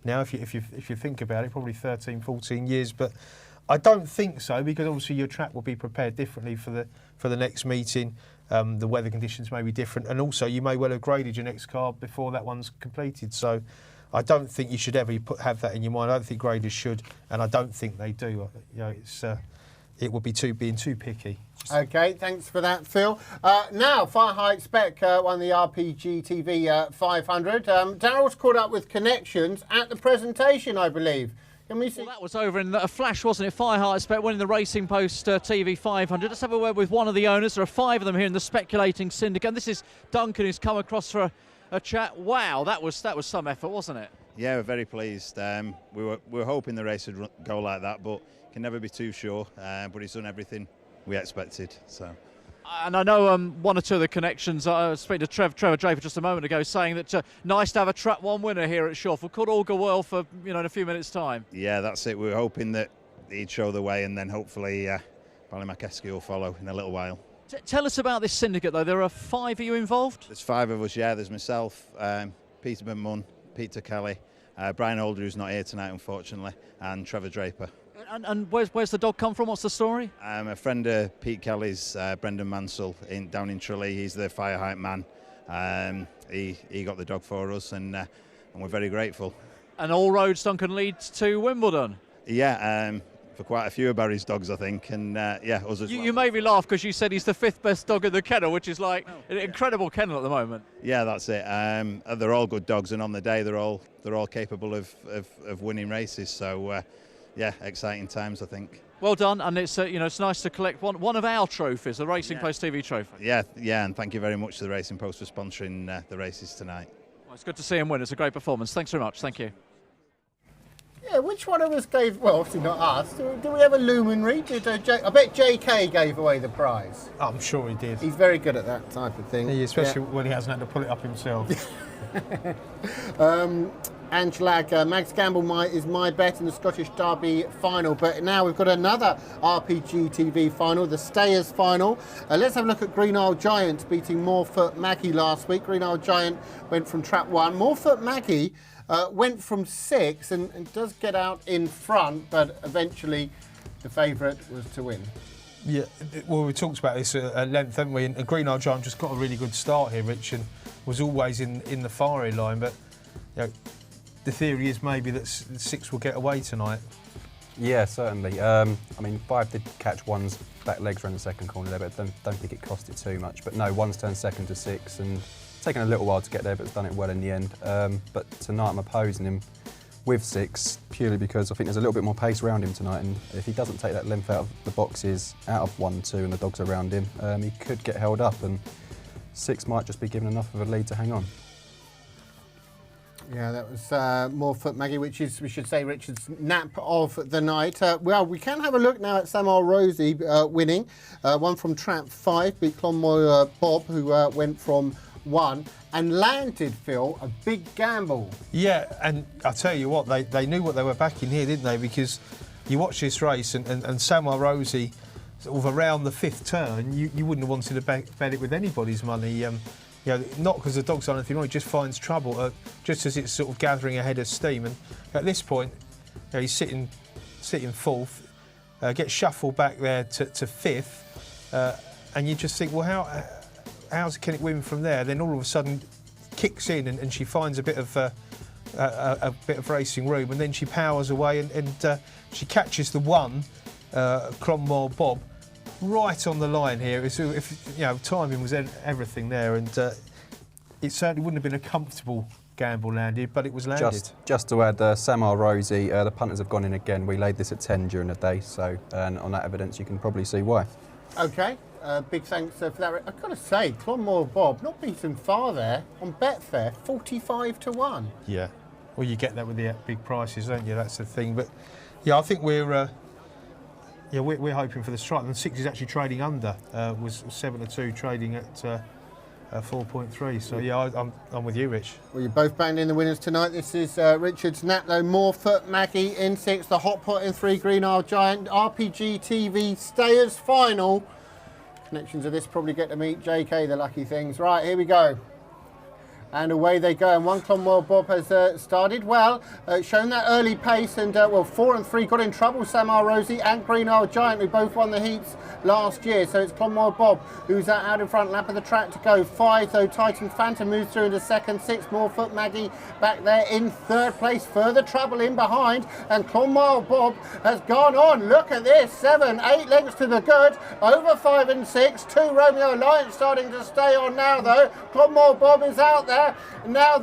Now, if you think about it, probably 13, 14 years, but I don't think so, because obviously your track will be prepared differently for the next meeting. The weather conditions may be different, and also you may well have graded your next card before that one's completed. So I don't think you should ever have that in your mind. I don't think graders should, and I don't think they do. It would be being too picky. Okay, thanks for that, Phil. Now, Fire Height Spec won the Rpgtv 500. Daryl's caught up with connections at the presentation, I believe. Can we see? Well, that was over in a flash, wasn't it? Fire Height Spec winning the Racing Post TV 500. Let's have a word with one of the owners. There are 5 of them here in the speculating syndicate. And this is Duncan, who's come across for a chat. Wow, that was some effort, wasn't it? Yeah, we're very pleased. We were hoping the race would go like that, but can never be too sure. But he's done everything we expected. So. And I know one or two of the connections, I was speaking to Trevor Draper just a moment ago, saying that nice to have a Trap 1 winner here at Shawford. Could all go well for, in a few minutes' time. Yeah, that's it. We were hoping that he'd show the way, and then hopefully Ballymac will follow in a little while. Tell us about this syndicate, though. There are 5 of you involved? There's 5 of us, yeah. There's myself, Peter McMunn, Peter Kelly, Brian Holder, who's not here tonight, unfortunately, and Trevor Draper. And where's the dog come from? What's the story? A friend of Pete Kelly's, Brendan Mansell, down in Tralee. He's the Fire Height man. He got the dog for us, and we're very grateful. And all roads, Duncan, leads to Wimbledon. Yeah, for quite a few of Barry's dogs, I think, and yeah, us as well. You made me laugh because you said he's the 5th best dog in the kennel, which is like an incredible kennel at the moment. Yeah, that's it. They're all good dogs, and on the day they're all capable of winning races. So. Yeah, exciting times, I think. Well done, and it's it's nice to collect one of our trophies, the Racing Post TV trophy. Yeah, and thank you very much to the Racing Post for sponsoring the races tonight. Well, it's good to see him win. It's a great performance. Thanks very much. Thank you. Yeah, which one of us gave? Well, obviously not us. Do we have a luminary? I bet JK gave away the prize. I'm sure he did. He's very good at that type of thing. Especially when he hasn't had to pull it up himself. Angela, Max Gamble is my bet in the Scottish Derby final. But now we've got another Rpgtv final, the Stayers final. Let's have a look at Green Isle Giant beating Moorfoot Maggie last week. Green Isle Giant went from trap 1. Moorfoot Maggie went from 6 and does get out in front, but eventually the favourite was to win. Yeah, well, we talked about this at length, haven't we? And Green Isle Giant just got a really good start here, Rich, and was always in the firing line. But the theory is maybe that 6 will get away tonight. Yeah, certainly. I mean, 5 did catch 1's back legs around the second corner there, but don't think it cost it too much. But no, 1's turned second to 6, and it's taken a little while to get there, but it's done it well in the end. But tonight I'm opposing him with 6 purely because I think there's a little bit more pace around him tonight, and if he doesn't take that length out of the boxes, out of 1, 2 and the dogs around him, he could get held up, and 6 might just be given enough of a lead to hang on. Yeah, that was Moorfoot Maggie, which is, we should say, Richard's nap of the night. Well, we can have a look now at Samuel Rosie winning. One from trap 5, beat Clonmore Bob, who went from 1 and landed, Phil, a big gamble. Yeah, and I'll tell you what, they knew what they were backing here, didn't they? Because you watch this race and Samuel Rosie, sort of around the 5th turn, you wouldn't have wanted to bet it with anybody's money. Not because the dog's on anything wrong, he just finds trouble just as it's sort of gathering a head of steam. And at this point, he's sitting 4th, gets shuffled back there to 5th, and you just think, well, how can it win from there? Then all of a sudden, kicks in and she finds a bit of racing room, and then she powers away and she catches the 1, Clonmore Bob, right on the line here. If timing was everything there, and it certainly wouldn't have been a comfortable gamble landed, but it was landed. Just to add, Samuel Rosie, the punters have gone in again. We laid this at 10 during the day, so on that evidence you can probably see why. Okay, big thanks for that. I've got to say, Clonmore Bob not beaten far there on Betfair, 45 to 1. Yeah, well, you get that with the big prices, don't you? That's the thing. But yeah, I think we're hoping for the strike. And 6 is actually trading under. Was 7 to 2 trading at 4.3. So yeah, I'm with you, Rich. Well, you're both banged in the winners tonight. This is Richard's Natlow, Moorfoot, Maggie in 6, the Hot Pot in 3, Green Isle Giant, Rpgtv Stayers final. Connections of this probably get to meet JK, the lucky things. Right, here we go. And away they go, and one Clonmel Bob has started well, shown that early pace, and well, 4 and 3 got in trouble. Samar Rosie and Green Isle Giant, who both won the heats last year. So it's Clonmel Bob who's out in front, lap of the track to go. 5 though, Titan Phantom moves through into second. 6 Moorfoot Maggie back there in third place. Further trouble in behind, and Clonmel Bob has gone on. Look at this, 7, 8 lengths to the good, over 5 and 6. 2 Romeo Alliance starting to stay on now though. Clonmel Bob is out there. Now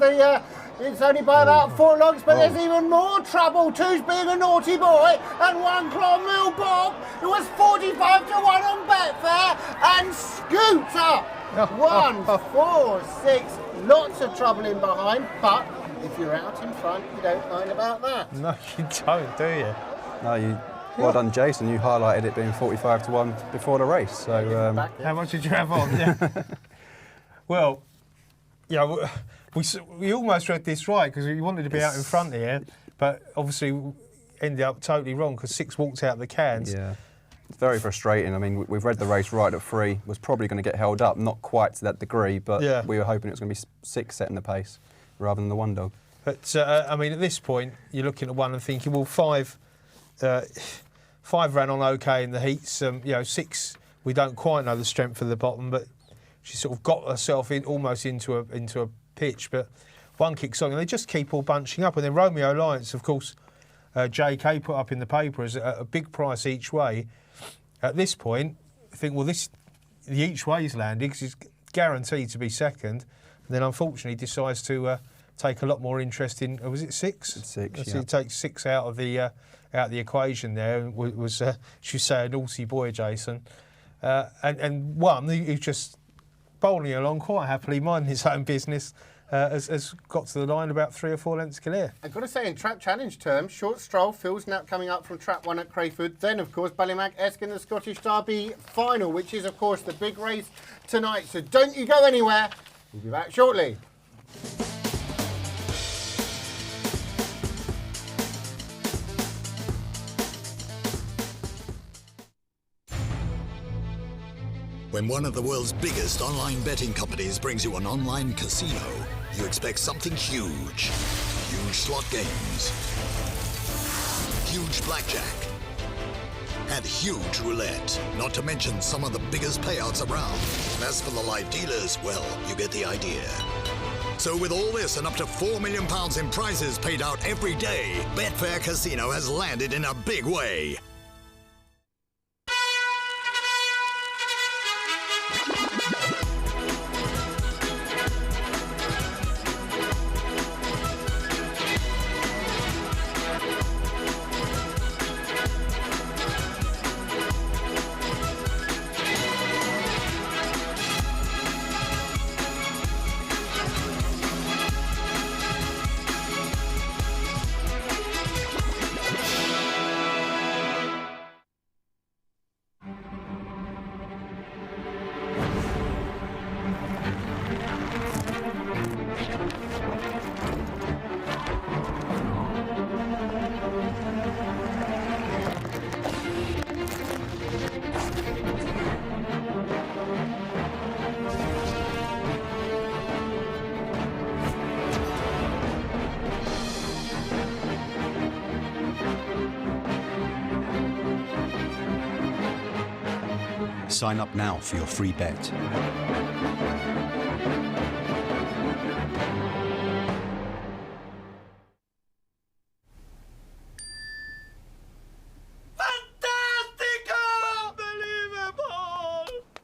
it's only by about 4 lengths, but there's even more trouble. 2's being a naughty boy, and 1 Clonmel Bob, who was 45 to 1 on Betfair, and scoots up. 1, 4, 6, lots of trouble in behind, but if you're out in front, you don't mind about that. No, you don't, do you? No, well done, Jason. You highlighted it being 45 to 1 before the race. So how much did you have on? Yeah. Well, yeah, we almost read this right because we wanted to be out in front here, but obviously ended up totally wrong because 6 walked out the cans. Yeah, it's very frustrating. I mean, we've read the race right at 3. Was probably going to get held up, not quite to that degree, but we were hoping it was going to be 6 setting the pace rather than the 1 dog. But I mean, at this point, you're looking at 1 and thinking, well, 5 ran on okay in the heats. 6, we don't quite know the strength of the bottom, but she sort of got herself almost into a pitch, but 1 kicks on, and they just keep all bunching up. And then Romeo Alliance, of course, JK put up in the paper as a big price each way. At this point, I think, well, the each way's landed because he's guaranteed to be second, and then unfortunately decides to take a lot more interest in. Was it 6? It's 6. So he takes 6 out of the equation there. And was should say a naughty boy, Jason, and 1 he just bowling along quite happily, minding his own business, has got to the line about 3 or 4 lengths clear. I've got to say, in Trap Challenge terms, Short Stroll, Phil's Nap coming up from Trap 1 at Crayford. Then, of course, Ballymac-esque in the Scottish Derby final, which is, of course, the big race tonight. So don't you go anywhere. We'll be back shortly. When one of the world's biggest online betting companies brings you an online casino, you expect something huge. Huge slot games, huge blackjack, and huge roulette, not to mention some of the biggest payouts around. And as for the live dealers, well, you get the idea. So with all this and up to £4 million in prizes paid out every day, Betfair Casino has landed in a big way. Sign up now for your free bet.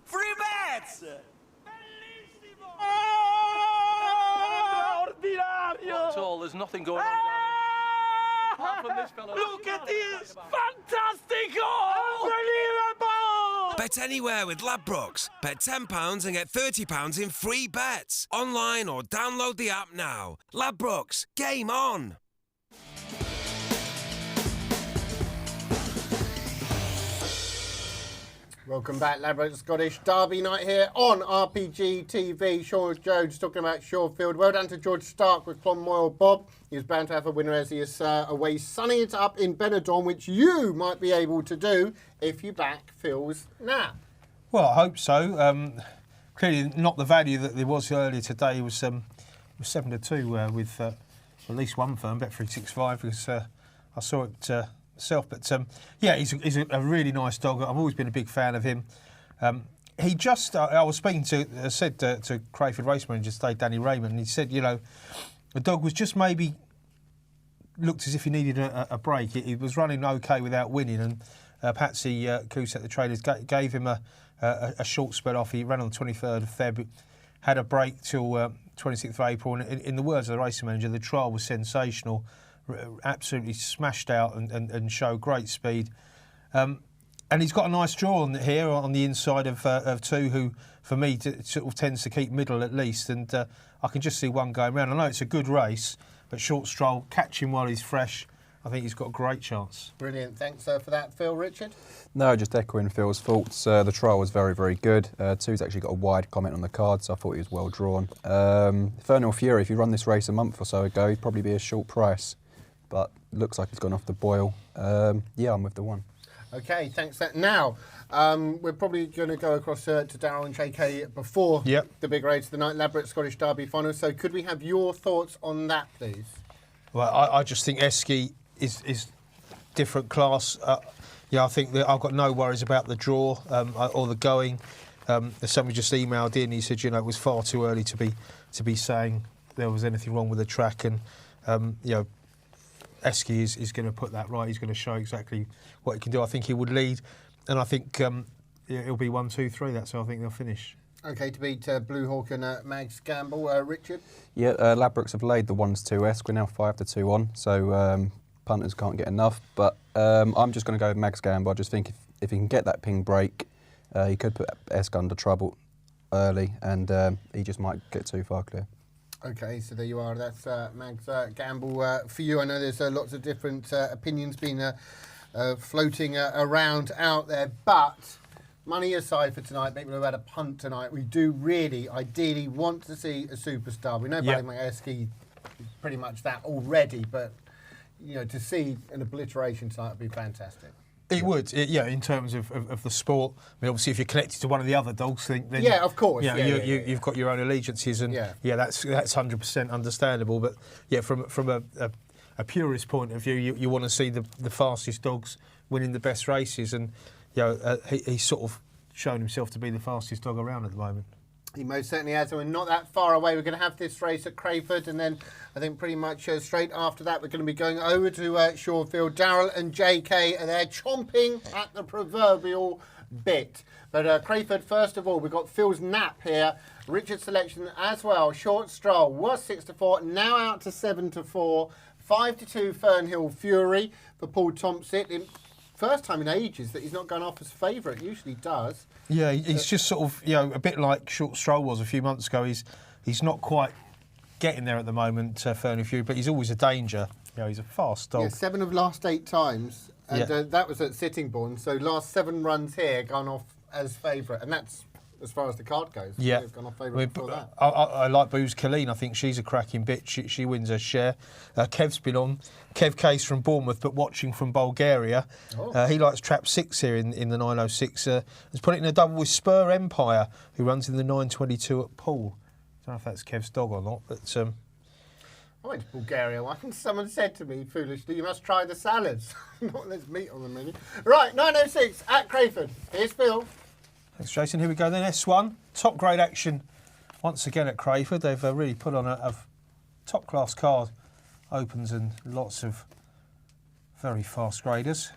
Free bets! Not at all, there's nothing going on down here. Apart from this fellow. Look at this! Fantastico! Unbelievable! Bet anywhere with Ladbrokes. Bet £10 and get £30 in free bets. Online or download the app now. Ladbrokes, game on! Welcome back, Ladbroke Scottish Derby night here on RPG TV. Sean Jones talking about Shawfield. Well done to George Stark with Clonmoyle Bob. He was bound to have a winner as he is away sunning it up in Benidorm, which you might be able to do if you back Phil's nap. Well, I hope so. Clearly not the value that there was earlier today. It was 7-2 with at least one firm, Bet365, because I saw it myself. But yeah, he's a really nice dog. I've always been a big fan of him. He just, I was speaking to, said to Crayford race manager today, Danny Raymond, and he said, you know, the dog was just maybe looked as if he needed a break. He was running okay without winning, and Patsy Cusack, the trainers, gave him a short spell off. He ran on the 23rd of Feb, had a break till 26th of April, and in the words of the racing manager, the trial was sensational, absolutely smashed out and showed great speed. And he's got a nice draw on here on the inside of two, who for me sort of tends to keep middle at least, and I can just see one going round. I know it's a good race, but Short Stroll, catch him while he's fresh. I think he's got a great chance. Brilliant. Thanks for that, Phil. Richard? No, just echoing Phil's thoughts. The trial was very, very good. Two's actually got a wide comment on the card, so I thought he was well drawn. Fernhill Fury, if you run this race a month or so ago, he'd probably be a short price, but looks like he's gone off the boil. Yeah, I'm with the one. OK, thanks for that. Now, we're probably going to go across to Darryl and JK before the big race of the night, Ladbroke Scottish Derby final. So could we have your thoughts on that, please? Well, I just think Esky is different class. Yeah, I think that I've got no worries about the draw or the going. Somebody just emailed in. He said, you know, it was far too early to be saying there was anything wrong with the track, and you know, Esky is going to put that right. He's going to show exactly what he can do. I think he would lead, and I think it'll be 1, 2, 3. That's how I think they'll finish. OK, to beat Blue Hawk and Mags Gamble. Richard? Yeah, Ladbrokes have laid the 1-2 We're now 5-2 on, so punters can't get enough. But I'm just going to go with Mags Gamble. I just think if he can get that ping break, he could put Esk under trouble early, and he just might get too far clear. OK, so there you are. That's Mags Gamble for you. I know there's lots of different opinions being floating around out there, but money aside for tonight, maybe we've had a punt tonight. We do really, ideally, want to see a superstar. We know Ballymac Esky is pretty much that already, but you know, to see an obliteration tonight would be fantastic. It would, yeah, in terms of the sport. I mean, obviously, if you're connected to one of the other dogs, then yeah, of course, you know, you've got your own allegiances, and that's 100% understandable. But yeah, from a purist point of view, you want to see the fastest dogs winning the best races, and you know, he's sort of shown himself to be the fastest dog around at the moment. He most certainly has, and we're not that far away. We're going to have this race at Crayford, and then I think pretty much straight after that we're going to be going over to Shawfield. Darryl and JK are there chomping at the proverbial bit. But Crayford, first of all, we've got Phil's nap here. Richard's selection as well. Short Stroll was 6-4, now out to 7-4. 5-2 Fernhill Fury for Paul Thompson. First time in ages that he's not gone off as favourite. Usually does. Yeah, he's just sort of, you know, a bit like Short Stroll was a few months ago. He's not quite getting there at the moment, Fernhill Fury, but he's always a danger. You know, he's a fast dog. Yeah, 7 of last 8 times, and that was at Sittingbourne. So last 7 runs here gone off as favourite, and that's as far as the card goes. Yeah, gone off favourite before that. I like Booze Colleen. I think she's a cracking bit. She wins her share. Kev's been on. Kev Case from Bournemouth, but watching from Bulgaria. He likes trap 6 here in the 906. Has put it in a double with Spur Empire, who runs in the 922 at Poole. I don't know if that's Kev's dog or not, but I went to Bulgaria once. Someone said to me, foolishly, you must try the salads. Not there's meat on the menu. Right, 906 at Crayford. Here's Phil. Thanks, Jason. Here we go then. S1. Top grade action once again at Crayford. They've really put on a top-class card. Opens and lots of very fast graders.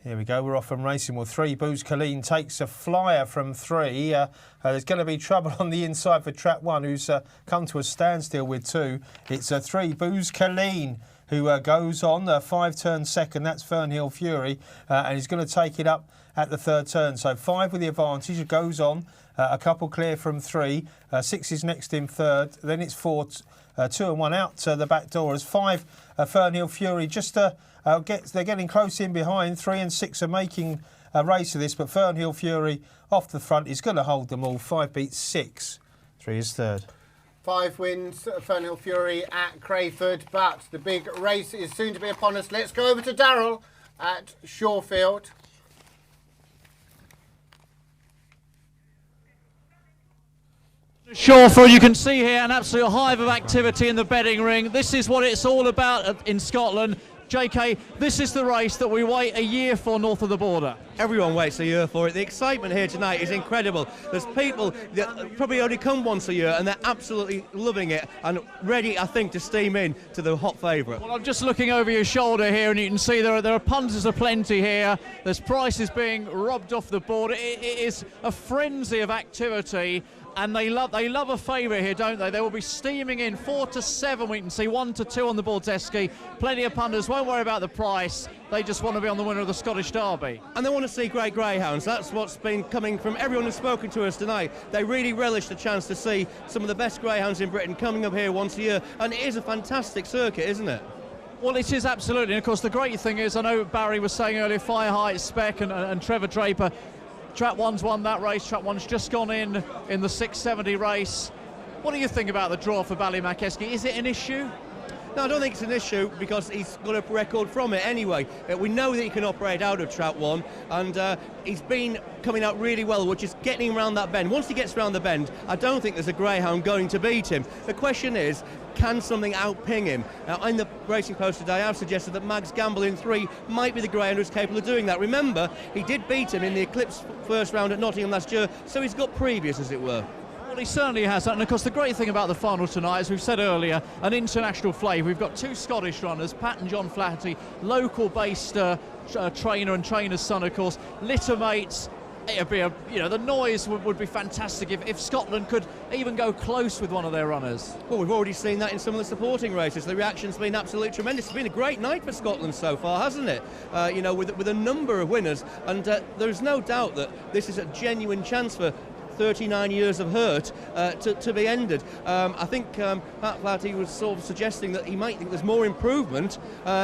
Here we go, we're off and racing. Well, 3, Booze Colleen takes a flyer from 3. There's going to be trouble on the inside for trap 1, who's come to a standstill with 2. It's a 3, Booze Colleen. who goes on 5 turns second. That's Fernhill Fury, and he's going to take it up at the 3rd turn. So 5 with the advantage. It goes on. A couple clear from 3. 6 is next in 3rd. Then it's 4, 2 and 1 out the back door. As 5, Fernhill Fury just they're getting close in behind. 3 and 6 are making a race of this, but Fernhill Fury off the front is going to hold them all. 5 beats 6. 3 is 3rd. 5 wins, Fernhill Fury at Crayford, but the big race is soon to be upon us. Let's go over to Darryl at Shawfield. Shawfield, you can see here an absolute hive of activity in the betting ring. This is what it's all about in Scotland. JK, this is the race that we wait a year for north of the border. Everyone waits a year for it. The excitement here tonight is incredible. There's people that probably only come once a year and they're absolutely loving it and ready, I think, to steam in to the hot favourite. Well, I'm just looking over your shoulder here and you can see there are punters aplenty here. There's prices being robbed off the board. It is a frenzy of activity. And they love a favourite here, don't they? They will be steaming in 4 to 7. We can see 1 to 2 on the board, Esky. Plenty of punters won't worry about the price. They just want to be on the winner of the Scottish Derby. And they want to see great greyhounds. That's what's been coming from everyone who's spoken to us tonight. They really relish the chance to see some of the best greyhounds in Britain coming up here once a year. And it is a fantastic circuit, isn't it? Well, it is absolutely. And of course, the great thing is, I know Barry was saying earlier, Fireheight, Speck and Trevor Draper. Trap 1's won that race. Trap 1's just gone in the 670 race. What do you think about the draw for Ballymac Esky? Is it an issue? No, I don't think it's an issue because he's got a record from it anyway. We know that he can operate out of Trap 1 and he's been coming out really well, which is getting around that bend. Once he gets around the bend, I don't think there's a greyhound going to beat him. The question is, can something outping him? Now, in the racing post today, I've suggested that Mags Gamble in 3 might be the greyhound who's capable of doing that. Remember, he did beat him in the Eclipse first round at Nottingham last year, so he's got previous, as it were. Well, he certainly has that, and of course the great thing about the final tonight, as we've said earlier, an international flavour. We've got 2 Scottish runners, Pat and John Flaherty, local-based trainer and trainer's son, of course, litter mates. It'd be the noise would be fantastic if Scotland could even go close with one of their runners. Well, we've already seen that in some of the supporting races. The reaction's been absolutely tremendous. It's been a great night for Scotland so far, hasn't it? With a number of winners, and there's no doubt that this is a genuine chance for 39 years of hurt to be ended. I think Pat Flaherty was sort of suggesting that he might think there's more improvement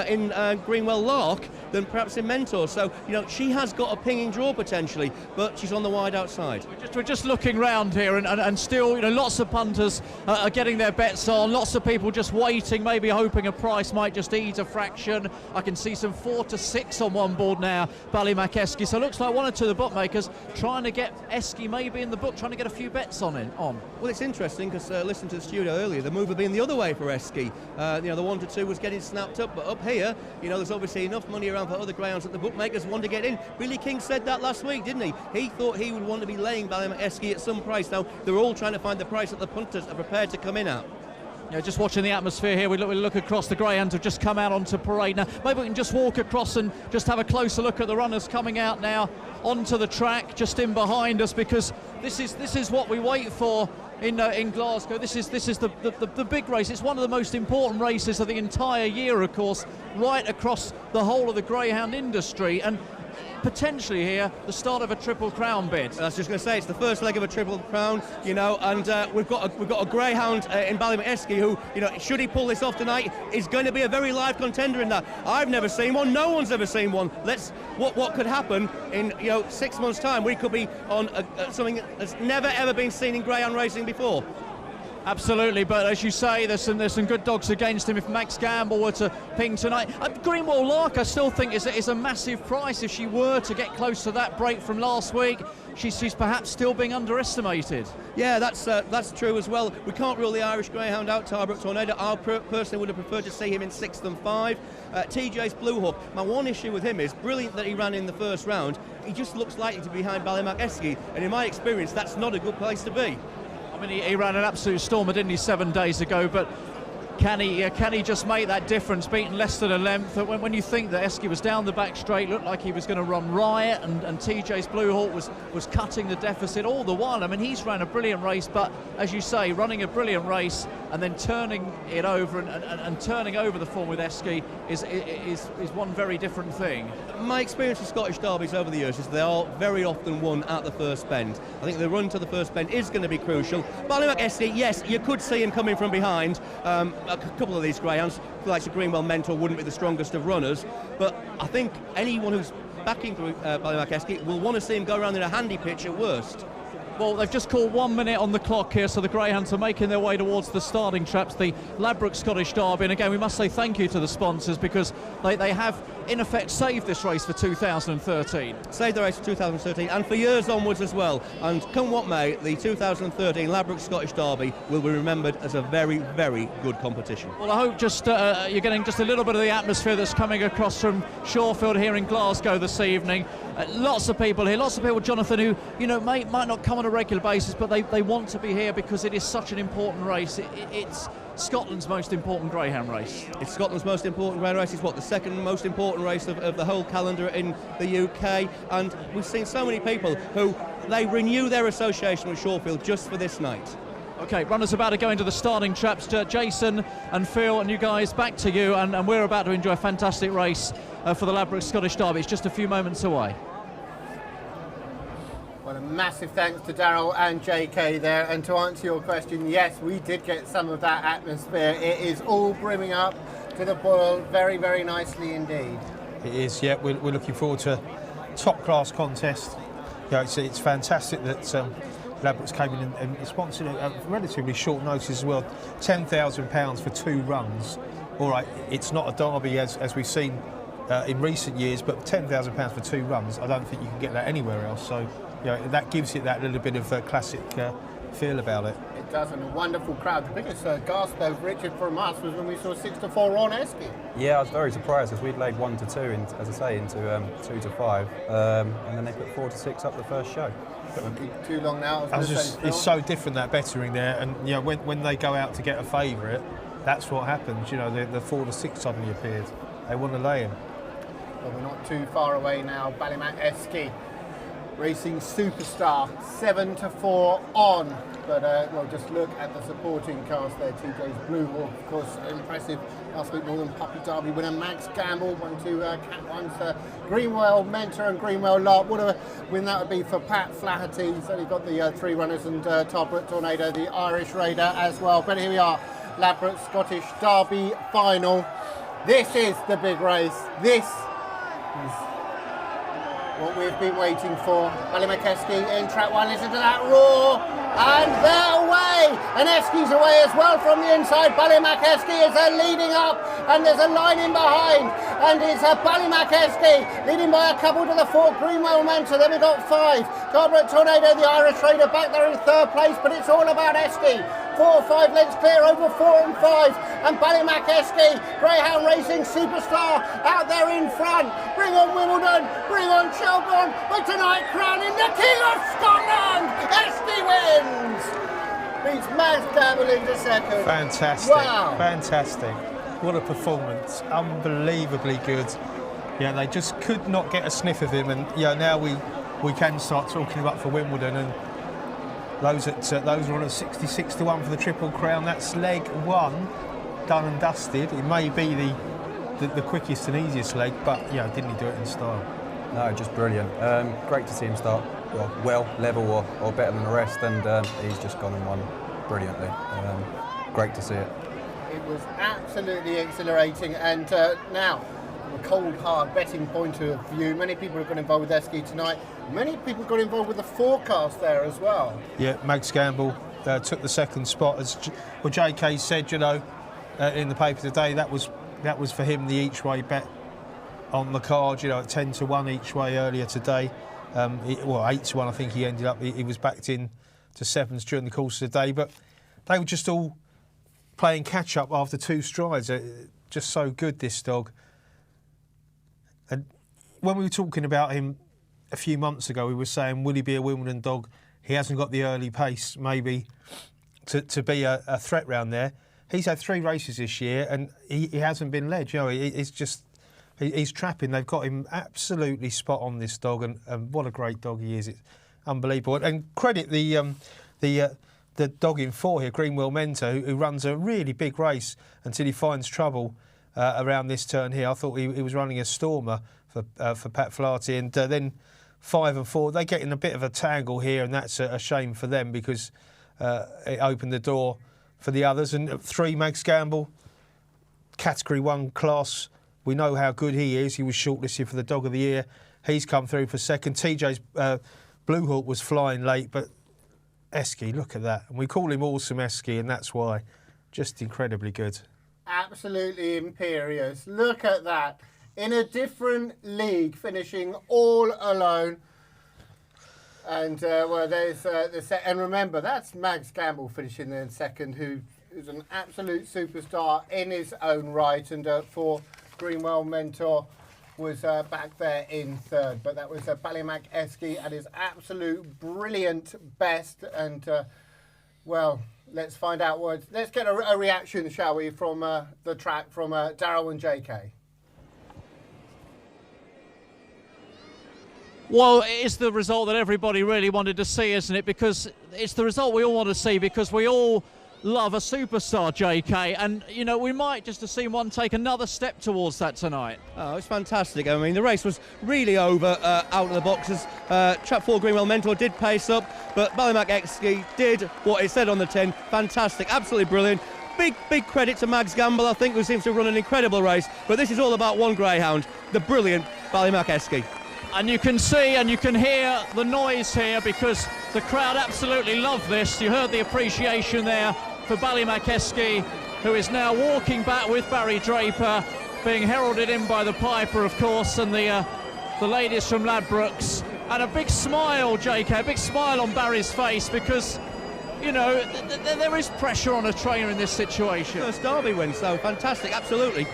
in Greenwell Lark than perhaps in Mentor. So, she has got a pinging draw potentially, but she's on the wide outside. We're just looking round here and still, lots of punters are getting their bets on, lots of people just waiting, maybe hoping a price might just ease a fraction. I can see some 4 to 6 on one board now, Ballymac Esky. So it looks like 1 or 2 of the bookmakers trying to get Esky maybe in the book, trying to get a few bets on. Well, it's interesting because listening to the studio earlier, the move had been the other way for Esky. The 1 to 2 was getting snapped up, but up here, there's obviously enough money around for other grounds that the bookmakers want to get in. Billy King said that last week, didn't he? He thought he would want to be laying Ballymac Esky at some price. Now, they're all trying to find the price that the punters are prepared to come in at. Yeah, just watching the atmosphere here, we look across. The greyhounds have just come out onto parade now. Maybe we can just walk across and just have a closer look at the runners coming out now onto the track, just in behind us, because this is what we wait for in Glasgow. This is the big race. It's one of the most important races of the entire year, of course, right across the whole of the greyhound industry, and potentially here the start of a Triple Crown bid. I was just going to say it's the first leg of a Triple Crown, and we've got a greyhound in Ballymac Esky who, should he pull this off tonight, is going to be a very live contender in that. I've never seen one. No one's ever seen one. What could happen in 6 months' time? We could be on something that's never ever been seen in greyhound racing before. Absolutely, but as you say, there's some good dogs against him if Max Gamble were to ping tonight. Greenwell Lark, I still think is a massive price. If she were to get close to that break from last week, she's perhaps still being underestimated. Yeah, that's true as well. We can't rule the Irish Greyhound out, Tarbrook Tornado. I personally would have preferred to see him in 6th and 5. TJ's Blue Hook. My one issue with him is brilliant that he ran in the first round. He just looks likely to be behind Ballymac Esky, and in my experience, that's not a good place to be. I mean, he ran an absolute stormer, didn't he, 7 days ago, but can he just make that difference, beating less than a length? When you think that Esky was down the back straight, looked like he was going to run riot, and TJ's Blue Hawk was cutting the deficit all the while. I mean, he's ran a brilliant race, but as you say, running a brilliant race, and then turning it over and turning over the form with Eski is one very different thing. My experience with Scottish derbies over the years is they are very often won at the first bend. I think the run to the first bend is going to be crucial. Ballymac Eski, yes, you could see him coming from behind. A couple of these greyhounds, like the Greenwell Mentor, wouldn't be the strongest of runners, but I think anyone who's backing Ballymac Eski will want to see him go around in a handy pitch at worst. Well, they've just called 1 minute on the clock here, so the greyhounds are making their way towards the starting traps, the Ladbroke Scottish Derby. And again, we must say thank you to the sponsors, because they have, in effect, saved this race for 2013. Saved the race for 2013, and for years onwards as well. And come what may, the 2013 Ladbroke Scottish Derby will be remembered as a very, very good competition. Well, I hope just you're getting just a little bit of the atmosphere that's coming across from Shorefield here in Glasgow this evening. Lots of people here, lots of people, Jonathan, who might not come on a regular basis, but they want to be here because it is such an important race. It's Scotland's most important greyhound race. It's Scotland's most important greyhound race. It's the second most important race of the whole calendar in the UK, and we've seen so many people who they renew their association with Shorefield just for this night. Okay, runners about to go into the starting traps. Jason and Phil and you guys, back to you, and we're about to enjoy a fantastic race for the Ladbroke Scottish Derby. It's just a few moments away. Well, a massive thanks to Daryl and JK there, and to answer your question, yes, we did get some of that atmosphere. It is all brimming up to the boil very, very nicely indeed. It is, yeah, we're looking forward to a top-class contest. It's fantastic that Ladbrokes came in and sponsored it at relatively short notice as well. £10,000 for 2 runs. All right, it's not a derby as we've seen in recent years, but £10,000 for 2 runs, I don't think you can get that anywhere else. So, that gives it that little bit of classic feel about it. It does, and a wonderful crowd. The biggest gasp, though, Richard, from us was when we saw 6-4 on Eski. Yeah, I was very surprised because we'd laid 1-2, as I say, into 2-5, and then they put 4-6 up the first show. Too long now. It's so different, that bettering there, and when they go out to get a favourite, that's what happens. The 4-6 suddenly appeared. They want to lay him. Well, we're not too far away now. Ballymac Eski, racing superstar, 7-4 on. But well, just look at the supporting cast there. TJ's Blue Hawk, of course, impressive. Last week, Northern Puppy Derby winner Max Gamble, 1-2 Cat Ones, Greenwell Mentor and Greenwell Lark. What a win that would be for Pat Flaherty. He's only got the 3 runners, and Todd Tornado, the Irish Raider, as well. But here we are, Ladbroke Scottish Derby final. This is the big race. This is what we've been waiting for. Ballymac Eski in track 1. Listen to that roar. And they're away. And Eski's away as well from the inside. Ballymac Eski is leading up. And there's a line in behind. And it's Ballymac Eski leading by a couple to the 4. Greenwell Mentor. Then we've got 5. Garbrandt Tornado, the Irish Raider, back there in 3rd place. But it's all about Eski. 4 or 5 lengths clear over 4 and 5. And Ballymac Eski, Greyhound Racing superstar, out there in front. Bring on Wimbledon, bring on Shelbourne, but tonight crowning the King of Scotland. Eski wins. Beats Max Gamble into 2nd. Fantastic. Wow. Fantastic. What a performance. Unbelievably good. Yeah, they just could not get a sniff of him, and now we can start talking about for Wimbledon, and those are on at 66-1 for the Triple Crown. That's leg 1, done and dusted. It may be the quickest and easiest leg, but didn't he do it in style? No, just brilliant. Great to see him start well, level or better than the rest, and he's just gone and won brilliantly. Great to see it. It was absolutely exhilarating, and now, from a cold, hard betting point of view, many people have got involved with Eski tonight. Many people got involved with the forecast there as well. Yeah, Max Gamble took the 2nd spot. As JK said, in the paper today, that was for him the each-way bet on the card, at 10-1 each way earlier today. 8-1, I think he ended up. He was backed in to 7s during the course of the day, but they were just all playing catch-up after 2 strides. Just so good, this dog. And when we were talking about him a few months ago, we were saying, will he be a Wimbledon dog? He hasn't got the early pace, maybe, to be a threat round there. He's had 3 races this year, and he hasn't been led. He's trapping. They've got him absolutely spot on, this dog, and what a great dog he is. It's unbelievable. And credit the the dog in 4 here, Greenwell Mentor, who runs a really big race until he finds trouble around this turn here. I thought he was running a stormer for Pat Flaherty, and then 5 and 4, they get in a bit of a tangle here, and that's a shame for them because it opened the door for the others. And 3, Mags Gamble, Category 1 class. We know how good he is. He was shortlisted for the Dog of the Year. He's come through for second. TJ's Blue Hawk was flying late, but Esky, look at that. And we call him Awesome Esky, and that's why. Just incredibly good. Absolutely imperious. Look at that. In a different league, finishing all alone. And, well, there's the set. And remember, that's Mags Gamble finishing there in second, who is an absolute superstar in his own right. And for Greenwell Mentor was back there in third. But that was Ballymac Esky at his absolute brilliant best. And, well, let's find out what. Let's get a reaction, shall we, from the track from Daryl and JK. Well, it's the result that everybody really wanted to see, isn't it? Because it's the result we all want to see, because we all love a superstar, JK, and, you know, we might just have seen one take another step towards that tonight. Oh, it's fantastic. I mean, the race was really over out of the boxes. Trap 4 Greenwell Mentor did pace up, but Ballymac Esky did what it said on the tin. Fantastic, absolutely brilliant. Big credit to Mags Gamble, I think, who seems to run an incredible race. But this is all about one greyhound, the brilliant Ballymac Esky. And you can see and you can hear the noise here, because the crowd absolutely love this. You heard the appreciation there for Ballymac Esky, who is now walking back with Barry Draper, being heralded in by the Piper, of course, and the ladies from Ladbrokes. And a big smile, JK, a big smile on Barry's face, because, you know, there is pressure on a trainer in this situation. First Derby win, so fantastic, absolutely.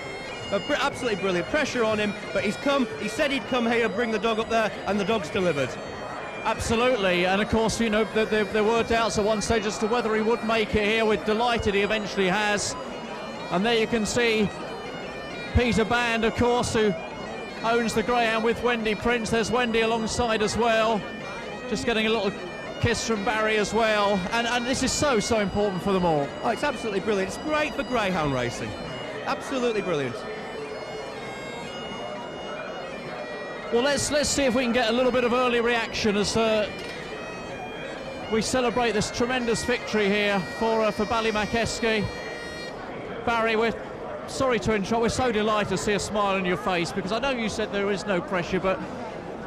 Absolutely brilliant. Pressure on him, but he said he'd come here, bring the dog up there, and the dog's delivered. Absolutely, and of course, you know, there were doubts at one stage as to whether he would make it here. We're delighted he eventually has. And there you can see Peter Band, of course, who owns the greyhound with Wendy Prince. There's Wendy alongside as well, just getting a little kiss from Barry as well. And this is so important for them all. Oh, it's absolutely brilliant. It's great for greyhound racing. Absolutely brilliant. Well, let's see if we can get a little bit of early reaction as we celebrate this tremendous victory here for Ballymac Esky. Barry, we're sorry to interrupt. We're so delighted to see a smile on your face, because I know you said there is no pressure, but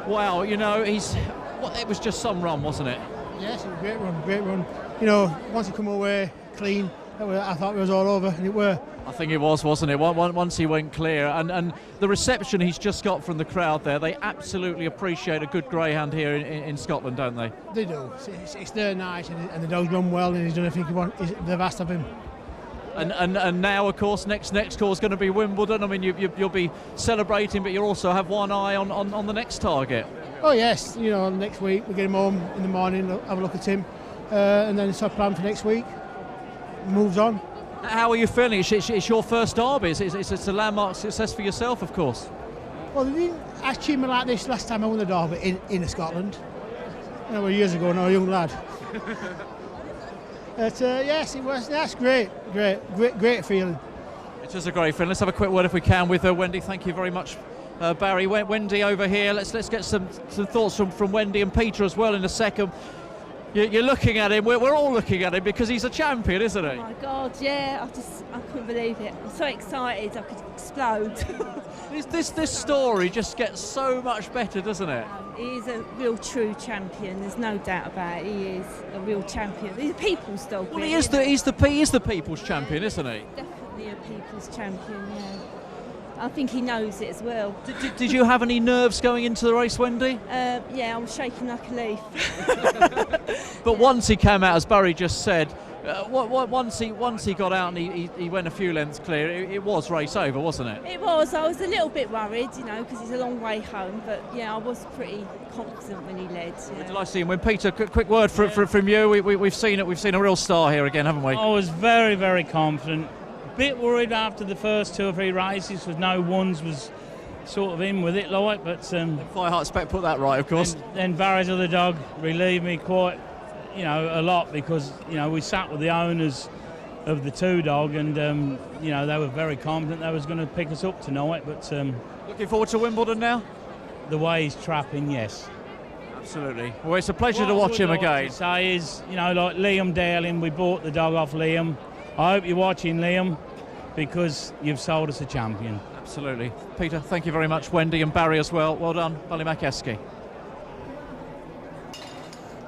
wow, you know, it was just some run, wasn't it? Yes, it was a great run. You know, once he come away clean, I thought it was all over, and it were. I think it was, wasn't it? Once he went clear, and the reception he's just got from the crowd there, they absolutely appreciate a good greyhound here in Scotland, don't they? They do. It's their night, and the dog's run well, and he's done everything they've asked of him. And now, of course, next call is going to be Wimbledon. I mean, you'll be celebrating, but you also have one eye on the next target. Oh yes, you know, next week we get him home in the morning, have a look at him, and then it's our plan for next week. Moves on. How are you feeling? It's your first derby. It's a landmark success for yourself, of course. Well, they didn't achieve me like this last time I won the derby in Scotland. You know, years ago, when I was a young lad. But yes, it was. That's great feeling. It is a great feeling. Let's have a quick word, if we can, with Wendy. Thank you very much, Barry. Wendy over here. Let's get some thoughts from Wendy and Peter as well in a second. You're looking at him. We're all looking at him because he's a champion, isn't he? Oh my God, yeah! I couldn't believe it. I'm so excited, I could explode. This story just gets so much better, doesn't it? He is a real true champion. There's no doubt about it. He is a real champion. He's a people's dog. Well, really, he is the people's champion, isn't he? Definitely a people's champion. Yeah. I think he knows it as well. Did you have any nerves going into the race, Wendy? Yeah, I was shaking like a leaf. But once he came out, as Barry just said, once he got out and he went a few lengths clear, it was race over, wasn't it? It was. I was a little bit worried, you know, because it's a long way home. But yeah, I was pretty confident when he led. Yeah. Did I see him? When Peter, quick word from you. We've seen it. We've seen a real star here again, haven't we? I was very, very confident. Bit worried after the first 2 or 3 races, because no ones was sort of in with it, like, but Fireheart Spec put that right, of course. Then Barry's other dog relieved me quite you know, a lot because, you know, we sat with the owners of the two dog and, you know, they were very confident they was going to pick us up tonight. But looking forward to Wimbledon now? The way he's trapping, yes. Absolutely. Well, it's a pleasure to watch him again. To say is, you know, like Liam Darling, we bought the dog off Liam. I hope you're watching, Liam, because you've sold us a champion. Absolutely. Peter, thank you very much. Wendy and Barry as well. Well done, Ballymac Esky.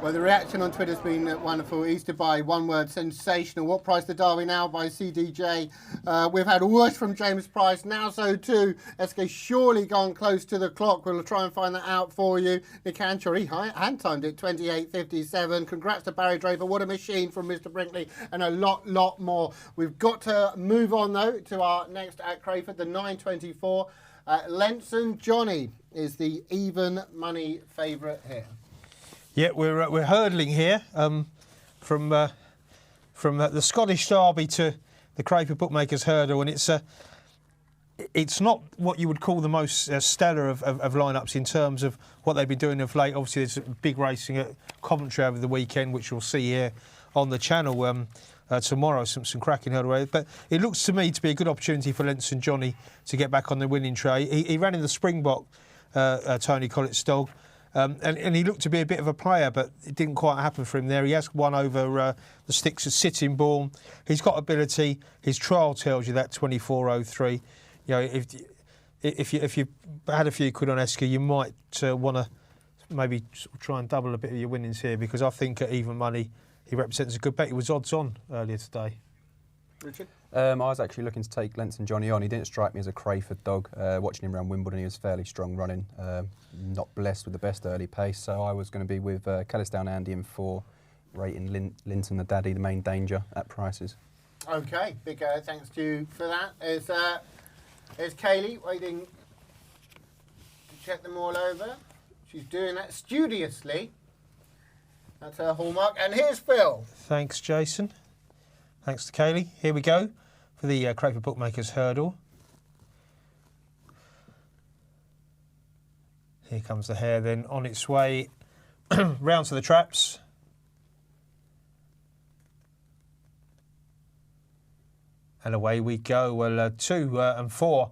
Well, the reaction on Twitter's been wonderful. Easter by one word, sensational. What price the Derby now by CDJ? We've had worse from James Price, now so too. SK surely gone close to the clock. We'll try and find that out for you. Nick Hanshaw, he hand timed it, 28.57. Congrats to Barry Draper. What a machine from Mr. Brinkley, and a lot more. We've got to move on though to our next at Crayford, the 9.24. Lenson Johnny is the even money favourite here. Yeah, we're hurdling here from the Scottish Derby to the Crayford Bookmakers Hurdle, and it's not what you would call the most stellar of lineups in terms of what they've been doing of late. Obviously, there's big racing at Coventry over the weekend, which we'll see here on the channel tomorrow. Some cracking hurdle race, but it looks to me to be a good opportunity for Lenson Johnny to get back on the winning tray. He ran in the Springbok, Tony Collett's dog. And he looked to be a bit of a player, but it didn't quite happen for him there. He has won over the sticks at Sittingbourne. He's got ability. His trial tells you that 24.03. You know, if you had a few quid on Esker, you might want to maybe try and double a bit of your winnings here, because I think at even money he represents a good bet. He was odds on earlier today. Richard? I was actually looking to take Lenson Johnny on. He didn't strike me as a Crayford dog. Watching him around Wimbledon, he was fairly strong running. Not blessed with the best early pace, so I was going to be with Kellisdown Andy in 4, rating Linton the Daddy, the main danger at prices. Okay, big thanks to you for that. There's Kaylee waiting to check them all over. She's doing that studiously. That's her hallmark. And here's Phil. Thanks, Jason. Thanks to Kaylee. Here we go for the Crayford Bookmakers Hurdle. Here comes the hare then on its way round to the traps. And away we go. Well, 2 and 4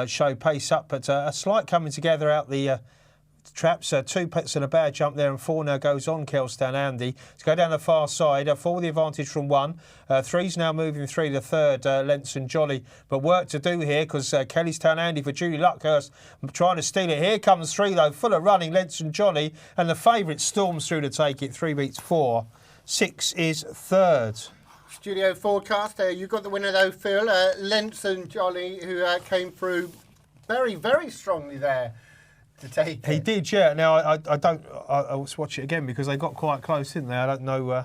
show pace up, but a slight coming together out the traps. 2 pets and a bad jump there, and 4 now goes on Kelstown Andy to go down the far side. 4 with the advantage from 1. 3's now moving 3 to 3rd, Lenson Jolly. But work to do here, because Kellystown Andy for Julie Luckhurst trying to steal it. Here comes 3 though, full of running, Lenson Jolly, and the favourite storms through to take it. 3 beats 4. 6 is 3rd. Studio forecast. You got the winner though, Phil. Lenson Jolly, who came through very, very strongly there. He did, yeah. Now I'll watch it again because they got quite close, didn't they? I don't know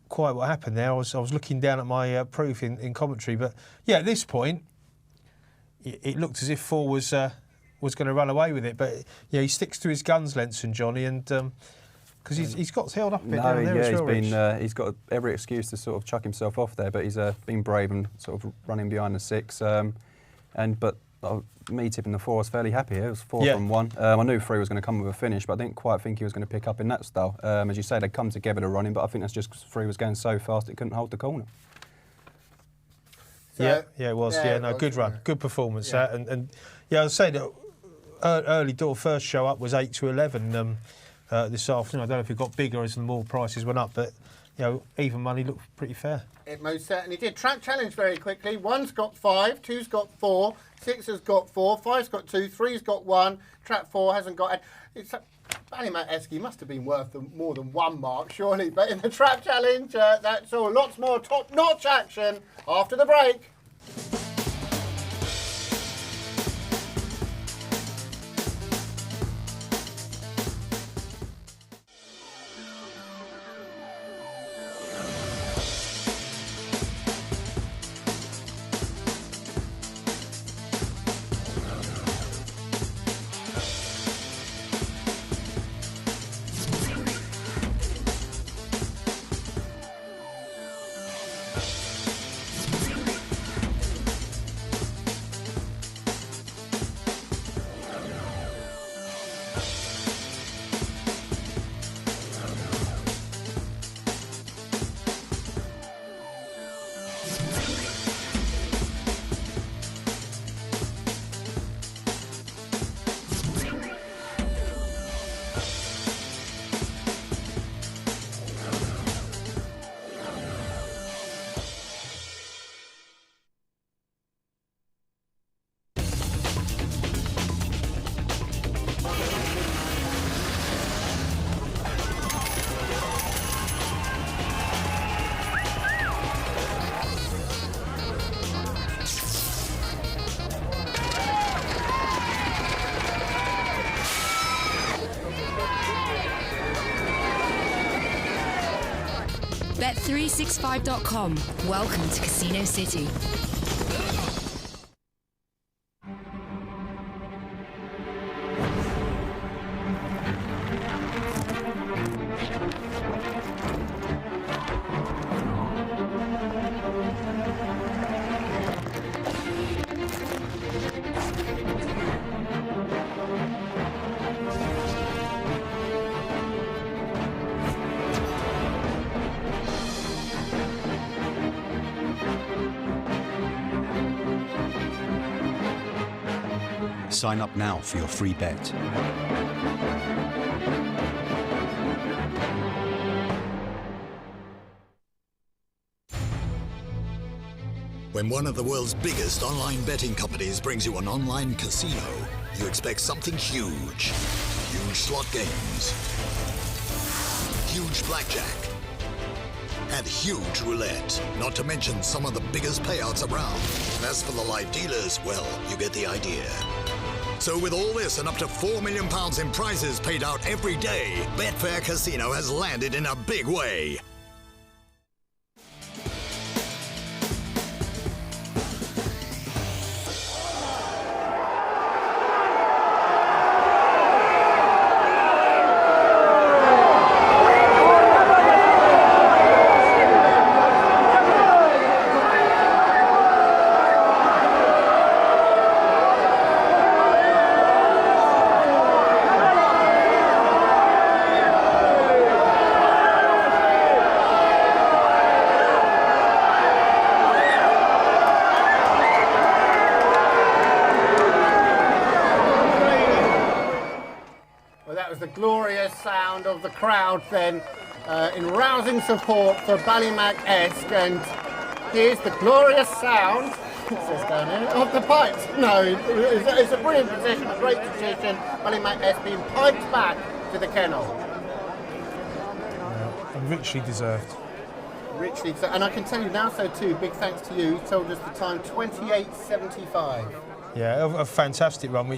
quite what happened there. I was looking down at my proof in commentary, but yeah, at this point, it looked as if 4 was going to run away with it. But yeah, he sticks to his guns, Lenson Johnny, and because he's got held up a bit down there as well. He's got every excuse to sort of chuck himself off there, but he's been brave and sort of running behind the 6. But me tipping the 4, I was fairly happy here. It was 4 from 1. I knew 3 was going to come with a finish, but I didn't quite think he was going to pick up in that style. As you say, they'd come together to run him, but I think that's just because 3 was going so fast it couldn't hold the corner. So, yeah, it was. Yeah, no, good run, good performance. Yeah. And I was saying that early door first show up was 8 to 11 this afternoon. I don't know if it got bigger as the more prices went up, but even money looked pretty fair. It most certainly did. Trap challenge very quickly. 1's got 5, 2's got 4, 6 has got 4, 5's got 2, 3's got 1. Trap 4 hasn't got. It's Ballymac Esky must have been worth more than 1 mark, surely. But in the trap challenge, that's all. Lots more top-notch action after the break. Bet365.com. Welcome to Casino City. Sign up now for your free bet. When one of the world's biggest online betting companies brings you an online casino, you expect something huge. Huge slot games, huge blackjack, and huge roulette, not to mention some of the biggest payouts around. And as for the live dealers, well, you get the idea. So with all this and up to £4 million in prizes paid out every day, Betfair Casino has landed in a big way. Glorious sound of the crowd then in rousing support for Ballymac-esque, and here's the glorious sound it says down here, of the pipes. No, it's a brilliant position, a great position. Ballymac-esque being piped back to the kennel. And richly deserved. Richly deserved. And I can tell you now so too, big thanks to you, you told us the time 28.75. Yeah, a fantastic run.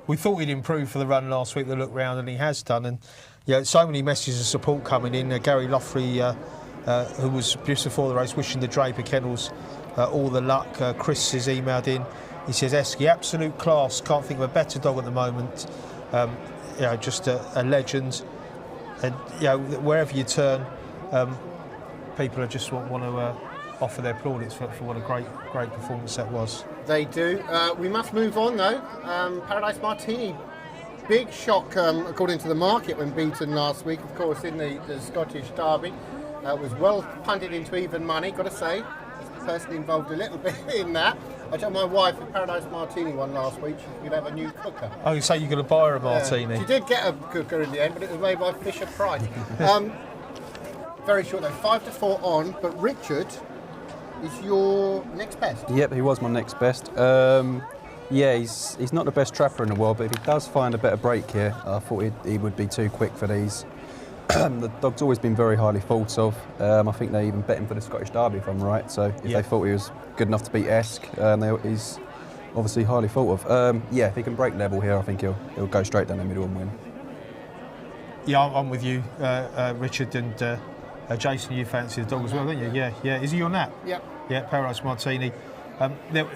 We thought he'd improve for the run last week, the look round, and he has done. And yeah, so many messages of support coming in. Gary Loughrey, who was just before the race, wishing the Draper Kennels all the luck. Chris has emailed in. He says, Esky, absolute class. Can't think of a better dog at the moment. Just a legend. And wherever you turn, people just want to offer their plaudits for what a great performance that was. They do. We must move on though. Paradise Martini, big shock according to the market when beaten last week, of course, in the Scottish Derby. Was well punted into even money, got to say. Personally involved a little bit in that. I told my wife if Paradise Martini won last week, she could have a new cooker. Oh, you say you're going to buy her a martini? She did get a cooker in the end, but it was made by Fisher Price. Very short though, 5-4 on, but Richard is your next best. Yep, he was my next best. He's not the best trapper in the world, but if he does find a better break here, I thought he would be too quick for these. The dog's always been very highly thought of. I think they even bet him for the Scottish Derby, if I'm right. So if they thought he was good enough to beat Esk, he's obviously highly thought of. If he can break level here, I think he'll go straight down the middle and win. Yeah, I'm with you, Richard, and Jason, you fancy the dog as well, don't you? Yeah. Is he your nap? Yep. Yeah, Paradise Martini. There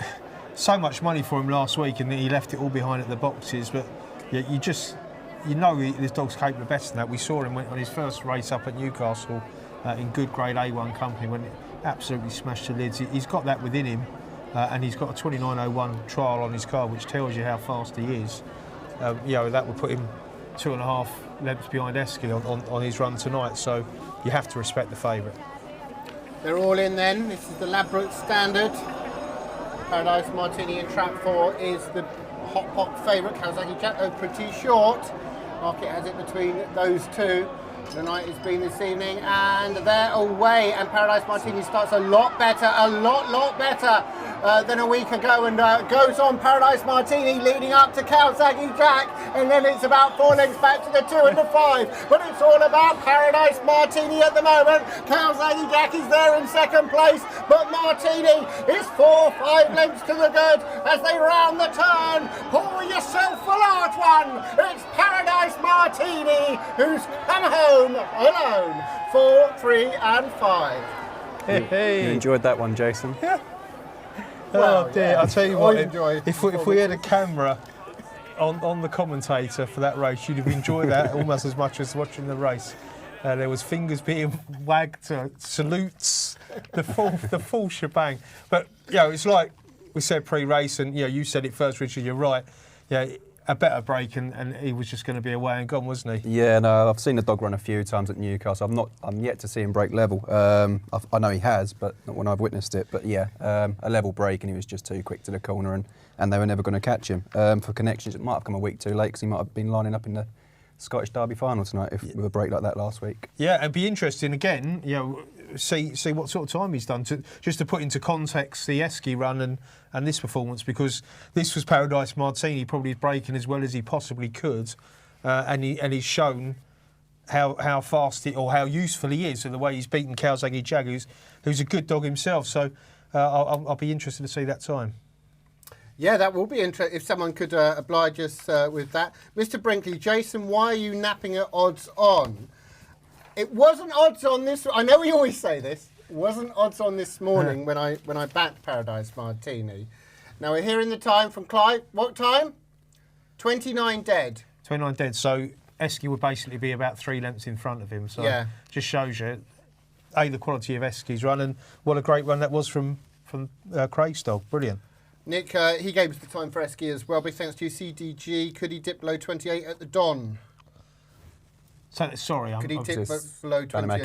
so much money for him last week, and he left it all behind at the boxes. But this dog's capable of better than that. We saw him on his first race up at Newcastle in good grade A1 company when it absolutely smashed the lids. He's got that within him, and he's got a 29.01 trial on his car, which tells you how fast he is. That would put him 2.5 lengths behind Esky on his run tonight. So you have to respect the favourite. They're all in then. This is the Ladbroke Standard. Paradise Martini in trap 4 is the hot pot favourite. Kawasaki Jack, though pretty short. Market has it between those two. The night has been this evening, and they're away. And Paradise Martini starts a lot better, a lot better. than a week ago, and goes on Paradise Martini leading up to Kawasaki Jack, and then it's about 4 lengths back to the 2 and the 5, but it's all about Paradise Martini at the moment. Kawasaki Jack is there in second place, but Martini is 4-5 lengths to the good as they round the turn. Pour yourself a large one. It's Paradise Martini who's come home alone. 4, 3 and 5. You enjoyed that one, Jason? Yeah. Well, oh dear, yeah. I'll tell you Always what, enjoy if we had a camera on the commentator for that race, you'd have enjoyed that almost as much as watching the race. There was fingers being wagged, salutes, the full shebang. But, you know, it's like we said pre-race, and, you know, you said it first, Richard, you're right. Yeah, a better break, and he was just going to be away and gone, wasn't he? Yeah, no, I've seen the dog run a few times at Newcastle. I'm yet to see him break level. I know he has, but not when I've witnessed it. But yeah, a level break, and he was just too quick to the corner, and they were never going to catch him. For connections, it might have come a week too late because he might have been lining up in the Scottish Derby final tonight with a break like that last week. Yeah, it'd be interesting again, you know, see what sort of time he's done just to put into context the Esky run and this performance, because this was Paradise Martini probably breaking as well as he possibly could, and he's shown how fast or how useful he is, and the way he's beaten Kawasaki Jag, who's a good dog himself. So I'll be interested to see that time. Yeah, that will be interesting if someone could oblige us with that. Mr. Brinkley, Jason, why are you napping at odds on? It wasn't odds on this. I know we always say this. It wasn't odds on this morning when I backed Paradise Martini. Now we're hearing the time from Clive. What time? 29 dead. 29 dead. So Esky would basically be about 3 lengths in front of him. So yeah, just shows you the quality of Esky's run, and what a great run that was from Craig's dog. Brilliant. Nick, he gave us the time for Esky as well. Big thanks to you, CDG. Could he dip below 28 at the Don? So, sorry, could he dip below 28?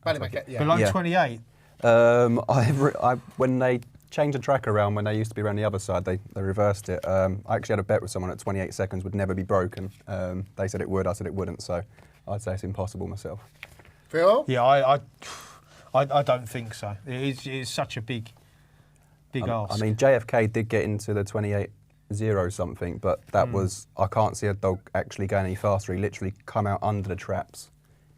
Ballymac, yeah. Below 28? When they changed the track around, when they used to be around the other side, they reversed it. I actually had a bet with someone at 28 seconds would never be broken. They said it would, I said it wouldn't, so I'd say it's impossible myself. Phil? Yeah, I don't think so. It is such a big ask. I mean, JFK did get into the 28.0 something, but that was, I can't see a dog actually going any faster. He literally come out under the traps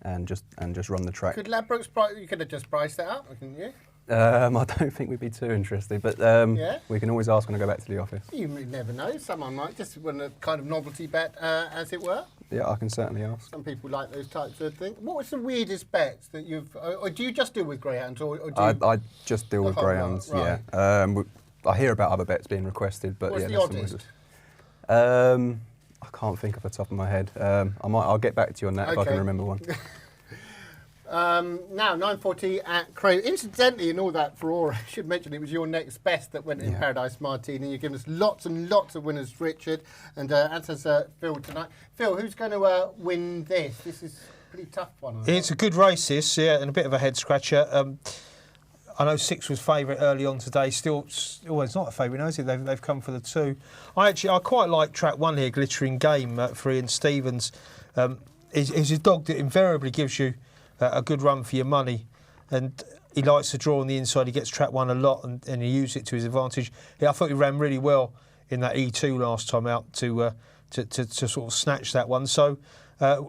and just run the track. Could Ladbrokes you could have just priced that up, couldn't you? I don't think we'd be too interested, but we can always ask when I go back to the office. You never know. Someone might just win a kind of novelty bet, as it were. Yeah, I can certainly ask. Some people like those types of things. What was the weirdest bets that you've... Or do you just deal with greyhounds? Or do you... I just deal with greyhounds, right. Yeah. I hear about other bets being requested, but what's yeah. What's the oddest? I can't think off the top of my head. I'll get back to you on that if I can remember one. Now, 9:40 at Cray. Incidentally, in all that furore, I should mention it was your next best that went in Paradise Martini. You've given us lots and lots of winners, Richard, and as has Phil tonight. Phil, who's going to win this? This is a pretty tough one. It's a good race, this, yeah, and a bit of a head scratcher. I know 6 was favourite early on today. Still, well, it's not a favourite now, is it? They've come for the 2. I quite like track 1 here, Glittering Game for Ian Stevens. He's a dog that invariably gives you a good run for your money, and he likes to draw on the inside. He gets track 1 a lot, and he uses it to his advantage. Yeah, I thought he ran really well in that E2 last time out to sort of snatch that one. So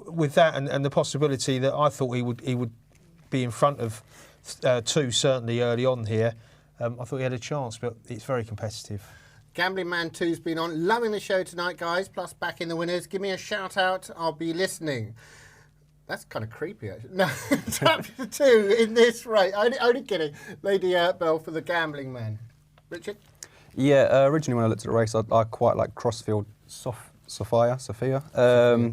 with that and the possibility that I thought he would be in front of 2 certainly early on here, I thought he had a chance, but it's very competitive. Gambling Man 2's been on. Loving the show tonight, guys. Plus back in the winners. Give me a shout out. I'll be listening. That's kind of creepy, actually. No, chapter 2 in this race. Only kidding. Lady Bell for the Gambling Man. Richard? Yeah, originally when I looked at the race, I quite like Crossfield Sophia.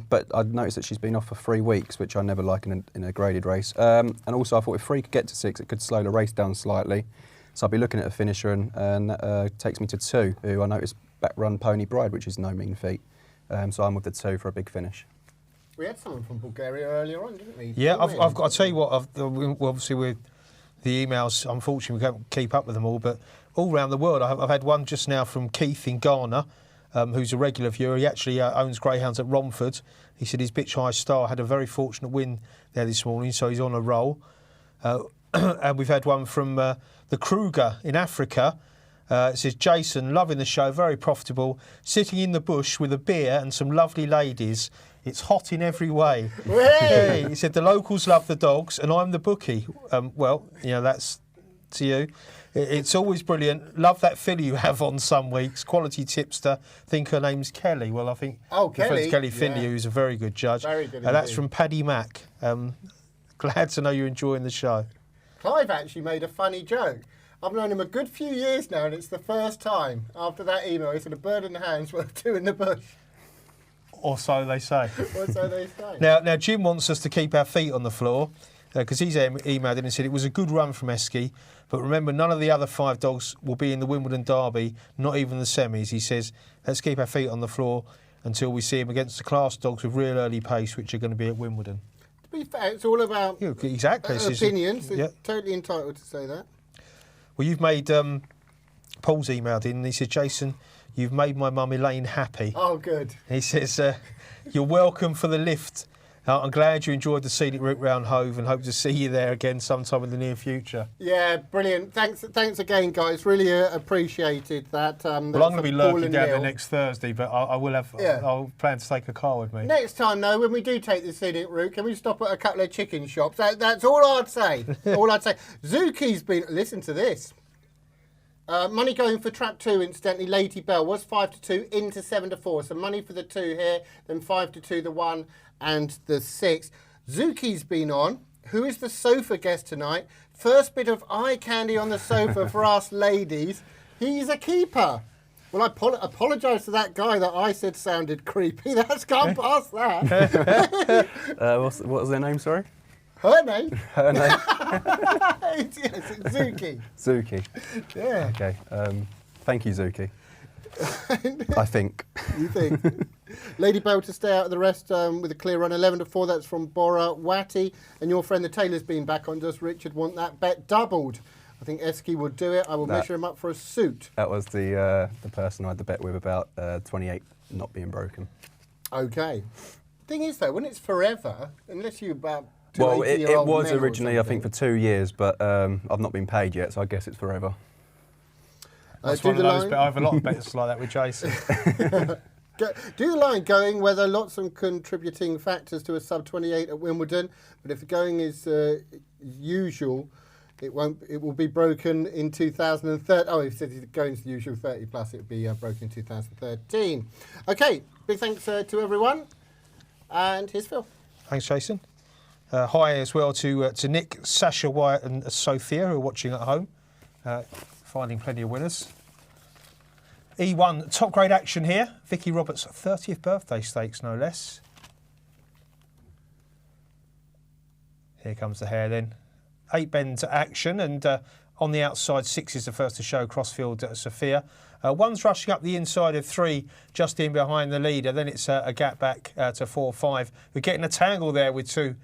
But I'd noticed that she's been off for 3 weeks, which I never like in a graded race. And also I thought if 3 could get to 6, it could slow the race down slightly. So I'll be looking at a finisher, and that takes me to 2, who I noticed back run Pony Bride, which is no mean feat. So I'm with the 2 for a big finish. We had someone from Bulgaria earlier on, didn't we? Yeah, I've got to tell you what, obviously with the emails, unfortunately we can't keep up with them all, but all around the world, I've had one just now from Keith in Ghana, who's a regular viewer. He actually owns greyhounds at Romford. He said his Bitch High Star had a very fortunate win there this morning, so he's on a roll. And we've had one from the Kruger in Africa, It says, Jason, loving the show, very profitable, sitting in the bush with a beer and some lovely ladies. It's hot in every way. Hey, he said, the locals love the dogs and I'm the bookie. Well, you know, that's to you. It's always brilliant. Love that filly you have on some weeks. Quality tipster. Think her name's Kelly. Well, I think Kelly. Kelly Finley, who's a very good judge. Very good That's indeed. from Paddy Mack. Glad to know you're enjoying the show. Clive actually made a funny joke. I've known him a good few years now, and it's the first time after that email he said a bird in the hand's worth two in the bush. Or so they say. Or so they say. Now Jim wants us to keep our feet on the floor because he's emailed in and said it was a good run from Esky, but remember none of the other 5 dogs will be in the Wimbledon Derby, not even the semis. He says, let's keep our feet on the floor until we see him against the class dogs with real early pace, which are going to be at Wimbledon. To be fair, it's all about exactly. opinions. They're totally entitled to say that. Well, you've made, Paul's emailed in and he said, Jason, you've made my mum Elaine happy. Oh, good. He says, you're welcome for the lift. I'm glad you enjoyed the scenic route round Hove and hope to see you there again sometime in the near future. Yeah, brilliant. Thanks again, guys. Really appreciated that. Well, I'm going to be lurking down there next Thursday, but I will have. I'll plan to take a car with me. Next time, though, when we do take the scenic route, can we stop at a couple of chicken shops? That's all I'd say. All I'd say. Zuki's been. Listen to this. Money going for trap 2, incidentally. Lady Bell was 5-2 into 7-4. So money for the 2 here, then 5-2 the 1 and the 6. Zuki's been on. Who is the sofa guest tonight? First bit of eye candy on the sofa for us ladies. He's a keeper. Well, I apologise to that guy that I said sounded creepy. That's gone past that. What was their name, sorry? Her name? Her name? It's Zuki. Zuki. Yeah. Okay. Thank you, Zuki. I think. You think? Lady Bell to stay out of the rest with a clear run. 11-4. That's from Bora Watty. And your friend the Taylor's been back on. Does Richard want that bet doubled? I think Esky would do it. I will measure him up for a suit. That was the person I had the bet with about 28 not being broken. Okay. Thing is, though, when it's forever, unless you're about... Well, it was originally, I think, for 2 years, but I've not been paid yet, so I guess it's forever. That's one of those, but I have a lot of bets like that with Jason. Do the line going where there are lots of contributing factors to a sub-28 at Wimbledon, but if the going is usual, it will be broken in 2030. Oh, if it's going to the usual 30 plus, it will be broken in 2013. Okay, big thanks to everyone, and here's Phil. Thanks, Jason. Hi as well to Nick, Sasha, Wyatt and Sophia who are watching at home, finding plenty of winners. E1, top grade action here. Vicky Roberts' 30th birthday stakes, no less. Here comes the hare then. 8 bend action and on the outside 6 is the first to show, Crossfield Sophia. 1's rushing up the inside of 3, just in behind the leader. Then it's a gap back to 4-5. We're getting a tangle there with 2.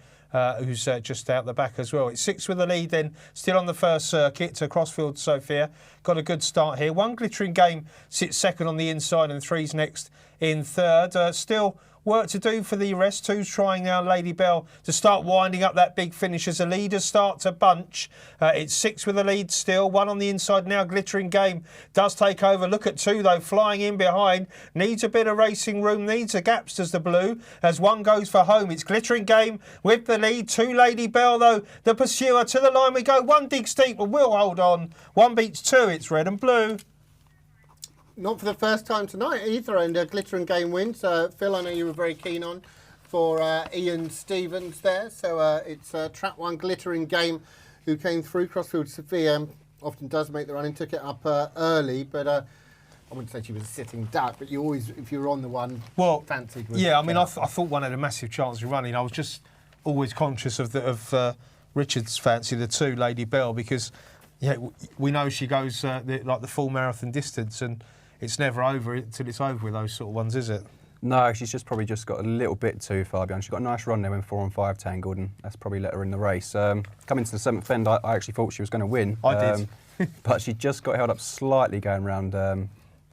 Who's just out the back as well. It's 6 with the lead then, still on the first circuit to Crossfield Sophia. Got a good start here. 1 Glittering Game sits second on the inside and 3's next in third. Still work to do for the rest. 2's trying now, Lady Bell, to start winding up that big finish as the leaders start to bunch. It's 6 with the lead still. 1 on the inside now, Glittering Game does take over. Look at 2 though, flying in behind. Needs a bit of racing room, needs a gaps does the blue. As 1 goes for home, it's Glittering Game with the lead. 2 Lady Bell though, the pursuer to the line we go. 1 Dig Steep, but will hold on. 1 beats 2, it's red and blue. Not for the first time tonight either, and Glittering Game wins. Phil, I know you were very keen on for Ian Stevens there. So it's Trap 1 Glittering Game who came through. Crossfield Sophia often does make the run and took it up early, but I wouldn't say she was a sitting duck, but you always, if you were on the one, fancied. Yeah, I mean, I thought 1 had a massive chance of running. I was just always conscious of Richard's fancy, the 2 Lady Bell, because we know she goes like the full marathon distance and it's never over until it's over with those sort of ones, is it? No, she's probably just got a little bit too far behind. She got a nice run there when 4 and 5 tangled, and that's probably let her in the race. Coming to the 7th bend, I actually thought she was going to win. I did. But she just got held up slightly going round,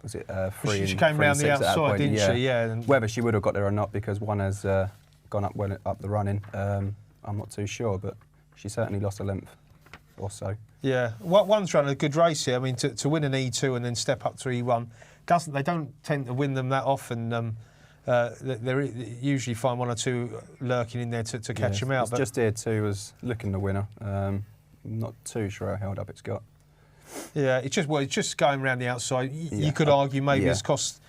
was it 3 She came round the outside, didn't she? Yeah. Whether she would have got there or not, because 1 has gone up well up the running, I'm not too sure, but she certainly lost a length. or so. Yeah, one's run a good race here. I mean, to win an E2 and then step up to E1, they don't tend to win them that often. They usually find one or two lurking in there to catch them out. It's just here too was looking the winner. Not too sure how held up it's got. Yeah, it's just going around the outside. You could argue maybe it's cost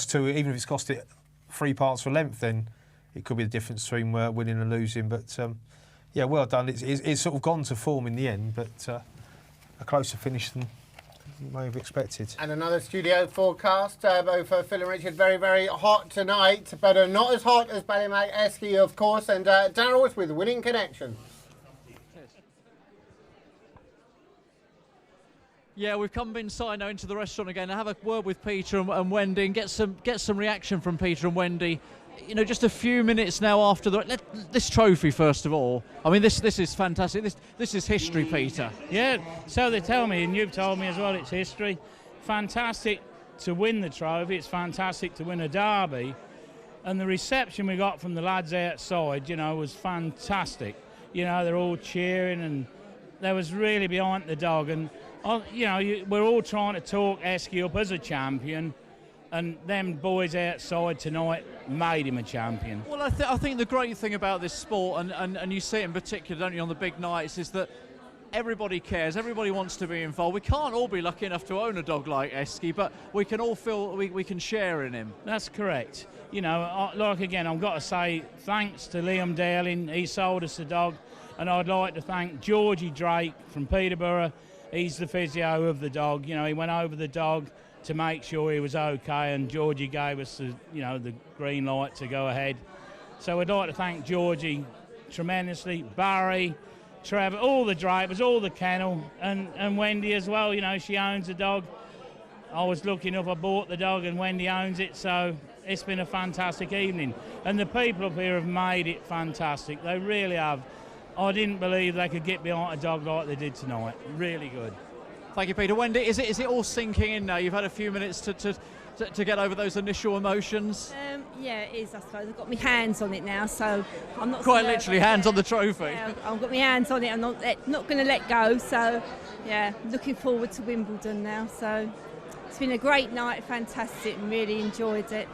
two, even if it's cost it 3 parts for length, then it could be the difference between winning and losing. But yeah, well done. It's sort of gone to form in the end, but a closer finish than you may have expected. And another studio forecast, both Phil and Richard, very, very hot tonight, but not as hot as Ballymac Esky, of course, and Darrell's with Winning Connection. Yeah, we've come inside now into the restaurant again. I have a word with Peter and Wendy and get some reaction from Peter and Wendy. You know, just a few minutes now after this trophy, first of all. I mean, this is fantastic. This is history, Peter. Yeah, so they tell me, and you've told me as well, it's history. Fantastic to win the trophy. It's fantastic to win a derby. And the reception we got from the lads outside, you know, was fantastic. You know, they're all cheering and they was really behind the dog. And, you know, we're all trying to talk Esky up as a champion. And them boys outside tonight made him a champion. Well, I think the great thing about this sport, and you see it in particular, don't you, on the big nights, is that everybody cares, everybody wants to be involved. We can't all be lucky enough to own a dog like Esky, but we can all feel we can share in him. That's correct. You know, like again, I've got to say thanks to Liam Darling, he sold us the dog, and I'd like to thank Georgie Drake from Peterborough. He's the physio of the dog. You know, he went over the dog to make sure he was okay, and Georgie gave us the green light to go ahead. So I'd like to thank Georgie tremendously, Barry, Trevor, all the drivers, all the kennel, and Wendy as well. You know, she owns the dog. I was lucky enough, I bought the dog and Wendy owns it, so it's been a fantastic evening. And the people up here have made it fantastic. They really have. I didn't believe they could get behind a dog like they did tonight. Really good. Thank you, Peter. Wendy, is it all sinking in now? You've had a few minutes to get over those initial emotions. Yeah, it is, I suppose. I've got my hands on it now, so I'm not quite literally hands on the trophy. Yeah, I've got my hands on it. I'm not going to let go. So, yeah, looking forward to Wimbledon now. So, it's been a great night, fantastic, and really enjoyed it.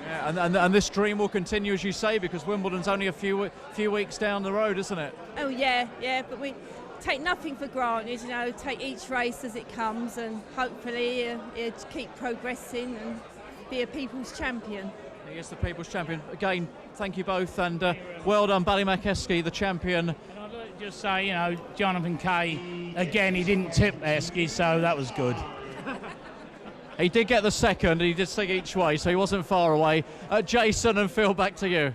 Yeah, and this dream will continue, as you say, because Wimbledon's only a few weeks down the road, isn't it? Oh yeah, but we take nothing for granted, you know, take each race as it comes and hopefully keep progressing and be a people's champion. He is the people's champion. Again, thank you both and well done, Ballymac Esky, the champion. And I'd like to just say, you know, Jonathan Kay, again, he didn't tip Esky, so that was good. He did get the second, and he did sing each way, so he wasn't far away. Jason and Phil, back to you.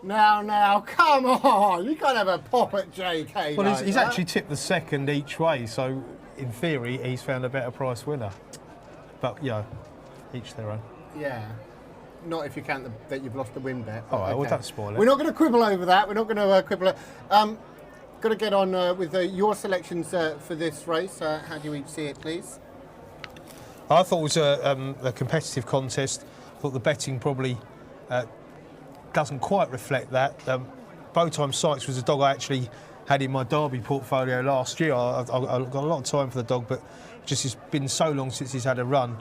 Now, come on! You can't have a pop at JK. Well, like he's that. actually tipped the second each way, so in theory, he's found a better price winner. But, you know, each their own. Yeah. Not if you count that you've lost the win bet. All right, well, don't spoil it. We're not going to quibble over that. We're not going to quibble. Got to get on with your selections for this race. How do you each see it, please? I thought it was a competitive contest. I thought the betting probably doesn't quite reflect that. Bowtime Sykes was a dog I actually had in my Derby portfolio last year. I got a lot of time for the dog, but just it's been so long since he's had a run.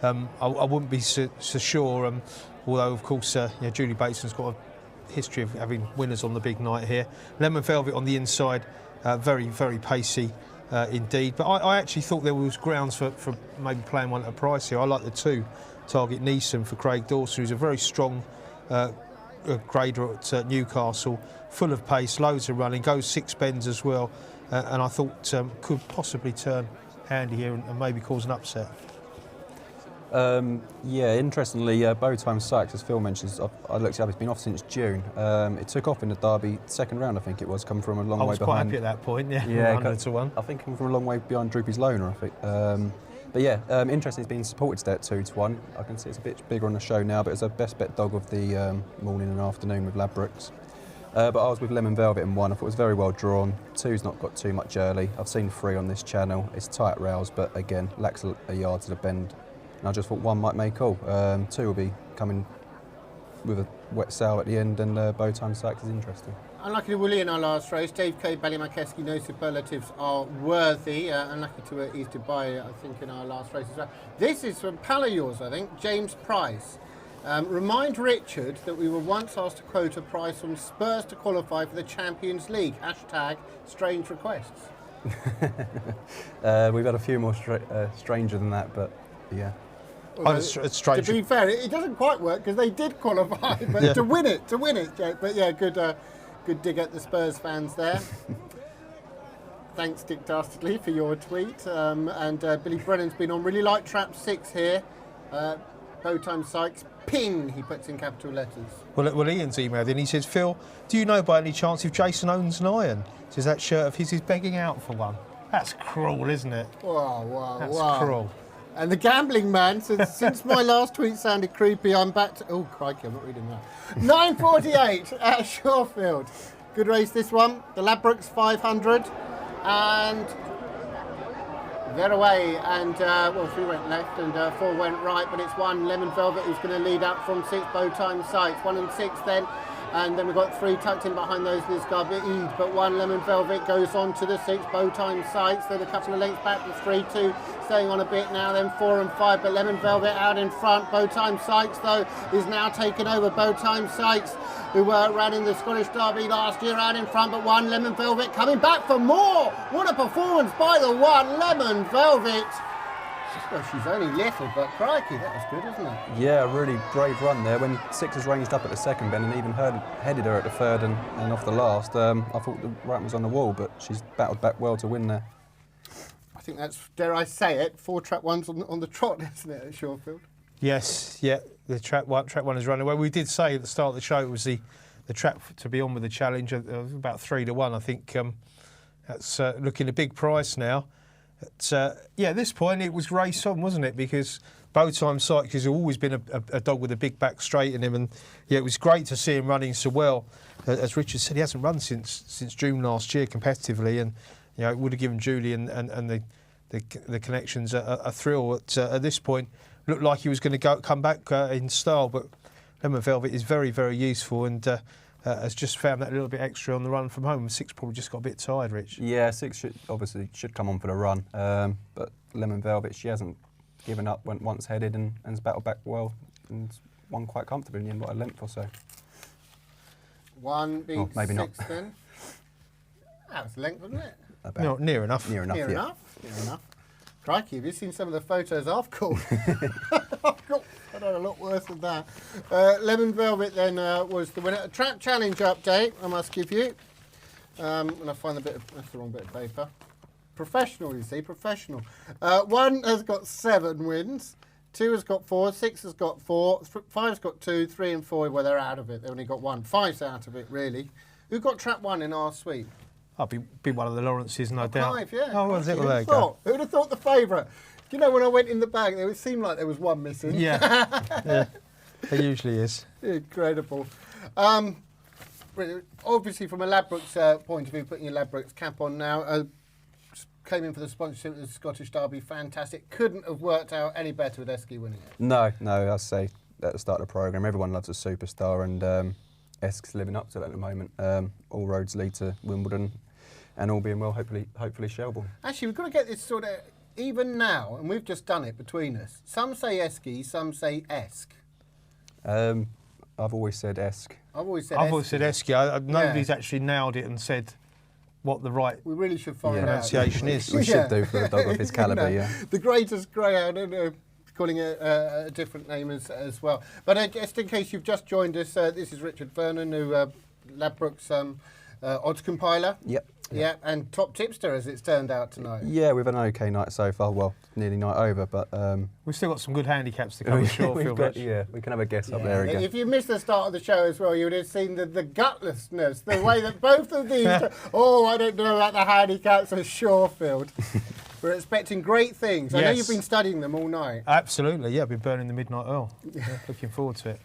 I wouldn't be so sure. Although, of course, Julie Bateson's got a history of having winners on the big night here. Lemon Velvet on the inside, very, very pacey. Indeed, but I actually thought there was grounds for maybe playing one at a price here. I like the two, Target Neeson for Craig Dawson, who's a very strong grader at Newcastle, full of pace, loads of running, goes 6 bends as well, and I thought could possibly turn handy here and maybe cause an upset. Yeah, interestingly, Bowtime Sykes, as Phil mentions, I looked it up, it's been off since June. It took off in the Derby second round, I think it was, come from a long way behind. I was quite happy at that point, yeah 100 to 1. I think come from a long way behind Droopy's Loner, I think. But yeah, interesting, it's been supported today at 2 to 1. I can see it's a bit bigger on the show now, but it's a best bet dog of the morning and afternoon with Ladbrokes. But I was with Lemon Velvet in 1. I thought it was very well drawn. 2's not got too much early. I've seen 3 on this channel. It's tight rails, but again, lacks a yard to the bend. And I just thought 1 might make all. 2 will be coming with a wet sail at the end, and Bowtime Sykes is interesting. Unlucky to Willie in our last race. Dave K, Ballymakeski, no superlatives are worthy. Unlucky to East Dubai, I think, in our last race as well. This is from pal of yours, I think, James Price. Remind Richard that we were once asked to quote a price on Spurs to qualify for the Champions League. Hashtag strange requests. We've had a few more stranger than that, but yeah. Well, it's strange. To be fair, it doesn't quite work because they did qualify, but yeah. to win it, Jake. But yeah, good dig at the Spurs fans there. Thanks, Dick Dastardly, for your tweet. And Billy Brennan's been on. Really like Trap 6 here. Bowtime Sykes, ping, he puts in capital letters. Well, Ian's emailed in. He says, Phil, do you know by any chance if Jason owns an iron? Says that shirt of his is begging out for one. That's cruel, isn't it? Wow. That's cruel. And the gambling man says, since my last tweet sounded creepy, I'm back to... Oh, crikey, I'm not reading that. 9:48 at Shawfield. Good race, this one. The Ladbrokes 500. And they're away. And, 3 went left and 4 went right. But it's 1, Lemon Velvet, who's going to lead up from 6, Bowtime Sykes. 1 and 6 then. And then we've got 3 tucked in behind those, this guy, but 1, Lemon Velvet, goes on to the 6, Bowtime Sykes. Then a couple of lengths back to 3, 2, staying on a bit now, then 4 and 5, but Lemon Velvet out in front. Bowtime Sykes, though, is now taken over. Bowtime Sykes, who ran in the Scottish Derby last year, out in front, but 1, Lemon Velvet, coming back for more. What a performance by the 1, Lemon Velvet. Well, she's only little, but crikey, that was good, isn't it? Yeah, a really brave run there. When 6 was ranged up at the second bend and even headed her at the third and off the last, I thought the right was on the wall, but she's battled back well to win there. I think that's, dare I say it, 4 trap ones on the trot, isn't it, at Shawfield? Yes, yeah, the trap one is running well. We did say at the start of the show it was the trap to be on with the challenge, about 3 to 1. I think that's looking a big price now. At this point it was race on, wasn't it? Because Bowtime Sykes has always been a dog with a big back straight in him, and yeah, it was great to see him running so well. As Richard said, he hasn't run since June last year competitively, and it would have given Julie and the connections a thrill. At this point, looked like he was going to come back in style, but Lemon Velvet is very, very useful and has just found that a little bit extra on the run from home. 6 probably just got a bit tired, Rich. Yeah, 6 should come on for the run, but Lemon Velvet, she hasn't given up, went once headed and has battled back well and won quite comfortably in the end, a length or so. 1 being maybe 6 not. then. That was length, wasn't it? No, near enough. Near enough, Near enough. Crikey, have you seen some of the photos I've caught? I've done a lot worse than that. Lemon Velvet then was the winner. A trap challenge update, I must give you. When I find that's the wrong bit of paper. Professional, you see, professional. 1 has got 7 wins. 2 has got 4. 6 has got 4. 5's got 2. 3 and 4, well, they're out of it. They only got 1. 5's out of it, really. Who got trap 1 in our suite? I'll be one of the Lawrences, no doubt. 5, yeah. Oh, was it? Well, there you go. Who'd have thought the favourite? Do you know, when I went in the bag, it seemed like there was 1 missing. Yeah, yeah, there usually is. Incredible. Obviously, from a Ladbrokes point of view, putting your Ladbrokes cap on now, came in for the sponsorship of the Scottish Derby, fantastic. Couldn't have worked out any better with Esky winning it. No, I'd say at the start of the programme, everyone loves a superstar, and Esk's living up to that at the moment. All roads lead to Wimbledon, and all being well, hopefully Shelbourne. Actually, we've got to get this sort of, even now, and we've just done it between us. Some say Esky, some say Esk. I've always said Esk. I've always said Esky. Nobody's actually nailed it and said what the right we really should find pronunciation out. is. We should do for a dog of his calibre, yeah. The greatest greyhound, and calling it a different name as well. But just in case you've just joined us, this is Richard Vernon, who Ladbrokes odds compiler. Yep. Yeah, and top tipster, as it's turned out tonight. Yeah, we've had an okay night so far. Well, nearly night over, but we've still got some good handicaps to come. Yeah, we can have a guess up there again. If you missed the start of the show as well, you would have seen the gutlessness, the way that both of these. I don't know about the handicaps of Shawfield. We're expecting great things. I know you've been studying them all night. Absolutely, yeah. I've been burning the midnight oil. Yeah, looking forward to it.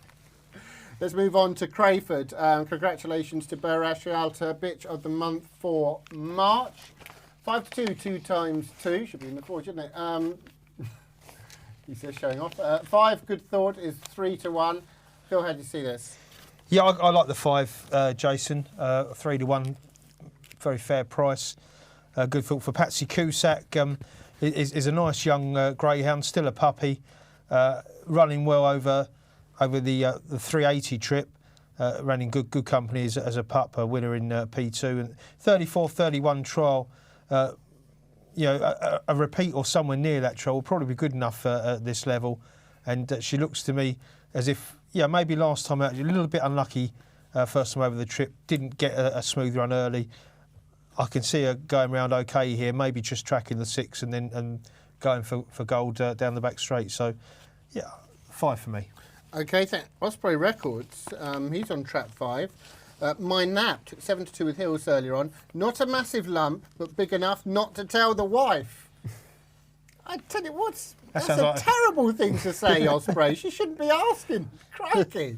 Let's move on to Crayford. Congratulations to Barash Alta, bitch of the month for March. 5-2, 2 times 2. Should be in the 4, shouldn't it? He says showing off. 5, good thought, is 3 to 1. Phil, how do you see this? Yeah, I like the 5, Jason. 3 to 1, very fair price. Good thought for Patsy Cusack. Is a nice young greyhound, still a puppy, running well over the 380 trip. Running good company as a pup, a winner in P2 and 34-31 trial. A repeat or somewhere near that trial will probably be good enough at this level. And she looks to me as if, maybe last time out, a little bit unlucky first time over the trip, didn't get a smooth run early. I can see her going round okay here, maybe just tracking the 6 and then going for gold down the back straight. So, 5 for me. OK, Osprey Records, he's on trap 5. My Nap took 7-2 with Hills earlier on. Not a massive lump, but big enough not to tell the wife. I tell you what, that's a terrible thing to say, Osprey. She shouldn't be asking. Crikey.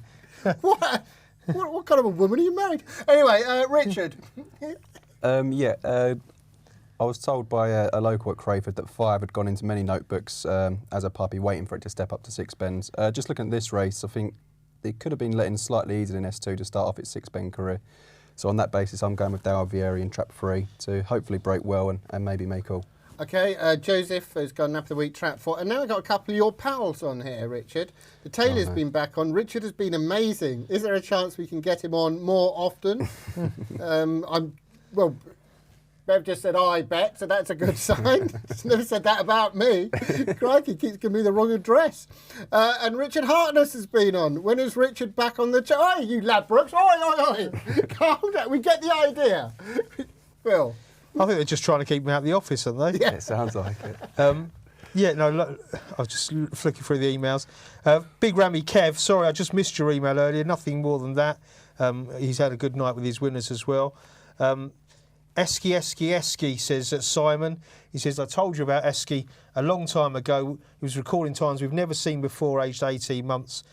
What kind of a woman are you married? Anyway, Richard. I was told by a local at Crayford that 5 had gone into many notebooks as a puppy, waiting for it to step up to 6 bends. Just looking at this race, I think it could have been let in slightly easier in S2 to start off its 6-bend career. So on that basis, I'm going with Dow Vieri in trap 3 to hopefully break well and maybe make all. OK, Joseph has gone Nap of the Week, trap 4. And now we've got a couple of your pals on here, Richard. The Taylor's been back on. Richard has been amazing. Is there a chance we can get him on more often? Bev just said, I bet, so that's a good sign. She's never said that about me. Crikey, keeps giving me the wrong address. And Richard Hartness has been on. When is Richard back on the Oi, you Ladbrokes. Oi. Calm down. We get the idea. Phil. I think they're just trying to keep me out of the office, aren't they? Yeah, it sounds like it. I was just flicking through the emails. Big Rammy Kev, sorry, I just missed your email earlier. Nothing more than that. He's had a good night with his winners as well. Esky, says Simon. He says, I told you about Esky a long time ago. He was recording times we've never seen before, aged 18 months.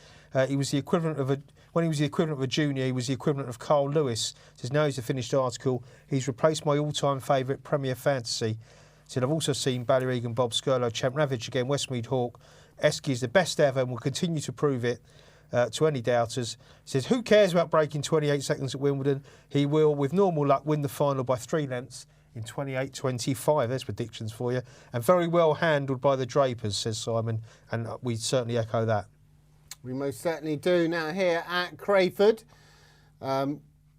He was the equivalent of when he was the equivalent of a junior, he was the equivalent of Carl Lewis. He says, now he's a finished article. He's replaced my all-time favourite Premier Fantasy. He said, I've also seen Ballyregan, Bob Skirlow, Champ Ravage again, Westmead Hawk. Esky is the best ever and will continue to prove it. To any doubters. He says, who cares about breaking 28 seconds at Wimbledon? He will, with normal luck, win the final by 3 lengths in 28.25. There's predictions for you. And very well handled by the Drapers, says Simon. And we certainly echo that. We most certainly do. Now here at Crayford,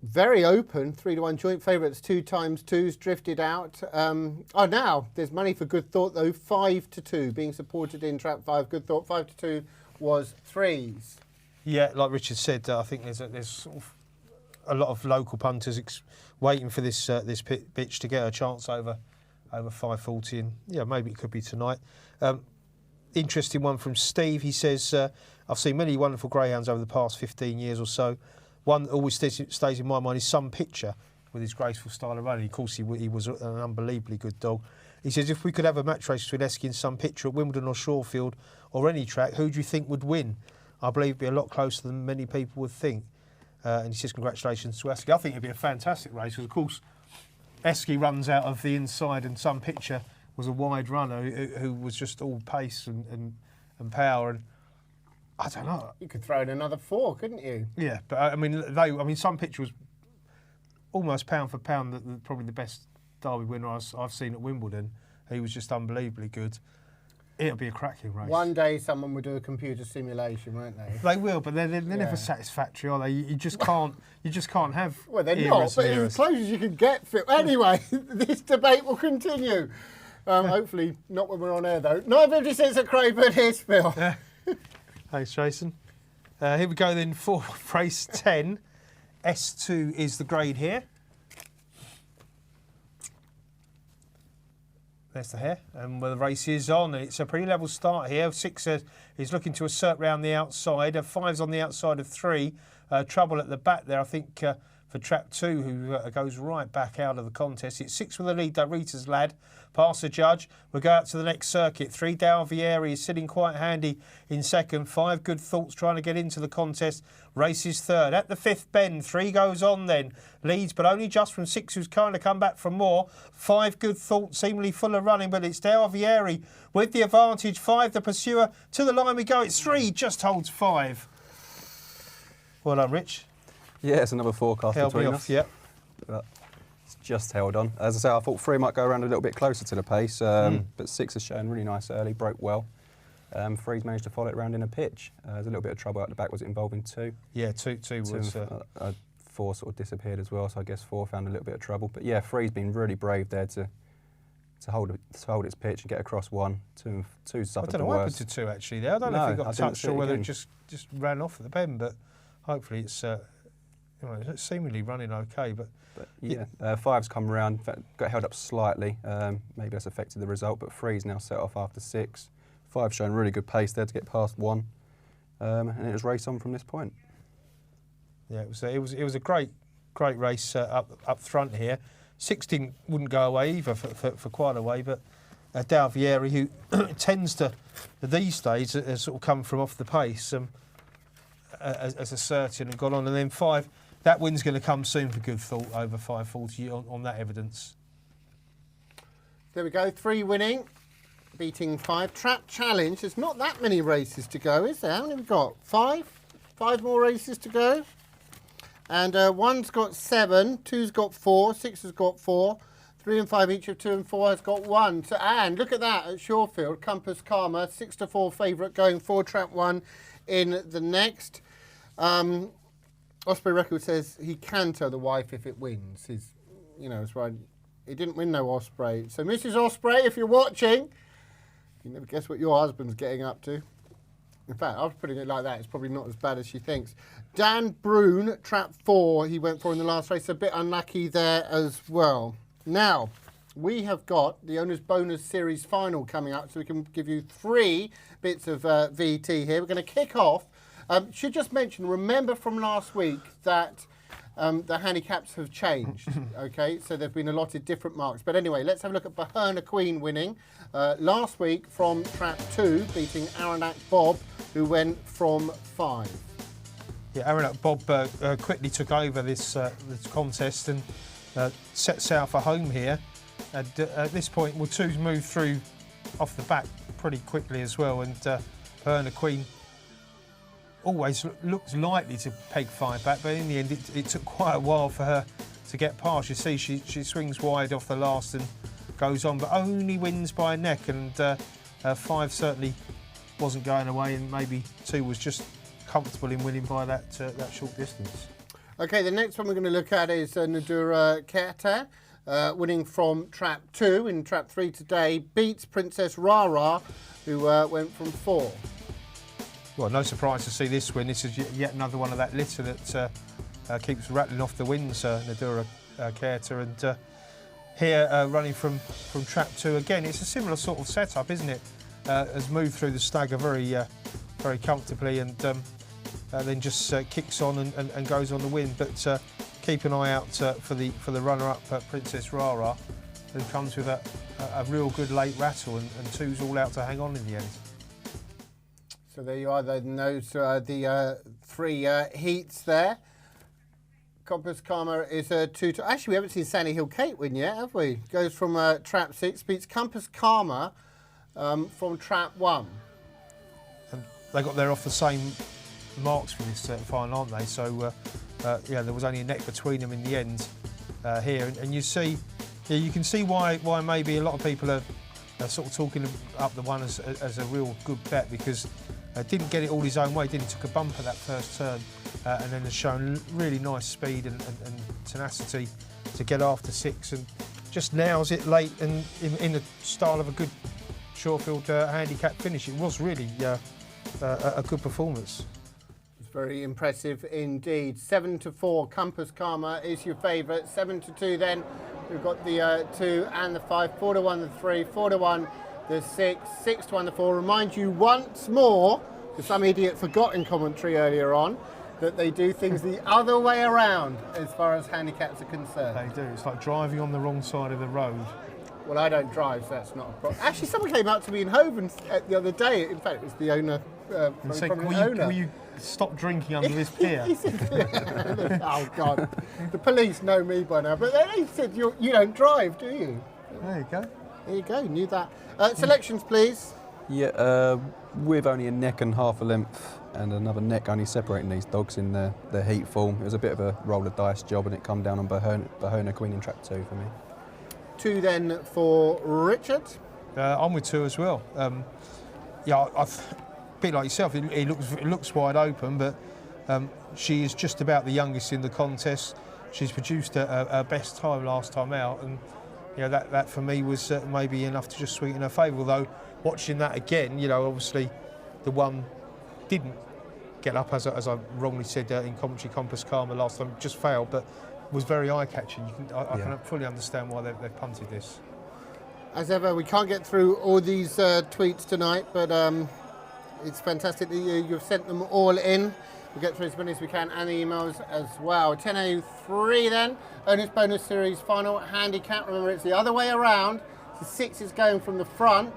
very open, 3 to 1 joint favourites, 2 times 2s drifted out. Now there's money for Good Thought though, 5 to 2 being supported in trap 5. Good Thought 5 to 2 was 3s. Yeah, like Richard said, I think there's sort of a lot of local punters waiting for this pitch to get a chance over 540, and maybe it could be tonight. Interesting one from Steve. He says, I've seen many wonderful greyhounds over the past 15 years or so. One that always stays in my mind is Some Picture with his graceful style of running. Of course, he was an unbelievably good dog. He says, if we could have a match race between Esky and Some Picture at Wimbledon or Shawfield or any track, who do you think would win? I believe it'd be a lot closer than many people would think. And he says, congratulations to Esky. I think it'd be a fantastic race because, of course, Esky runs out of the inside and Some Picture was a wide runner who was just all pace and power. And I don't know. You could throw in another 4, couldn't you? Yeah, but Some Picture was almost pound for pound probably the best Derby winner I've seen at Wimbledon. He was just unbelievably good. It'll be a cracking race. One day someone will do a computer simulation, won't they? They will, but they're never satisfactory, are they? You just can't have. Well, they're not, but as close as you can get. Anyway, this debate will continue. Hopefully not when we're on air though. 9:56 at Crayford. Here's Phil. Thanks, Jason. Here we go then for race 10. S2 is the grade here. There's the hare, and where the race is on. It's a pretty level start here. 6 is looking to assert round the outside. 5's on the outside of 3. Trouble at the back there, I think, for trap 2, who goes right back out of the contest. It's 6 with the lead, Rita's Lad. Past the judge. We'll go out to the next circuit. 3, Dow Vieri is sitting quite handy in second. 5, Good Thoughts trying to get into the contest. Races third. At the 5th bend, 3 goes on then. Leads, but only just from 6, who's kind of come back for more. 5, Good Thoughts, seemingly full of running, but it's Dow Vieri with the advantage. 5, the pursuer. To the line we go. It's 3, just holds 5. Well done, Rich. Yeah, it's another forecast Held me between off, us. yep. But it's just held on. As I say, I thought 3 might go around a little bit closer to the pace, but 6 is showing really nice early, broke well. 3's managed to follow it around in a pitch. There's a little bit of trouble out the back. Was it involving 2? Yeah, 2 was... 4 sort of disappeared as well, so I guess 4 found a little bit of trouble. But yeah, 3's been really brave there to hold its pitch and get across 1. 2 suffered the worst. I don't know what happened to 2 actually there. I don't know if he got touched or whether it just ran off at the pen, but hopefully it's it's seemingly running okay. But yeah, 5's come around, got held up slightly. Maybe that's affected the result, but 3's now set off after 6. 5 showing really good pace there to get past 1, and it was race on from this point. Yeah, it was a great race up front here. 6 wouldn't go away either for quite a way, but Dalvieri, who tends to these days has sort of come from off the pace as a certain and got on, and then 5. That win's going to come soon for Good Thought over 540 on that evidence. There we go, 3 winning, beating 5. Trap Challenge. There's not that many races to go, is there? How many have we got? 5? 5 more races to go. And 1's got 7, 2's got 4, 6 has got 4, 3 and 5 each of 2 and 4 has got 1. So, and look at that at Shawfield, Compass Karma, 6-4 favourite going for Trap 1 in the next. Osprey Record says he can tell the wife if it wins. It's right. He didn't win no Osprey. So Mrs. Osprey, if you're watching, you never guess what your husband's getting up to. In fact, I was putting it like that. It's probably not as bad as she thinks. Dan Brune, Trap 4, he went for in the last race. A bit unlucky there as well. Now, we have got the Owner's Bonus Series final coming up, so we can give you 3 bits of VT here. We're going to kick off. Should just mention, remember from last week that the handicaps have changed, okay? So they've been allotted different marks. But anyway, let's have a look at Baherna Queen winning last week from Trap 2, beating Aranak Bob, who went from 5. Yeah, Aranak Bob quickly took over this contest and set sail for home here. And at this point, well, 2's moved through off the back pretty quickly as well, and Baherna Queen always looks likely to peg 5 back, but in the end it took quite a while for her to get past. You see she swings wide off the last and goes on, but only wins by a neck, and 5 certainly wasn't going away, and maybe 2 was just comfortable in winning by that short distance. Okay, the next one we're going to look at is Nadura Keta, winning from Trap 2 in Trap 3 today, beats Princess Rara, who went from 4. Well, no surprise to see this win. This is yet another one of that litter that keeps rattling off the wins, Nadura Keta. And here, running from Trap 2 again, it's a similar sort of setup, isn't it? Has moved through the stagger very comfortably, and then just kicks on and goes on the win. But keep an eye out for the runner-up, Princess Rara, who comes with a real good late rattle, and 2's all out to hang on in the end. So there you are, those the 3 heats there. Compass Karma is a 2-2. Actually, we haven't seen Sandy Hill Kate win yet, have we? Goes from Trap 6, beats Compass Karma from Trap 1. And they got there off the same marks for this final, aren't they? So, yeah, there was only a neck between them in the end here. And you see, yeah, you can see why maybe a lot of people are sort of talking up the one as a real good bet, because didn't get it all his own way, took a bump at that first turn, and then has shown really nice speed and tenacity to get after 6, and just nails it late and in the style of a good Shawfield handicap finish. It was really a good performance. It's very impressive indeed. 7-4, Compass Karma is your favourite. 7-2 then, we've got the 2 and the 5, 4-1 the 3, 4-1 the 6, 6-1 the 4. Remind you once more, because some idiot forgot in commentary earlier on, that they do things the other way around as far as handicaps are concerned. They do. It's like driving on the wrong side of the road. Well, I don't drive, so that's not a problem. Actually, someone came up to me in Hoven the other day. In fact, it was the owner. And said, will you stop drinking under this pier? Oh, God. The police know me by now. But they said, you don't drive, do you? There you go. There you go, knew that. Selections, please. Yeah, with only a neck and half a length and another neck only separating these dogs in their heat form. It was a bit of a roll of dice job, and it come down on Bahona Queen in trap 2 for me. 2 then for Richard. I'm with 2 as well. Yeah, a bit like yourself, it looks wide open, but she is just about the youngest in the contest. She's produced her best time last time out, and that for me was maybe enough to just sweeten her favour. Although watching that again, obviously the one didn't get up, as I wrongly said in commentary, Compass Karma last time, just failed, but was very eye-catching. I can fully understand why they've punted this. As ever, we can't get through all these tweets tonight, but it's fantastic that you've sent them all in. We'll get through as many as we can, and the emails as well. 10:03 then, Ernest Bonus Series final handicap. Remember, it's the other way around. The 6 is going from the front,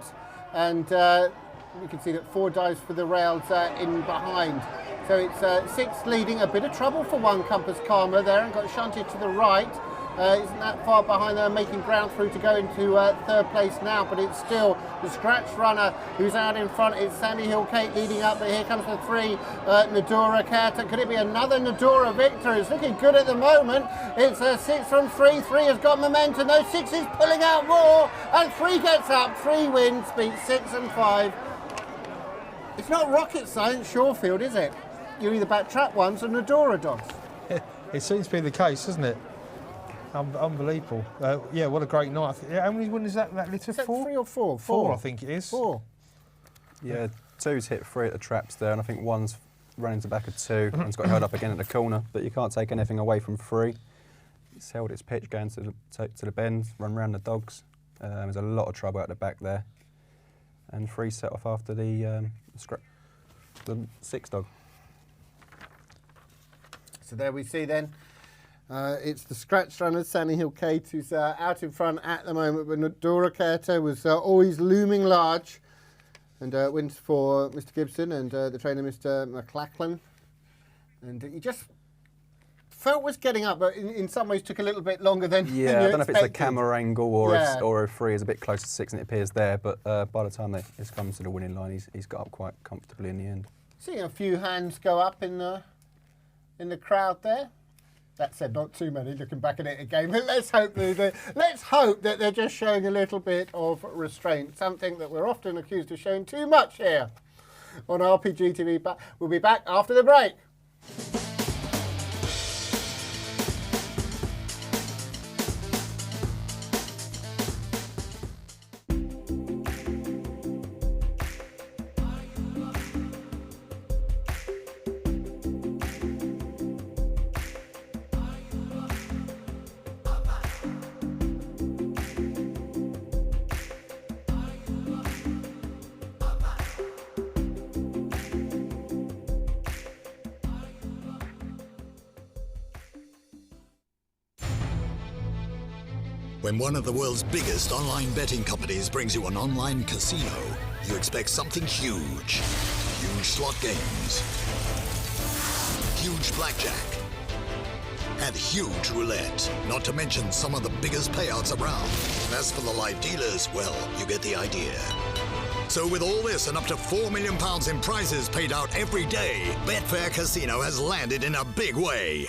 and you can see that 4 dives for the rails in behind. So it's 6 leading, a bit of trouble for 1 Compass Karma there, and got shunted to the right. Isn't that far behind there, making ground through to go into 3rd place now, but it's still the scratch runner who's out in front. It's Sandy Hill Kate leading up, but here comes the 3, Nadora Carter. Could it be another Nadora victor? It's looking good at the moment. It's 6 from 3. 3 has got momentum, though. 6 is pulling out more, and 3 gets up. 3 wins, beats 6 and 5. It's not rocket science, Shawfield, is it? You either back trap ones or Nadora dogs. It seems to be the case, doesn't it? Unbelievable. Yeah, what a great night. How many winners is that litter? 4? 3 or 4? 4, I think it is. 4. Yeah, 2's hit 3 at the traps there, and I think 1's running to back of 2 and's got held up again at the corner, but you can't take anything away from 3. It's held its pitch going to the bend, run round the dogs. There's a lot of trouble at the back there. And 3 set off after the 6 dog. So there we see then. It's the scratch runner, Sandy Hill Kate, who's out in front at the moment, but Nadora Carter was always looming large, and wins for Mr. Gibson and the trainer, Mr. McLachlan. And he just felt was getting up, but in some ways took a little bit longer than Yeah, you I don't know if it's a expected. camera angle or a 3 is a bit close to 6 and it appears there, but by the time it's come to the winning line, he's got up quite comfortably in the end. Seeing a few hands go up in the crowd there. That said, not too many looking back at it again, but let's hope that they're just showing a little bit of restraint, something that we're often accused of showing too much here on Rpgtv. But we'll be back after the break. When one of the world's biggest online betting companies brings you an online casino, you expect something huge. Huge slot games, huge blackjack, and huge roulette, not to mention some of the biggest payouts around. And as for the live dealers, well, you get the idea. So with all this and up to £4 million in prizes paid out every day, Betfair Casino has landed in a big way.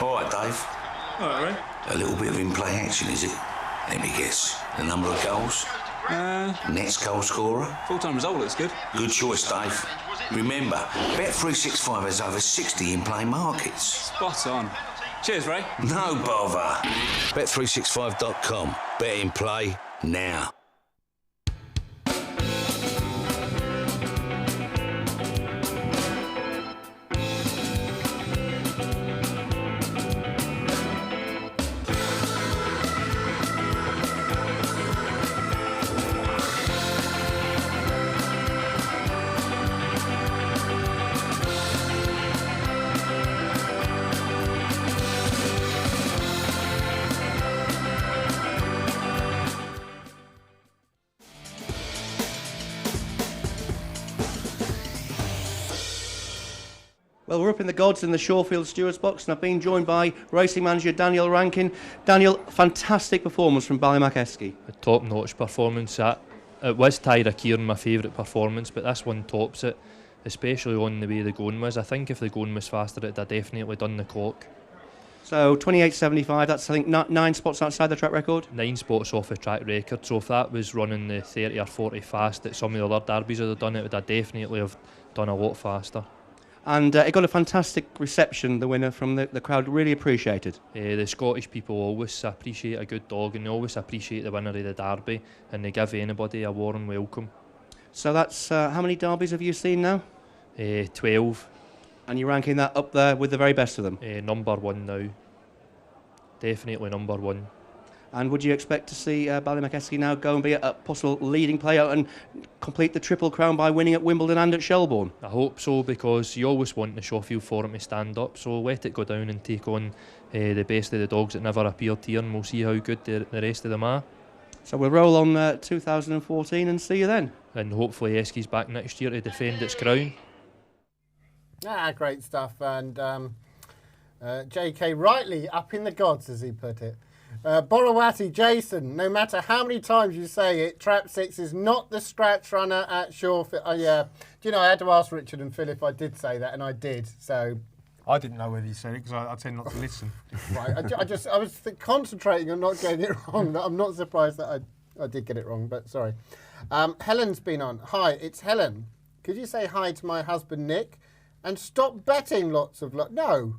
All right, Dave. All right, Ray. A little bit of in-play action, is it? Let me guess. The number of goals? Next goal scorer? Full-time result looks good. Good choice, Dave. Remember, Bet365 has over 60 in-play markets. Spot on. Cheers, Ray. No bother. Bet365.com. Bet in play now. Well, we're up in the gods in the Shorefield Stewards box, and I've been joined by racing manager Daniel Rankin. Daniel, fantastic performance from Ballymac-Esky. A top-notch performance. It was Tyra Kieran my favourite performance, but this one tops it, especially on the way the going was. I think if the going was faster, it'd have definitely done the clock. So 28.75, that's I think 9 spots outside the track record? 9 spots off the track record, so if that was running the 30 or 40 fast that some of the other derbies would have done, it would have definitely have done a lot faster. And it got a fantastic reception, the winner, from the crowd, really appreciated. The Scottish people always appreciate a good dog, and they always appreciate the winner of the derby, and they give anybody a warm welcome. So that's, how many derbies have you seen now? 12. And you're ranking that up there with the very best of them? Number 1 now. Definitely number 1. And would you expect to see Ballymac-Esky now go and be a possible leading player and complete the Triple Crown by winning at Wimbledon and at Shelbourne? I hope so, because you always want the Shawfield Forum to stand up, so let it go down and take on the best of the dogs that never appeared here, and we'll see how good the rest of them are. So we'll roll on 2014 and see you then. And hopefully Esky's back next year to defend its crown. Great stuff. And JK rightly up in the gods, as he put it. Borowati, Jason, no matter how many times you say it, Trap 6 is not the scratch runner at Shorefield. Oh, yeah. Do you know, I had to ask Richard and Phil if I did say that, and I did, so... I didn't know whether you said it, because I tend not to listen. Right, I was concentrating on not getting it wrong. I'm not surprised that I did get it wrong, but sorry. Helen's been on. Hi, it's Helen. Could you say hi to my husband, Nick? And stop betting lots of... No,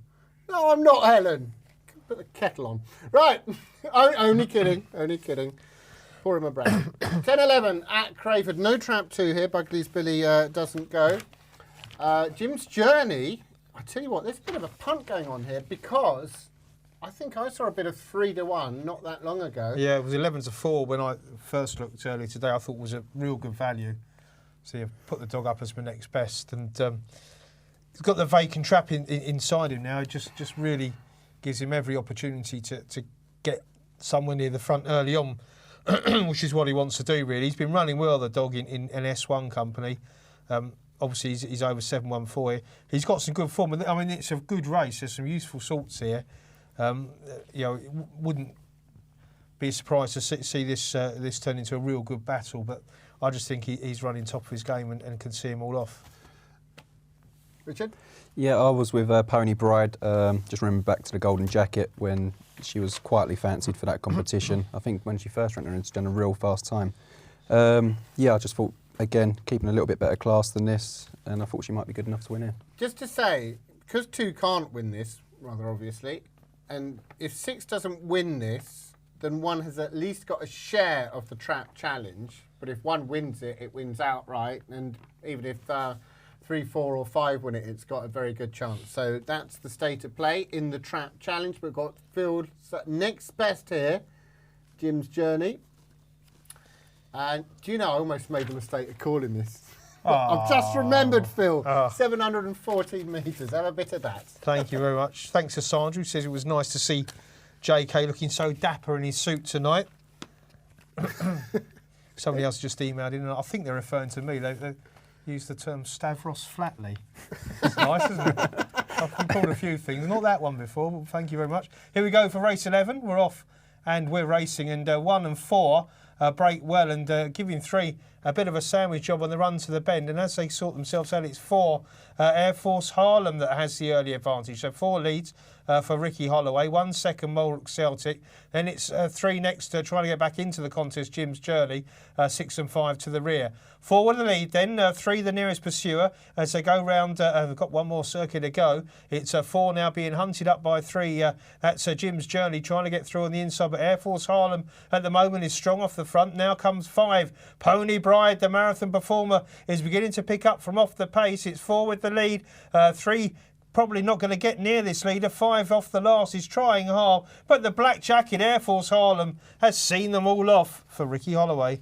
I'm not Helen. Put the kettle on. Right. Only kidding. Only kidding. Pour him a brand. 10-11 at Crayford. No Trap 2 here. Bugley's Billy doesn't go. Jim's Journey. I tell you what, there's a bit of a punt going on here, because I think I saw a bit of 3-1 not that long ago. Yeah, it was 11-4 when I first looked earlier today. I thought it was a real good value. So you put the dog up as my next best. And he's got the vacant trap inside him now. It just really gives him every opportunity to get somewhere near the front early on, which is what he wants to do, really. He's been running well, the dog, in an S1 company. Obviously, he's over 7-1-4 here. He's got some good form. I mean, it's a good race. There's some useful sorts here. Wouldn't be surprised to see this turn into a real good battle, but I just think he's running top of his game and can see him all off. Richard? Yeah, I was with Pony Bride. Just remember back to the Golden Jacket when she was quietly fancied for that competition. I think when she first went, she's done a real fast time. I just thought, again, keeping a little bit better class than this, and I thought she might be good enough to win here. Just to say, because 2 can't win this, rather obviously, and if 6 doesn't win this, then 1 has at least got a share of the Trap Challenge. But if 1 wins it, it wins outright, and even if 3, 4 or 5 win it, it's got a very good chance. So that's the state of play in the Trap Challenge. We've got Phil next best here, Jim's Journey. And do you know, I almost made the mistake of calling this. I've just remembered, Phil. 714 metres. Have a bit of that. Thank you very much. Thanks to Sandra, who says it was nice to see JK looking so dapper in his suit tonight. Somebody else just emailed in, and I think they're referring to me. They used the term Stavros Flatley. It's nice, isn't it? I've been called a few things. Not that one before, but thank you very much. Here we go for race 11. We're off and we're racing, and 1 and 4 break well, and giving 3 a bit of a sandwich job on the run to the bend. And as they sort themselves out, it's 4 Air Force Harlem that has the early advantage. So 4 leads for Ricky Holloway, 1 second Mulrook Celtic. Then it's 3 next to trying to get back into the contest, Jim's Journey, 6 and 5 to the rear. 4 with the lead then, 3 the nearest pursuer as they go round. They've got 1 more circuit to go. It's 4 now being hunted up by 3. That's Jim's Journey trying to get through on the inside, but Air Force Harlem at the moment is strong off the front. Now comes 5. Pony Bride, the marathon performer, is beginning to pick up from off the pace. It's 4 with the lead. 3 probably not going to get near this leader. 5 off the last. He's trying hard, but the black jacket Air Force Harlem has seen them all off for Ricky Holloway.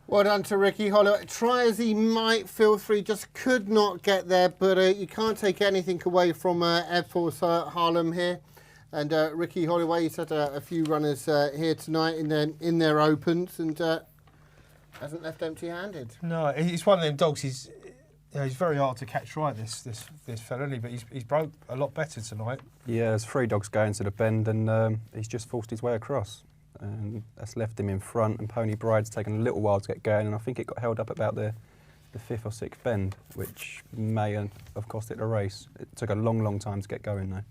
Well done to Ricky Holloway. Try as he might, Phil 3 just could not get there, but you can't take anything away from Air Force Harlem here. And Ricky Holloway, he's had a few runners here tonight in their opens, and hasn't left empty-handed. No, he's one of them dogs. Yeah, he's very hard to catch right, this fella, isn't he? But he's broke a lot better tonight. Yeah, there's 3 dogs going to the bend, and he's just forced his way across. And that's left him in front, and Pony Bride's taken a little while to get going, and I think it got held up about the 5th or 6th bend, which may have cost it the race. It took a long time to get going, though.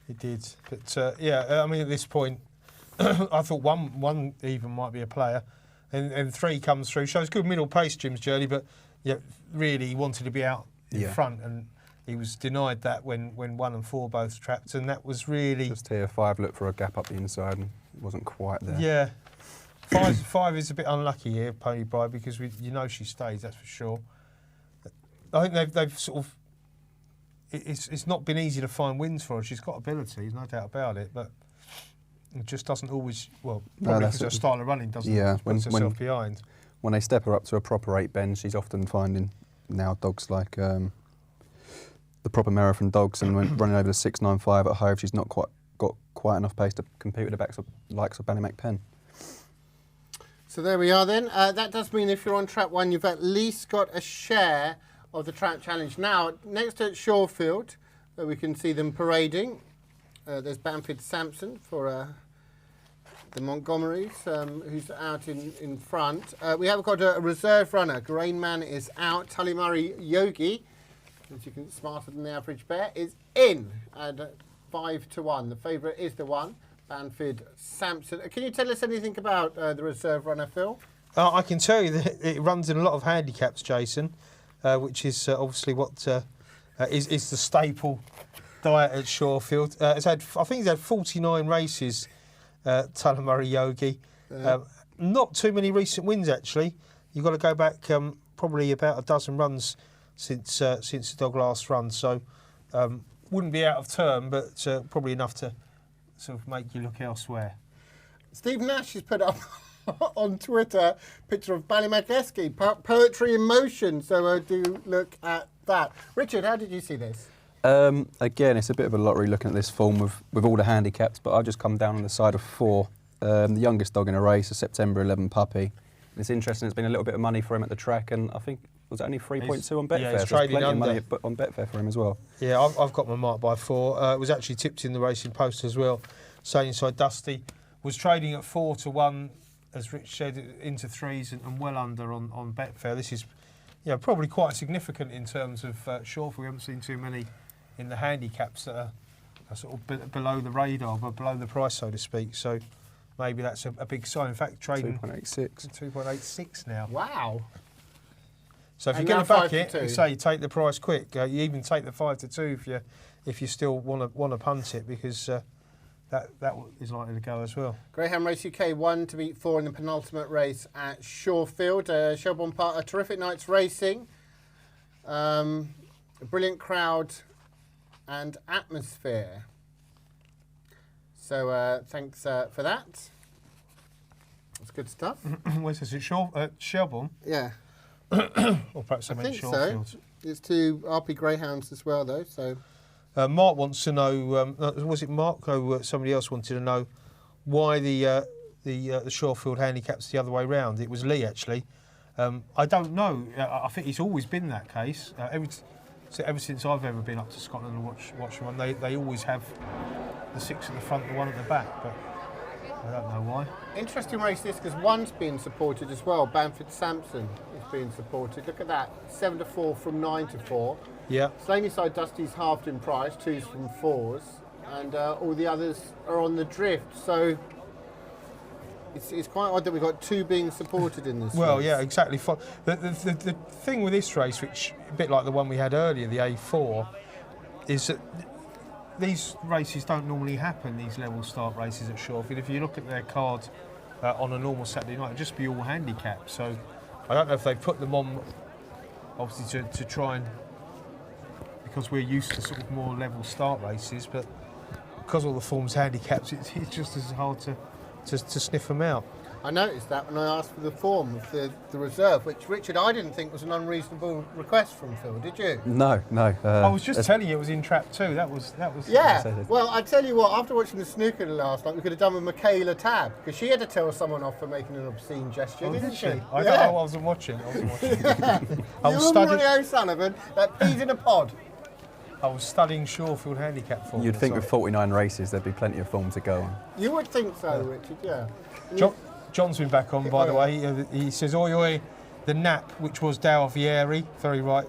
It did. But, yeah, I mean, at this point, I thought one even might be a player, and 3 comes through. Shows good middle pace, Jim's journey, but yeah, really he wanted to be out in front, and he was denied that when 1 and 4 both trapped, and that was really... Just here, 5 looked for a gap up the inside and wasn't quite there. Yeah. 5 is a bit unlucky here, Pony Bride, because you know she stays, that's for sure. I think they've sort of... It's not been easy to find wins for her. She's got ability, there's no doubt about it, but it just doesn't always... Well, probably because her style of running doesn't put herself behind. When they step her up to a proper 8 bend, she's often finding now dogs like the proper marathon dogs, and when running over the 695 at Hove, she's not got quite enough pace to compete with the likes of Ballymac Pen. So there we are then. That does mean if you're on trap 1, you've at least got a share of the trap challenge. Now, next to Shorefield, we can see them parading. There's Bamford Sampson for the Montgomerys, who's out in front. We have got a reserve runner. Grainman is out. Tullymurray Yogi, as you can, smarter than the average bear, is in at 5-1. The favourite is the one, Bamford Sampson. Can you tell us anything about the reserve runner, Phil? I can tell you that it runs in a lot of handicaps, Jason, which is obviously what is the staple diet at Shorefield. I think he's had 49 races. Tullymurray Yogi. Not too many recent wins, actually. You've got to go back probably about a dozen runs since the dog last run, so wouldn't be out of turn, but probably enough to sort of make you look elsewhere. Steve Nash has put up on Twitter a picture of Ballymac Esky, poetry in motion, so do look at that. Richard, how did you see this? Again, it's a bit of a lottery looking at this form with all the handicaps, but I've just come down on the side of 4. The youngest dog in a race, a September 11 puppy. And it's interesting, it's been a little bit of money for him at the track, and I think, was it only 3.2 on Betfair? Yeah, he's so trading plenty under. of money on Betfair for him as well. Yeah, I've got my mark by 4. It was actually tipped in the Racing Post as well. Sailing Inside Dusty was trading at 4-1, as Rich said, into 3s and well under on Betfair. This is probably quite significant in terms of Shorefield. We haven't seen too many in the handicaps that are sort of below the radar, but below the price, so to speak. So maybe that's a big sign. In fact, trading 2.86 now. Wow. So if you're going to back it, you say you take the price quick. You even take the 5-2 if you still want to punt it, because that is likely to go as well. Greyhound Race UK 1 to beat 4 in the penultimate race at Shorefield. Shelbourne Park, a terrific night's racing. A brilliant crowd and atmosphere. So thanks for that. That's good stuff. Where's this? Shelbourne? Yeah. Or perhaps I meant think Shorefield. So. It's 2 RP Greyhounds as well, though. So. Mark wants to know. Was it Mark? Somebody else wanted to know why the Shorefield handicap's the other way round. It was Lee, actually. I don't know. I think it's always been that case. Ever since I've ever been up to Scotland and watched one, they always have the 6 at the front and 1 at the back, but I don't know why. Interesting race this, because 1's being supported as well. Bamford Sampson is being supported. Look at that, 7-4 from 9-4. Yeah. Slaney Side Dusty's halved in price, 2s from 4s, and all the others are on the drift. So it's quite odd that we've got 2 being supported in this race. Yeah, exactly. The thing with this race, which a bit like the one we had earlier, the A4, is that these races don't normally happen, these level start races at Shorefield. If you look at their card on a normal Saturday night, it'd just be all handicapped. So I don't know if they put them on, obviously, to try and, because we're used to sort of more level start races, but because all the form's handicapped, it's just as hard to sniff them out. I noticed that when I asked for the form of the reserve, which, Richard, I didn't think was an unreasonable request from Phil, did you? No. I was just telling you it was in trap 2. That was. Yeah. Well, I tell you what, after watching the snooker last night, we could have done with Michaela Tabb, because she had to tell someone off for making an obscene gesture, didn't she? I wasn't watching. I was studying Sullivan, peas in a pod. I was studying Shawfield handicap form. You'd think with 49 races there'd be plenty of form to go on. You would think so, Richard, yeah. John's been back on, by the way. He says, oi, oi, the nap, which was Dow Vieri, very right.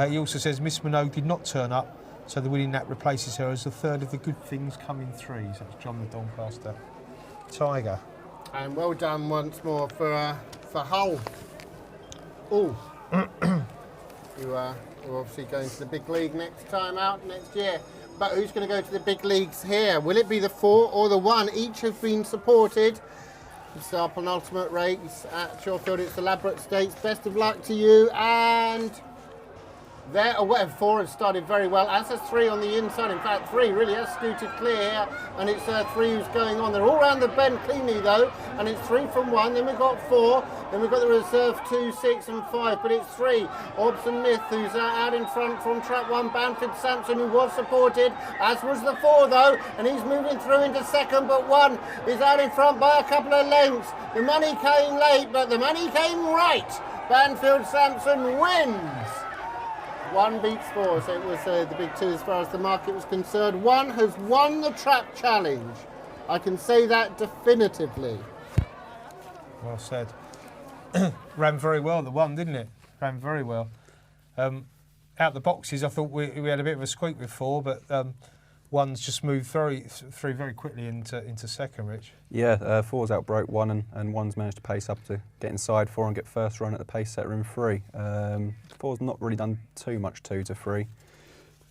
He also says, Miss Minogue did not turn up, so the winning nap replaces her as the third of the good things come in threes. That's John the Doncaster Tiger. And well done once more for Hull. Oh, who are obviously going to the big league next time out, next year. But who's going to go to the big leagues here? Will it be the 4 or the 1? Each have been supported. It's our penultimate race at Shawfield. It's the Ladbroke Stakes. Best of luck to you. And there, 4 has started very well, as has 3 on the inside. In fact, 3 really has scooted clear here, and it's 3 who's going on. They're all round the bend cleanly though, and it's 3 from 1. Then we've got 4. Then we've got the reserve 2, 6, and 5. But it's 3. Orbson Myth, who's out in front from trap 1. Bamford Sampson, who was supported, as was the 4 though, and he's moving through into second. But 1 is out in front by a couple of lengths. The money came late, but the money came right. Bamford Sampson wins. 1 beats 4, so it was the big 2 as far as the market was concerned. 1 has won the trap challenge. I can say that definitively. Well said. Ran very well, the 1, didn't it? Ran very well. Out the boxes, I thought we had a bit of a squeak with 4, but 1's just moved through very quickly into second, Rich. Yeah, 4's outbroke 1 and 1's managed to pace up to get inside 4 and get first run at the pace setter in 3. 4's not really done too much 2 to 3,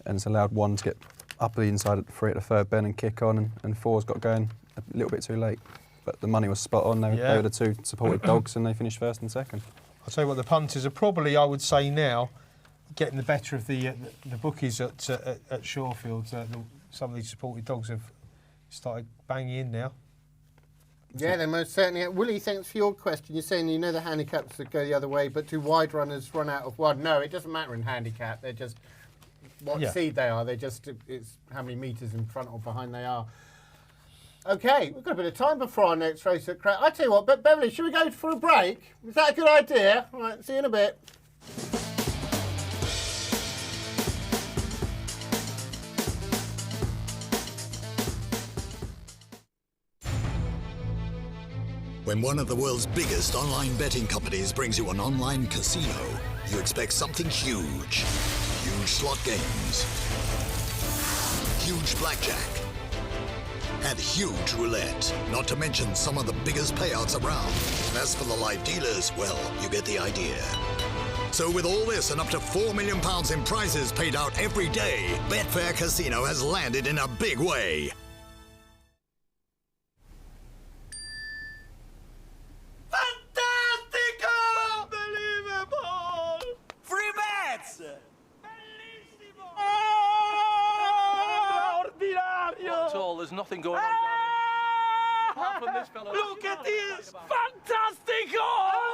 and it's allowed 1 to get up the inside at 3 at the third bend and kick on, and 4's got going a little bit too late. But the money was spot on. They were the 2 supported dogs, and they finished first and second. I'll tell you what, the punters are probably, I would say now, getting the better of the bookies at Shawfield. Some of these supported dogs have started banging in now. Yeah, they most certainly have. Willie, thanks for your question. You're saying you know the handicaps that go the other way, but do wide runners run out of 1? No, it doesn't matter in handicap. They're just what seed they are. They're just, it's how many metres in front or behind they are. OK, we've got a bit of time before our next race at Craig. I tell you what, but Beverly, should we go for a break? Is that a good idea? All right, see you in a bit. When one of the world's biggest online betting companies brings you an online casino, you expect something huge. Huge slot games, huge blackjack, and huge roulette, not to mention some of the biggest payouts around. And as for the live dealers, well, you get the idea. So with all this and up to £4 million in prizes paid out every day, Betfair Casino has landed in a big way. There's nothing going on down here. Apart from this fella. Look at this! Fantastico!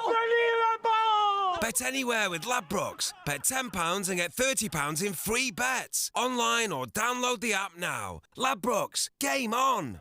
Unbelievable! Bet anywhere with Ladbrokes. Bet £10 and get £30 in free bets. Online or download the app now. Ladbrokes, game on!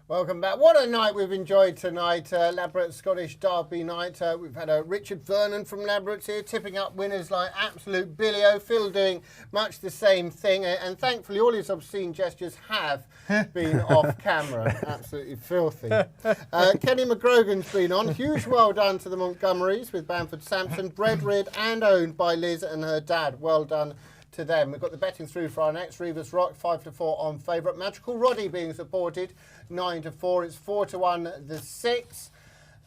Welcome back. What a night we've enjoyed tonight. Ladbroke Scottish Derby night. We've had Richard Vernon from Ladbrokes here tipping up winners like absolute Billy-O. Phil doing much the same thing. And thankfully all his obscene gestures have been off camera. Absolutely filthy. Kenny McGrogan's been on. Huge well done to the Montgomerys with Bamford Sampson. Bred, reared and owned by Liz and her dad. Well done to them. We've got the betting through for our next. Revis Rock 5-4 on favourite. Magical Roddy being supported 9-4. It's 4-1 the 6.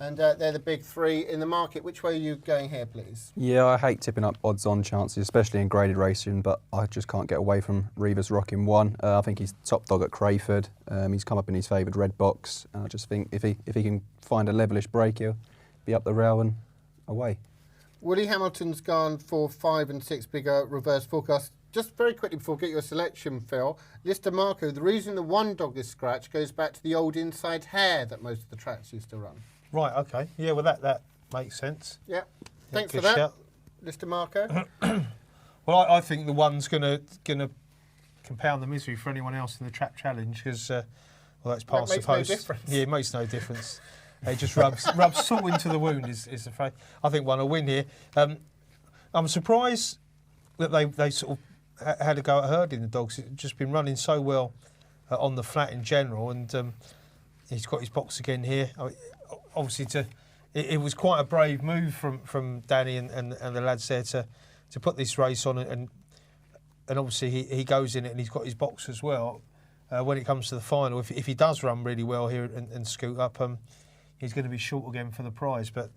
And they're the big three in the market. Which way are you going here, please? Yeah, I hate tipping up odds-on chances, especially in graded racing, but I just can't get away from Revis Rock in 1. I think he's top dog at Crayford. He's come up in his favoured red box, and I just think if he can find a levelish break, he'll be up the rail and away. Willie Hamilton's gone for 5 and 6 bigger reverse forecast. Just very quickly before we get your selection, Phil, Lister Marco, the reason the 1 dog is scratched goes back to the old inside hair that most of the tracks used to run. Right, OK. Yeah, well, that makes sense. Yeah. Thanks for good that, shout. Lister Marco. Well, I think the 1's going to compound the misery for anyone else in the Trap Challenge because, well, that's past the post. No difference. Yeah, it makes no difference. It just rubs salt into the wound is the phrase. I think 1 will win here. I'm surprised that they sort of had a go at herding the dogs. It's just been running so well on the flat in general, and he's got his box again here. Obviously, it was quite a brave move from Danny and the lads there to put this race on, and obviously he goes in it and he's got his box as well. When it comes to the final, if he does run really well here and scoot up, he's going to be short again for the prize. But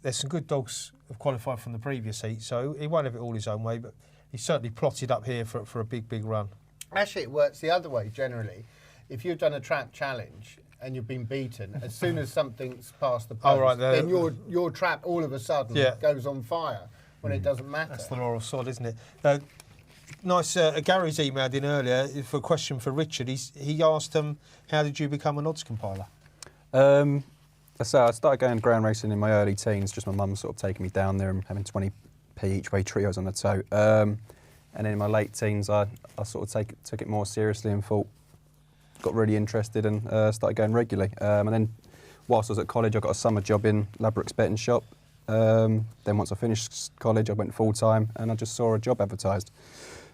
there's some good dogs have qualified from the previous heat, so he won't have it all his own way, but he's certainly plotted up here for a big run. Actually, it works the other way generally. If you've done a Trap Challenge and you've been beaten, as soon as something's past the post, then your trap all of a sudden goes on fire when it doesn't matter. That's the law of sod, isn't it? Nice. Gary's emailed in earlier for a question for Richard. He asked him, how did you become an odds compiler? So I started going ground racing in my early teens, just my mum sort of taking me down there and having 20p each way trios on the toe. And then in my late teens, I sort of took it more seriously and got really interested and started going regularly. And then whilst I was at college, I got a summer job in Ladbrokes betting shop. Then once I finished college, I went full-time and I just saw a job advertised.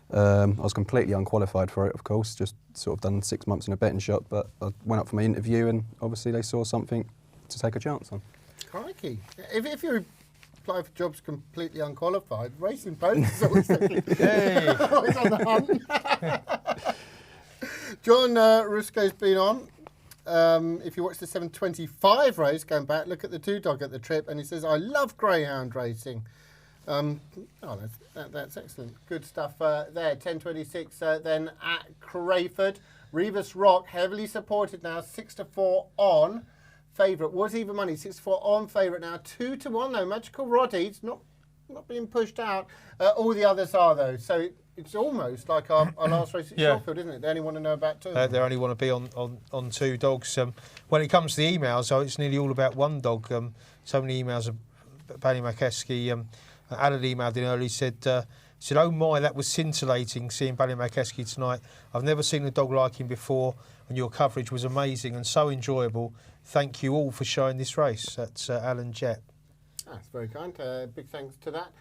I was completely unqualified for it, of course, just sort of done 6 months in a betting shop, but I went up for my interview and obviously they saw something to take a chance on. Crikey. If you apply for jobs completely unqualified, Racing Post is always always on the hunt. John Rusco's been on. If you watch the 7:25 race, going back, look at the 2 dog at the trip, and he says, I love greyhound racing. That's excellent. Good stuff there. 10:26 then at Crayford. Revis Rock, heavily supported now, 6-4 on. Favourite was even money, 6-4 on favourite now, 2-1 though. Magical Roddy's not being pushed out. All the others are though, so it's almost like our last race at Sheffield, isn't it? They only want to know about 2. They only want to be on 2 dogs. When it comes to the emails, it's nearly all about 1 dog. So many emails of Paddy McEskey. Alan emailed in early, said, oh my, that was scintillating seeing Ballymacesky tonight. I've never seen a dog like him before, and your coverage was amazing and so enjoyable. Thank you all for showing this race. That's Alan Jett. That's very kind. Big thanks to that.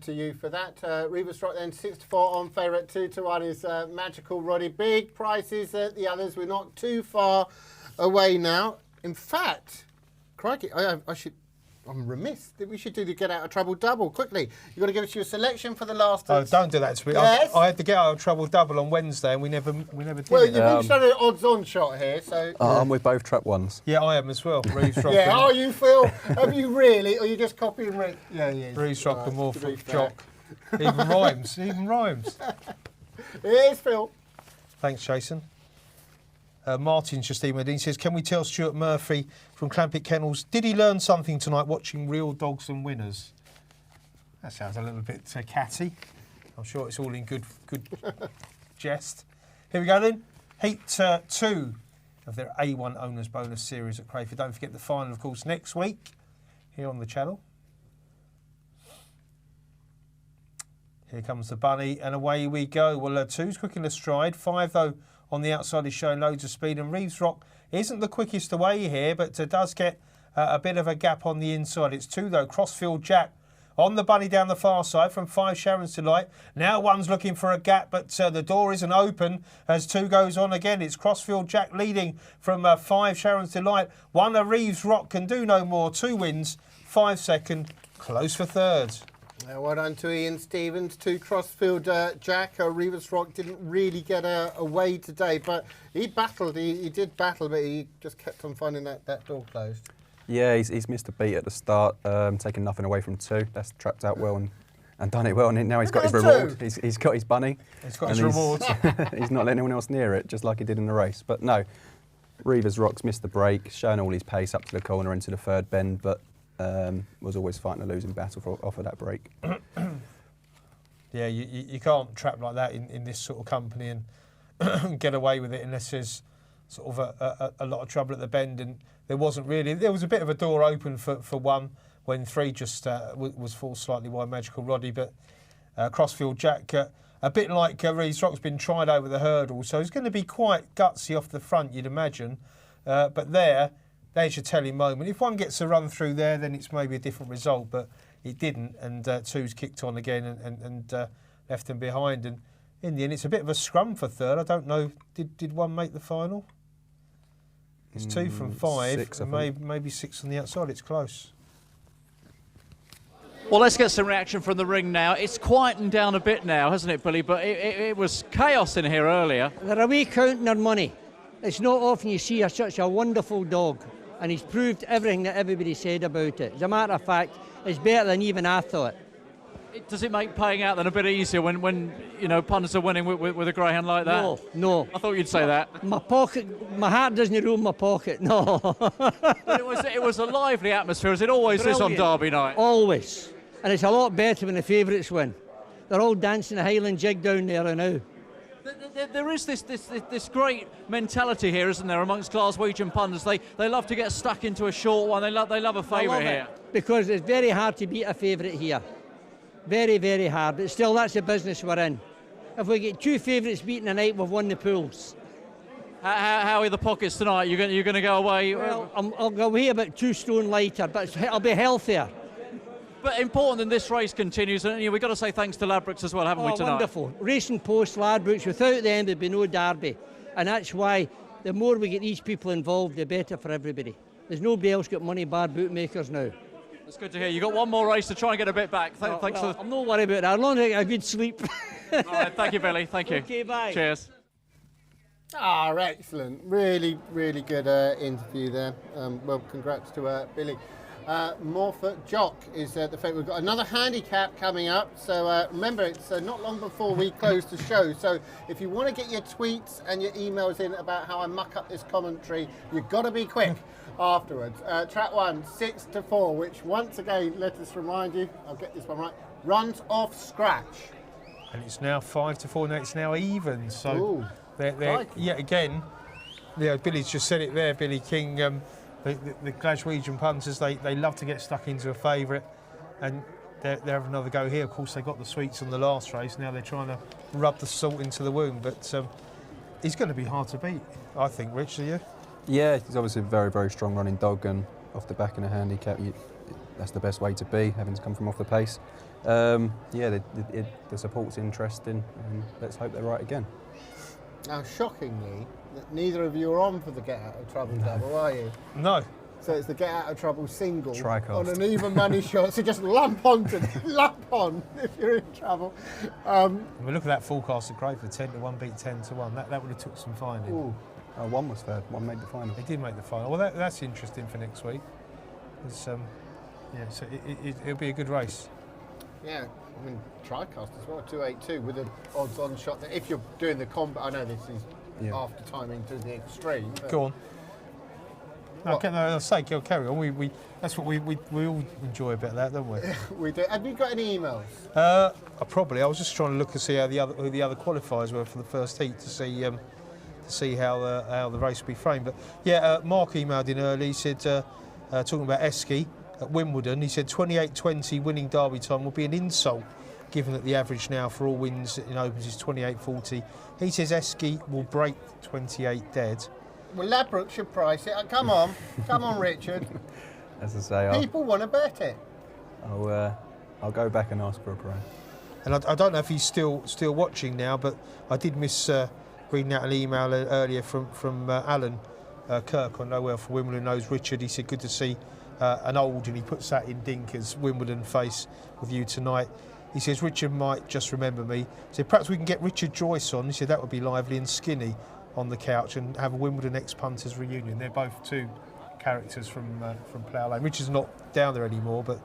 To you for that. Revis Rock then 6-4 on favourite. 2-1 is Magical Roddy. Big prices. The others, we're not too far away now. In fact, crikey, I'm remiss that we should do the get out of trouble double quickly. You've got to give us your selection for the last. Oh, don't do that to me. Yes. I had to get out of trouble double on Wednesday, and we never did it. Well, you've each done an odds-on shot here, so. I'm with both Trap 1s. Yeah, I am as well. Reeves Rock. Yeah, are you, Phil? Have you really, or are you just copying Rick? Yeah. Reeves Rock and more Jock. Even rhymes. Here's Phil. Thanks, Jason. Martin's just emailed in. He says, can we tell Stuart Murphy from Clampett Kennels, did he learn something tonight watching Real Dogs and Winners? That sounds a little bit catty. I'm sure it's all in good jest. Here we go then. Heat 2 of their A1 Owners Bonus Series at Crayford. Don't forget the final, of course, next week here on the channel. Here comes the bunny, and away we go. Well, 2's quick in the stride. 5, though, on the outside is showing loads of speed, and Reeves Rock isn't the quickest away here, but does get a bit of a gap on the inside. It's 2, though. Crossfield Jack on the bunny down the far side from 5 Sharon's Delight. Now 1's looking for a gap, but the door isn't open as 2 goes on again. It's Crossfield Jack leading from 5 Sharon's Delight. 1 of Reeves Rock can do no more. 2 wins, 5 second, close for 3rd. Well done to Ian Stevens, to Crossfield Jack. Revis Rock didn't really get away today, but he battled. He did battle, but he just kept on finding that door closed. Yeah, he's missed a beat at the start, taking nothing away from 2. That's trapped out well and done it well, and now he's got his reward. He's got his bunny. He's got his reward. He's not letting anyone else near it, just like he did in the race. But no, Revis Rock's missed the break, showing all his pace up to the corner into the third bend, but was always fighting a losing battle off of that break. Yeah, you can't trap like that in this sort of company and get away with it unless there's sort of a lot of trouble at the bend, and there wasn't really. There was a bit of a door open for 1 when 3 just was forced slightly by Magical Roddy, but Crossfield Jack, a bit like Reese Rock's been tried over the hurdle, so he's going to be quite gutsy off the front, you'd imagine. But there's your telling moment. If 1 gets a run through there, then it's maybe a different result, but it didn't, and 2's kicked on again and left them behind. And in the end, it's a bit of a scrum for 3rd. I don't know, did 1 make the final? It's 2 from 5, 6, and maybe 6 on the outside. It's close. Well, let's get some reaction from the ring now. It's quietened down a bit now, hasn't it, Billy? But it was chaos in here earlier. They're away counting their money. It's not often you see such a wonderful dog, and he's proved everything that everybody said about it. As a matter of fact, it's better than even I thought. Does it make paying out then a bit easier when you know, punters are winning with a greyhound like that? No. I thought you'd say that. My heart doesn't rule my pocket, no. But it was a lively atmosphere, as it always is on Derby night. Always. And it's a lot better when the favourites win. They're all dancing a Highland jig down there now. There is this great mentality here, isn't there, amongst Glaswegian punters? They love to get stuck into a short one. They love a favourite here. Because it's very hard to beat a favourite here. Very, very hard. But still, that's the business we're in. If we get 2 favourites beaten tonight, we've won the pools. How are the pockets tonight? You're going to go away? Well, I'll go away about 2 stone lighter, but I'll be healthier. But important that this race continues, and we've got to say thanks to Ladbrokes as well, haven't we, tonight? Wonderful. Racing Post, Ladbrokes, without them there'd be no Derby. And that's why the more we get these people involved, the better for everybody. There's nobody else got money, bar bookmakers now. That's good to hear. You've got 1 more race to try and get a bit back. Thanks for I'm not worried about that, as long as I get a good sleep. All right, thank you, Billy. Thank you. Okay, bye. Cheers. Excellent. Really, really good interview there. Well, congrats to Billy. Morphet Jock is the favourite. We've got another handicap coming up, so remember it's not long before we close the show, so if you want to get your tweets and your emails in about how I muck up this commentary, you've got to be quick afterwards. Track 1, 6 to 4, which once again, let us remind you, I'll get this one right, runs off scratch. And it's now 5 to 4, now it's now even, so they're yet again, yeah, Billy's just said it there, Billy King. The Glaswegian punters, they love to get stuck into a favourite, and they're having another go here. Of course, they got the sweets on the last race. Now they're trying to rub the salt into the wound, but he's going to be hard to beat, I think. Rich, do you? Yeah, he's obviously a very, very strong running dog, and off the back in a handicap, that's the best way to be, having to come from off the pace. Yeah, the support's interesting, and let's hope they're right again. Now, shockingly, neither of you are on for the Get Out of Trouble double, are you? No. So it's the Get Out of Trouble single Tricast. on an even money shot. So just lump on if you're in trouble. We look at that forecast at Crayford, 10 to 1 beat 10 to 1. That would have took some finding. Ooh. 1 was third, 1 made the final. He did make the final. Well, that's interesting for next week. So it'll be a good race. Yeah, I mean, Tricast as well, 282 with an odds-on shot. If you're doing the combat, I know this is after timing to the extreme. Go on. I'll say, carry on. That's what we all enjoy a bit of that, don't we? We do. Have you got any emails? I was just trying to look and see how who the other qualifiers were for the first heat to see how the race will be framed. But yeah, Mark emailed in early. He said talking about Esky at Wimbledon. He said 28.20 winning Derby time will be an insult, given that the average now for all wins in Opens is 28.40. He says Esky will break 28 dead. Well, Ladbrokes should price it. Come on, Richard. As I say, people want to bet it. I'll go back and ask for a price. And I don't know if he's still watching now, but I did miss reading out an email earlier from Alan, Kirk on Nowhere for Wimbledon knows Richard. He said, good to see an old, and he puts that in Dinker's Wimbledon face with you tonight. He says, Richard might just remember me. He said, perhaps we can get Richard Joyce on. He said, that would be lively, and Skinny on the couch and have a Wimbledon ex-punters reunion. They're both two characters from Plough Lane. Richard's not down there anymore, but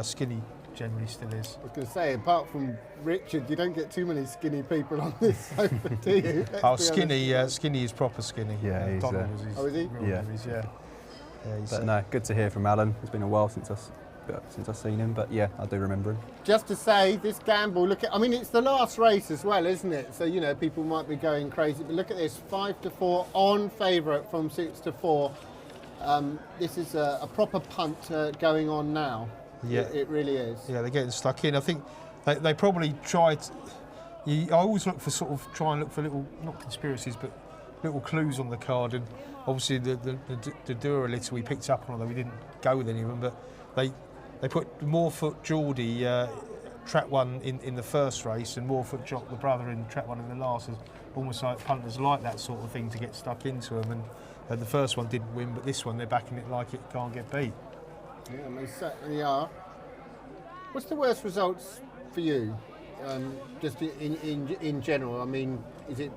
Skinny generally still is. I was going to say, apart from Richard, you don't get too many skinny people on this sofa, do you? Skinny is proper skinny. Yeah, he's... is he? Yeah. But no, good to hear from Alan. It's been a while since I've seen him, but yeah, I do remember him. Just to say, this gamble, I mean, it's the last race as well, isn't it? So, you know, people might be going crazy, but look at this, 5-4 on favourite from 6-4. This is a proper punt going on now. Yeah, it really is. Yeah, they're getting stuck in. I think they probably tried. I always look for try and look for little, not conspiracies, but little clues on the card. And obviously the Duralittle we picked up on, although we didn't go with any of them. But they put Morefoot Geordie trap one in the first race, and Morefoot Jock, the brother, in trap one in the last. Almost like punters like that sort of thing to get stuck into them. And the first one didn't win, but this one they're backing it like it can't get beat. Yeah, they certainly are. What's the worst results for you, just in general? I mean, is it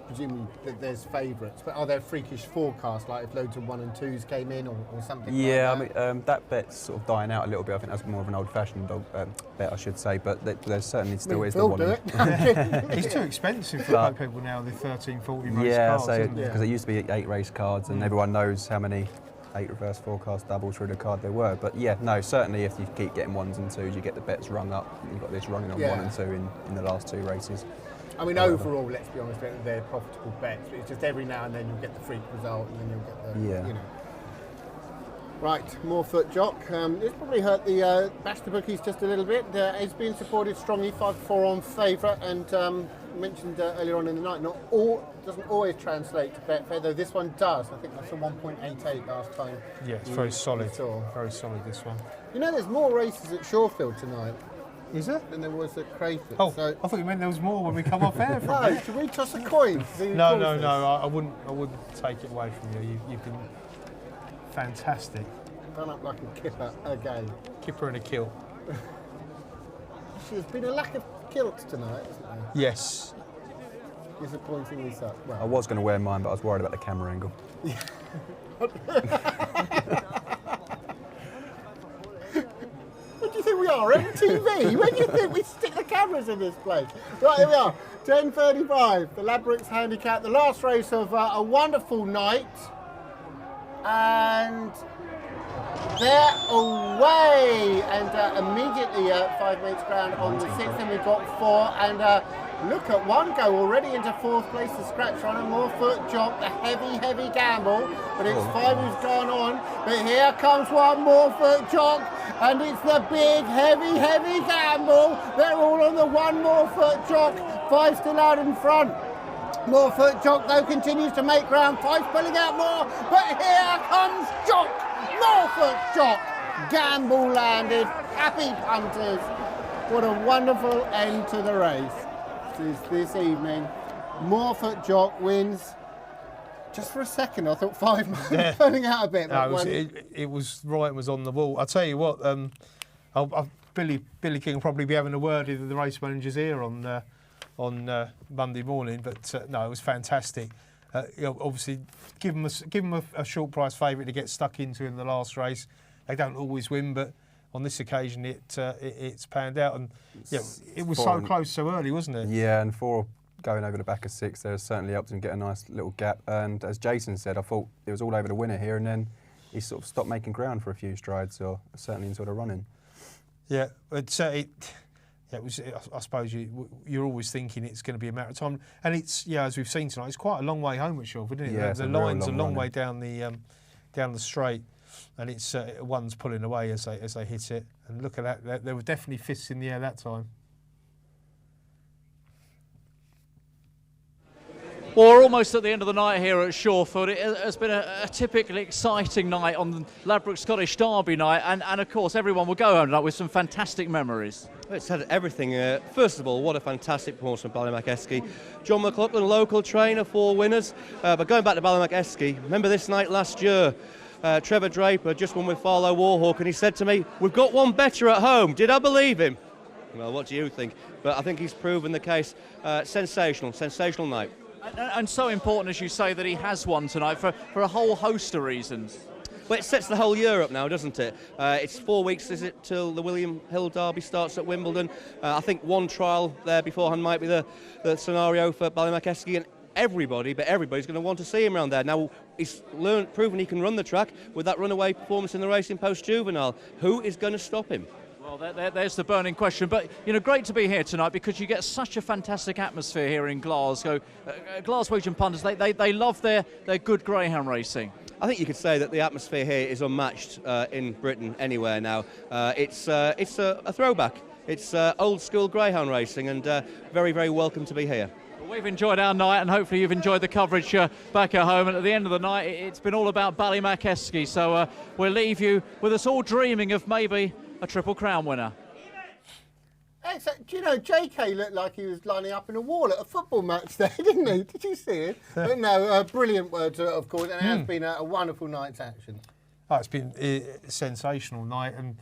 presumably that there's favourites, but are there freakish forecasts, like if loads of 1 and 2s came in or something like that? Yeah, I mean, that bet's sort of dying out a little bit. I think that's more of an old-fashioned dog bet, I should say, but there's certainly still is the one. It's too expensive for people now, the 13, 14 race cards. Yeah, because it used to be 8 race cards, and everyone knows how many 8 reverse forecast doubles through the card there were. But yeah, no, certainly if you keep getting 1s and 2s, you get the bets rung up. You've got this running on 1 and 2 in the last 2 races. I mean, overall, let's be honest, they're profitable bets, but it's just every now and then you'll get the freak result, and then you'll get the, you know. Right, Morefoot Jock. It's probably hurt the bash the bookies just a little bit. It's been supported strongly, 5-4 on favourite, and mentioned earlier on in the night, doesn't always translate to Betfair, though this one does. I think that's a 1.88 last time. Yeah, it's very solid. Very solid, this one. You know, there's more races at Shawfield tonight. Is there? Than there was at Crayford. Oh, so I thought you meant there was more when we come off air. No, should we toss a coin? No, I wouldn't take it away from you. You've been fantastic. Done up like a kipper again. Kipper and a kilt. There's been a lack of kilts tonight, isn't there? Yes. Disappointingly so. Well, I was going to wear mine, but I was worried about the camera angle. What do you think we are, MTV? Where do you think we stick the cameras in this place? Right, here we are, 10:35, the Ladbrokes Handicap, the last race of a wonderful night. And they're away. And immediately 5 minutes ground on the 6th, and we've got 4. And look at one go already into 4th place, the scratch runner, Morefoot Jock, the heavy gamble. But it's 5 who's gone on. But here comes one, Morefoot Jock. And it's the big, heavy gamble. They're all on the one, Morefoot Jock. 5 still out in front. Morefoot Jock, though, continues to make ground. 5 pulling out more. But here comes Jock. Morefoot Jock. Gamble landed. Happy punters. What a wonderful end to the race this evening. Morefoot Jock wins. Just for a second, I thought 5 might be turning out a bit. No, it was right and was on the wall. I'll tell you what, Billy King will probably be having a word with the race manager's ear on Monday morning, but no, it was fantastic. Obviously, give them a short price favourite to get stuck into in the last race. They don't always win, but on this occasion it's panned out, and it was so close so early, wasn't it? Yeah, and 4 going over the back of 6 there certainly helped him get a nice little gap. And as Jason said, I thought it was all over the winner here, and then he sort of stopped making ground for a few strides, or certainly in sort of running. Yeah, but it was. I suppose you're always thinking it's going to be a matter of time, and it's as we've seen tonight, it's quite a long way home at Shawfield, isn't it? Yeah, the line's a long way down the straight, and it's one's pulling away as they hit it. And look at that, there were definitely fists in the air that time. Well, we're almost at the end of the night here at Shawfield. It has been a typically exciting night on Ladbroke Scottish Derby night, and of course everyone will go home tonight with some fantastic memories. It's had everything. First of all, what a fantastic performance from Ballymac-Esky. John McLaughlin, local trainer, 4 winners. But going back to Ballymac-Esky, remember this night last year, Trevor Draper just won with Farlow Warhawk, and he said to me, "We've got one better at home." Did I believe him? Well, what do you think? But I think he's proven the case. Sensational night. And so important, as you say, that he has won tonight for a whole host of reasons. Well, it sets the whole year up now, doesn't it? It's 4 weeks, is it, till the William Hill Derby starts at Wimbledon. I think one trial there beforehand might be the scenario for Ballymac-Esky, and everybody's going to want to see him around there. Now, he's proven he can run the track with that runaway performance in the Racing Post Juvenile. Who is going to stop him? Well, there's the burning question. But, great to be here tonight because you get such a fantastic atmosphere here in Glasgow. Glaswegian punters, they love their good greyhound racing. I think you could say that the atmosphere here is unmatched in Britain anywhere now. It's a throwback. It's old school greyhound racing, and very, very welcome to be here. Well, we've enjoyed our night, and hopefully you've enjoyed the coverage back at home. And at the end of the night, it's been all about Ballymac-Esky. So we'll leave you with us all dreaming of maybe a Triple Crown winner. Excellent. Do you know, JK looked like he was lining up in a wall at a football match there, didn't he? Did you see it? But no, brilliant words, of course, and it has been a wonderful night's action. Oh, it's been a sensational night, and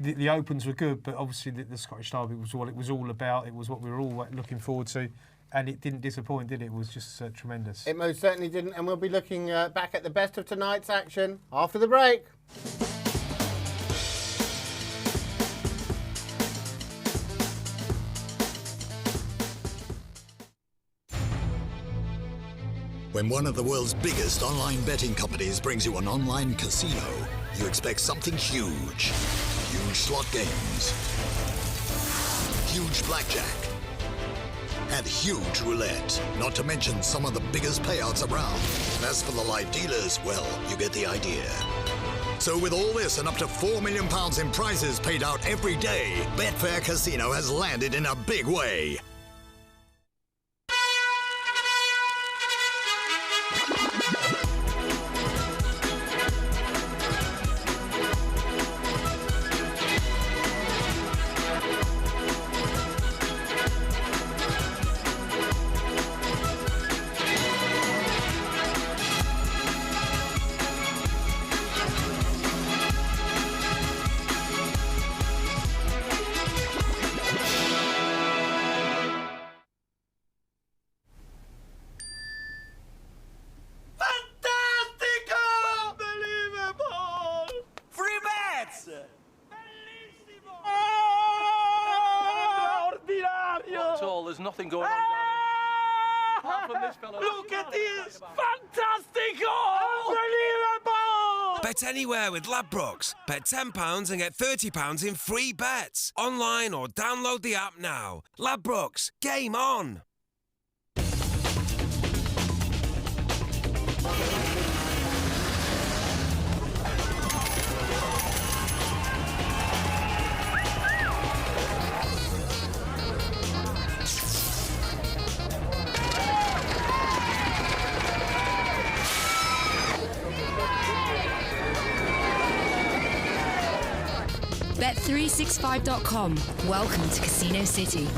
the opens were good, but obviously the Scottish Derby was what it was all about. It was what we were all looking forward to, and it didn't disappoint, did it? It was just tremendous. It most certainly didn't, and we'll be looking back at the best of tonight's action after the break. When one of the world's biggest online betting companies brings you an online casino, you expect something huge. Huge slot games, huge blackjack, and huge roulette, not to mention some of the biggest payouts around. And as for the live dealers, well, you get the idea. So with all this and up to £4 million in prizes paid out every day, Betfair Casino has landed in a big way. There's nothing going on down here. Apart from this fella. Look at this! Fantastico! Unbelievable! Bet anywhere with Ladbrokes. Bet £10 and get £30 in free bets. Online or download the app now. Ladbrokes, game on! Bet365.com. Welcome to Casino City.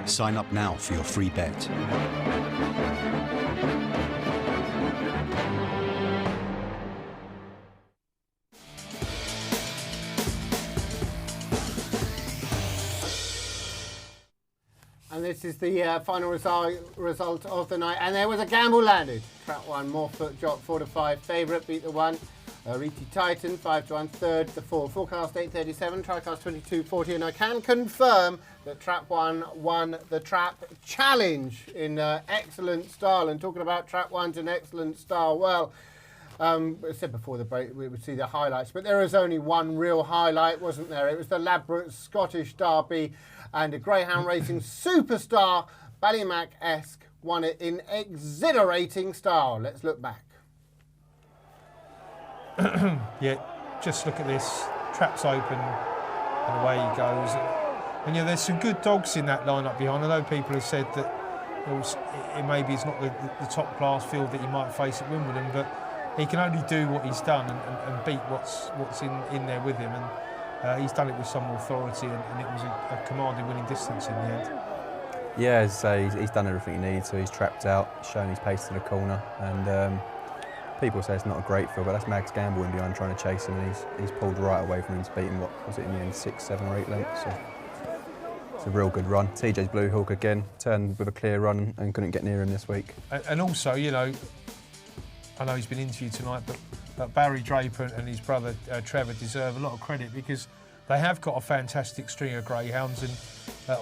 Sign up now for your free bet. And this is the final result of the night. And there was a gamble landed. Track 1, Moorfoot, Jock 4 to 5. Favourite beat the 1. Reti Titan 5-1 third. The 4 forecast 8:37. Tricast 22:40, and I can confirm that Trap 1 won the Trap Challenge in excellent style. And talking about Trap 1's in excellent style, well. I said before the break we would see the highlights, but there is only one real highlight, wasn't there? It was the Ladbrokes Scottish Derby, and a greyhound racing superstar, Ballymac-esque, won it in exhilarating style. Let's look back. Yeah, just look at this. Trap's open and away he goes. And yeah, there's some good dogs in that lineup behind. I know people have said that it maybe it's not the top class field that you might face at Wimbledon, but he can only do what he's done and beat what's in there with him, and he's done it with some authority, and it was a commanding winning distance in the end. Yeah, as I say, he's done everything he needed to. He's trapped out, shown his pace to the corner, and people say it's not a great field, but that's Mags Gamble in behind trying to chase him, and he's pulled right away from him to beat him. What was it in the end, 6, 7 or 8 lengths? So it's a real good run. TJ's Blue Hawk again turned with a clear run and couldn't get near him this week. And also, you know, I know he's been interviewed tonight, but Barry Draper and his brother Trevor deserve a lot of credit, because they have got a fantastic string of greyhounds and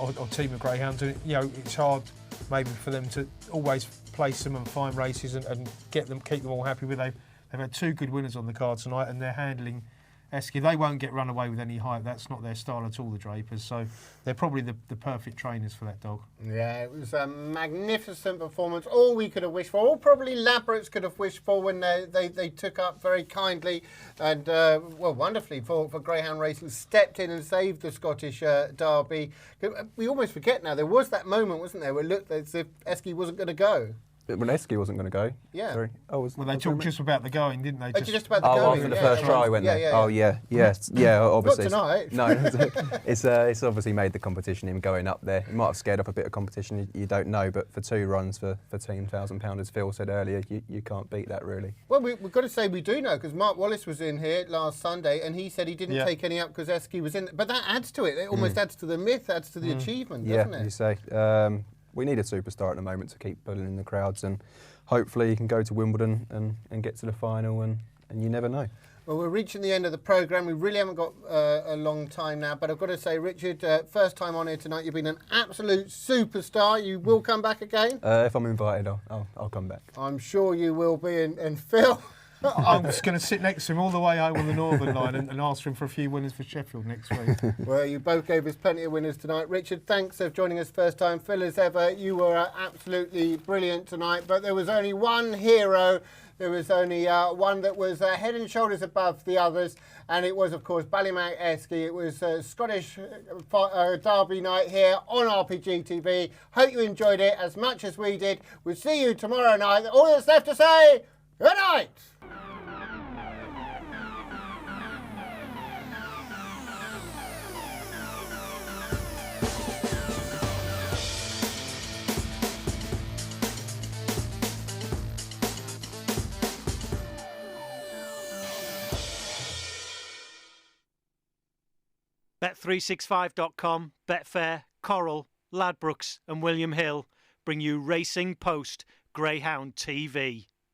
or team of greyhounds, and you know it's hard maybe for them to always place them and find races and keep them all happy with. They've had 2 good winners on the card tonight, and they're handling Esky. They won't get run away with any hype. That's not their style at all, the Drapers. So they're probably the perfect trainers for that dog. Yeah, it was a magnificent performance. All we could have wished for, all probably Ladbrokes could have wished for when they took up very kindly and, well, wonderfully for greyhound racing, stepped in and saved the Scottish Derby. We almost forget now, there was that moment, wasn't there, where it looked as if Esky wasn't going to go. When Esky wasn't going to go. Yeah. Sorry. Well, they talked just about the going, didn't they? Just about the going. After the first try, went there. Oh, yeah. Obviously. Not tonight. No, it's obviously made the competition, him going up there. It might have scared off a bit of competition, you don't know, but for 2 runs for £13,000, as Phil said earlier, you can't beat that, really. Well, we've got to say we do know, because Mark Wallace was in here last Sunday, and he said he didn't take any up because Esky was in. But that adds to it. It almost adds to the myth, adds to the achievement, doesn't it? Yeah, you say. We need a superstar at the moment to keep pulling in the crowds, and hopefully he can go to Wimbledon and get to the final, and you never know. Well, we're reaching the end of the programme. We really haven't got a long time now, but I've got to say, Richard, first time on here tonight, you've been an absolute superstar. You will come back again? If I'm invited, I'll come back. I'm sure you will be, and Phil... I'm just going to sit next to him all the way home on the Northern Line and ask him for a few winners for Sheffield next week. Well, you both gave us plenty of winners tonight. Richard, thanks for joining us first time. Phil, as ever, you were absolutely brilliant tonight, but there was only one hero. There was only one that was head and shoulders above the others, and it was, of course, Ballymac-Esky. It was Scottish Derby night here on Rpgtv. Hope you enjoyed it as much as we did. We'll see you tomorrow night. All that's left to say, good night! Bet365.com, Betfair, Coral, Ladbrokes and William Hill bring you Racing Post Greyhound TV.